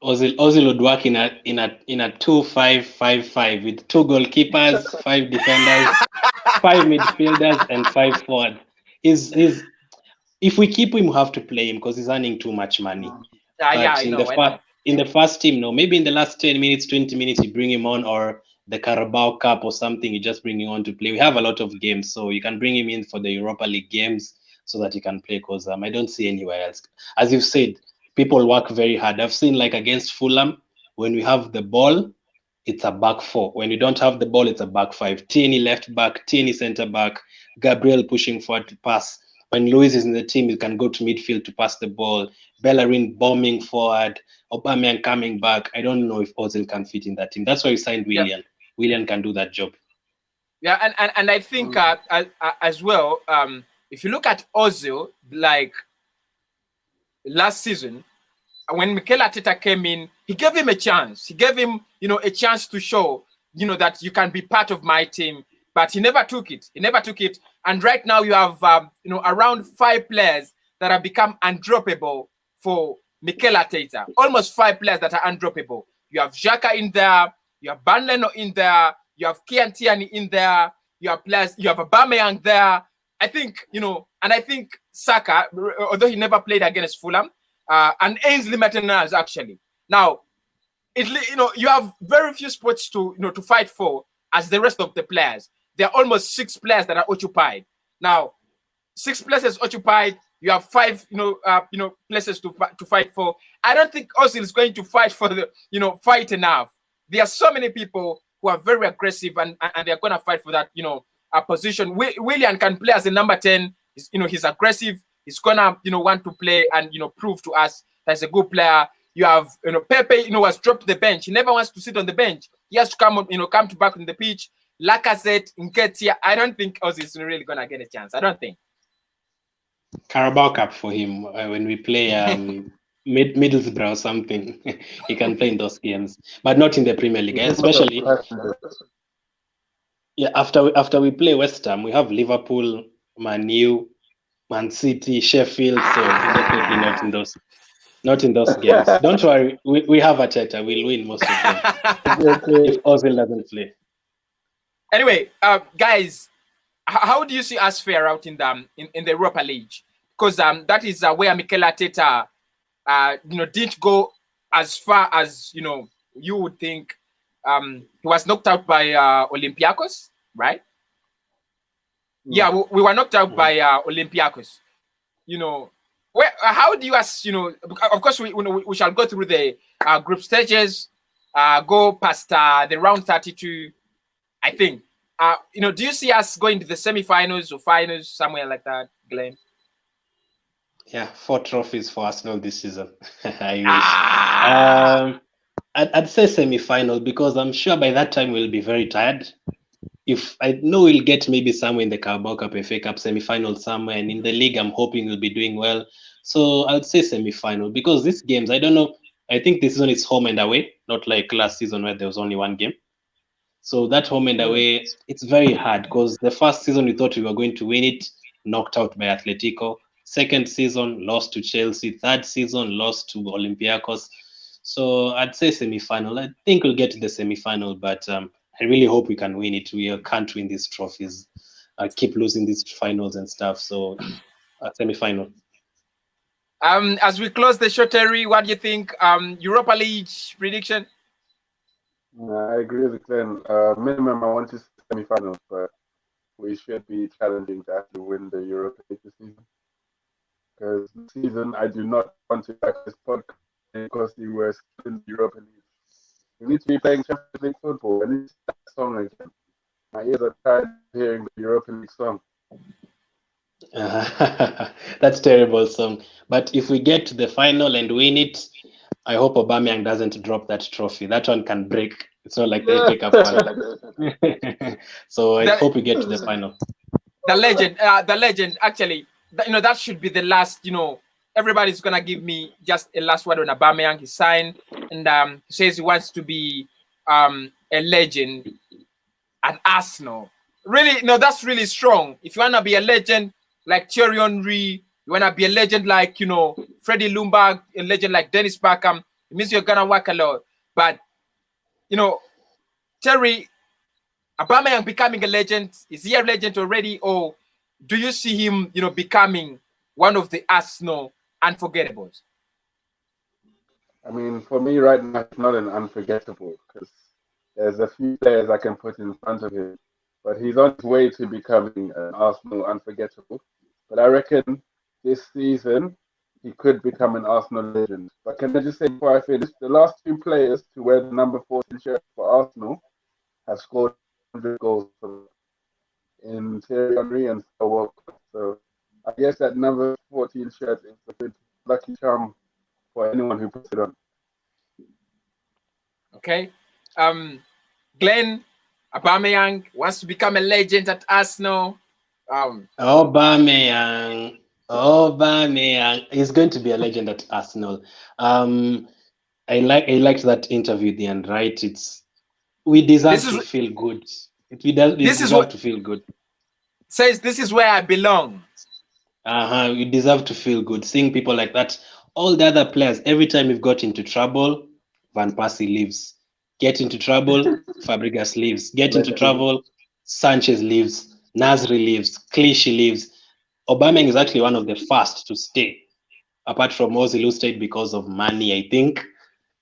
Ozil would work in a 2-5-5-5 with 2 goalkeepers, 5 defenders, 5 midfielders, and 5 forward. If we keep him, we have to play him because he's earning too much money. In the first team, no. Maybe in the last 10 minutes, 20 minutes, you bring him on, or the Carabao Cup or something, you just bring him on to play. We have a lot of games, so you can bring him in for the Europa League games so that he can play, because I don't see anywhere else. As you've said, people work very hard. I've seen, like, against Fulham, when we have the ball, it's a back 4. When we don't have the ball, it's a back 5. Tierney left back, Tierney centre back, Gabriel pushing forward to pass. When Luis is in the team, he can go to midfield to pass the ball. Bellerin bombing forward, Aubameyang coming back. I don't know if Ozil can fit in that team. That's why we signed Willian. Yeah. Willian can do that job. Yeah, and I think as well, if you look at Ozil, like last season, when Mikel Arteta came in, he gave him a chance. He gave him, a chance to show, that you can be part of my team. But he never took it. And right now you have, around 5 players that have become undroppable for Mikel Arteta. Almost 5 players that are undroppable. You have Xhaka in there. You have Banleno in there. You have Kian Tierney in there. You have players. You have Aubameyang there. I think, and I think Saka, although he never played against Fulham, and Ainsley Maitland-Niles actually. Now, you have very few spots to fight for as the rest of the players. There are almost 6 players that are occupied. Now, 6 places occupied. You have 5, places to fight for. I don't think Ozil is going to fight for fight enough. There are so many people who are very aggressive and they're going to fight for that, position. Willian can play as a number 10. He's aggressive. He's going to, want to play and, prove to us that he's a good player. You have, Pepe, was dropped to the bench. He never wants to sit on the bench. He has to come to back on the pitch. Lacazette, Nketiah, I don't think Ozil is really going to get a chance. I don't think. Carabao Cup for him when we play Middlesbrough or something. He can play in those games, but not in the Premier League, especially. Yeah, after we play West Ham, we have Liverpool, Man U, Man City, Sheffield. So definitely not in those games. Don't worry, we have Arteta. We'll win most of them if Ozil doesn't play. Anyway, guys, how do you see us fare out in the Europa League? Because that is where Mikel Arteta, didn't go as far as you would think. He was knocked out by Olympiacos, right? Yeah, we were knocked out by Olympiacos. How do you of course we shall go through the group stages, go past the round 32, I think. Do you see us going to the semi-finals or finals, somewhere like that, Glenn? Yeah, 4 trophies for Arsenal this season. I wish. Ah, I'd say semi-final because I'm sure by that time we'll be very tired. If I know we'll get maybe somewhere in the Carabao Cup, FA Cup semi-final somewhere, and in the league, I'm hoping we'll be doing well. So I'd say semi-final because these games, I don't know. I think this season is home and away, not like last season where there was only one game. So that home and away, it's very hard because the first season we thought we were going to win it, knocked out by Atletico. Second season, lost to Chelsea. Third season, lost to Olympiacos. So I'd say semi-final. I think we'll get to the semi-final, but I really hope we can win it. We can't win these trophies. I keep losing these finals and stuff. So semi-final. as we close the show, Terry, what do you think? Europa League prediction? I agree with Glenn. Minimum, I want to see semi-finals, but we should be challenging to actually win the Europa League this season. Because this season, I do not want to back this podcast because we were still in the Europa League. We need to be playing Champions League football. I need to see that song again. My ears are tired of hearing the Europa League song. That's terrible song. But if we get to the final and win it, I hope Aubameyang doesn't drop that trophy. That one can break. It's not like the FA Cup final. So I hope we get to the final. The legend. Actually, that should be the last. Everybody's gonna give me just a last word on Aubameyang. He signed, and he says he wants to be a legend at Arsenal. Really, no, that's really strong. If you wanna be a legend like Thierry Henry, you wanna be a legend like Freddie Ljungberg, a legend like Dennis Bergkamp, it means you're gonna work a lot. But Terry, Aubameyang becoming a legend, is he a legend already, or do you see him, becoming one of the Arsenal unforgettables? I mean, for me right now, it's not an unforgettable because there's a few players I can put in front of him, but he's on his way to becoming an Arsenal unforgettable. But I reckon this season he could become an Arsenal legend. But can I just say before I finish, the last two players to wear the number 14 shirt for Arsenal have scored 100 goals in Thierry Henry and Phil Walcott. So I guess that number 14 shirt is a good lucky charm for anyone who puts it on. Okay. Glenn, Aubameyang wants to become a legend at Arsenal. Aubameyang, he's going to be a legend at Arsenal. I liked that interview at the end, right? We deserve to feel good. We deserve to feel good. Says this is where I belong. We deserve to feel good. Seeing people like that, all the other players, every time we've got into trouble, Van Persie leaves. Get into trouble, Fabregas leaves. Get into trouble, Sanchez leaves. Nasri leaves. Clichy leaves. Aubameyang is actually one of the first to stay, apart from Ozil, who stayed because of money, I think.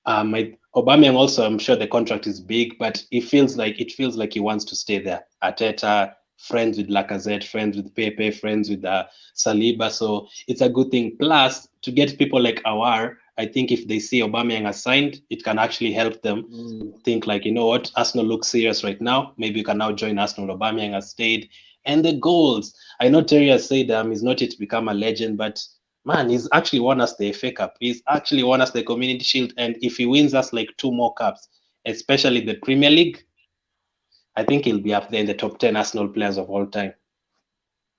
Aubameyang also, I'm sure the contract is big, but it feels like he wants to stay there. Arteta, friends with Lacazette, friends with Pepe, friends with Saliba, so it's a good thing. Plus, to get people like Awar, I think if they see Aubameyang has signed, it can actually help them think like, you know what, Arsenal looks serious right now. Maybe you can now join Arsenal. Aubameyang has stayed. And the goals. I know Terry has said he's not yet to become a legend, but man, he's actually won us the FA Cup. He's actually won us the Community Shield. And if he wins us like 2 more cups, especially the Premier League, I think he'll be up there in the top 10 Arsenal players of all time.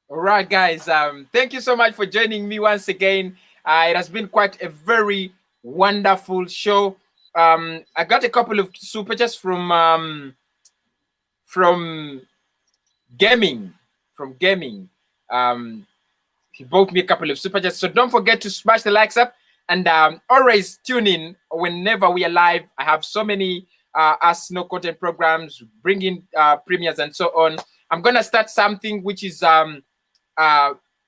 All right, guys. Thank you so much for joining me once again. It has been quite a very wonderful show. I got a couple of super chats from gaming. He bought me a couple of super chats. So don't forget to smash the likes up and always tune in whenever we are live. I have so many Arsenal content programs, bringing premieres and so on. I'm gonna start something which is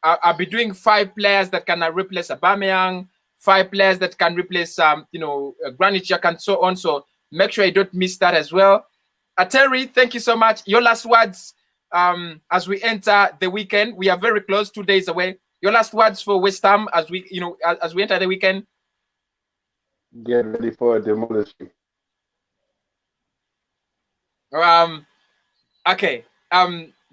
I'll be doing 5 players that can replace Aubameyang, 5 players that can replace Granit Xhaka and so on. So make sure you don't miss that as well. Terry, thank you so much. Your last words as we enter the weekend. We are very close, 2 days away. Your last words for West Ham as we enter the weekend. Get ready for a demolition. Okay.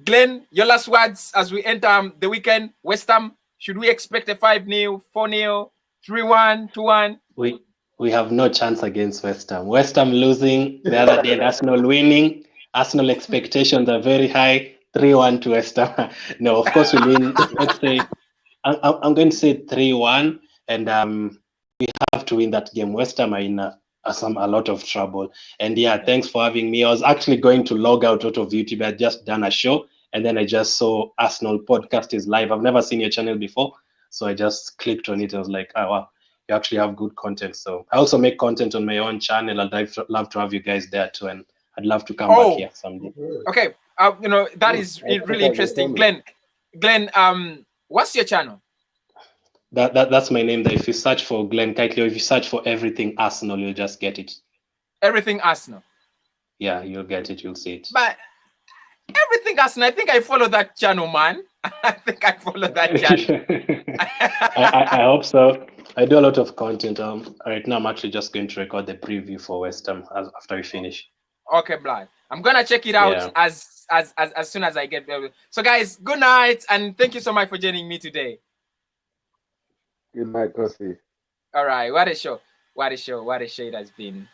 Glenn, your last words as we enter the weekend, West Ham. Should we expect a 5-0, 4-0, 3-1, 2-1? We have no chance against West Ham. West Ham losing the other day and Arsenal winning. Arsenal expectations are very high. 3-1 to West Ham. No, of course we'll win. Let's say I'm going to say 3-1, and we have to win that game. West Ham are in a lot of trouble. And yeah, thanks for having me. I was actually going to log out of YouTube. I had just done a show, and then I just saw Arsenal podcast is live. I've never seen your channel before, so I just clicked on it. I was like, oh wow, you actually have good content. So I also make content on my own channel. I'd love to have you guys there too, and I'd love to come back here someday. Okay, that is really interesting, Glenn. What's your channel? That's my name there. If you search for Glenn Kitely, or if you search for everything Arsenal, you'll just get it. Everything Arsenal. Yeah, you'll get it. You'll see it. But everything Arsenal, I think I follow that channel, man. I think I follow that channel. I hope so. I do a lot of content. Right now I'm actually just going to record the preview for West Ham after we finish. Okay, Blood. I'm gonna check it out as soon as I get there. So guys, good night, and thank you so much for joining me today. Good night, Kosi. All right, what a show. What a show. What a show it has been.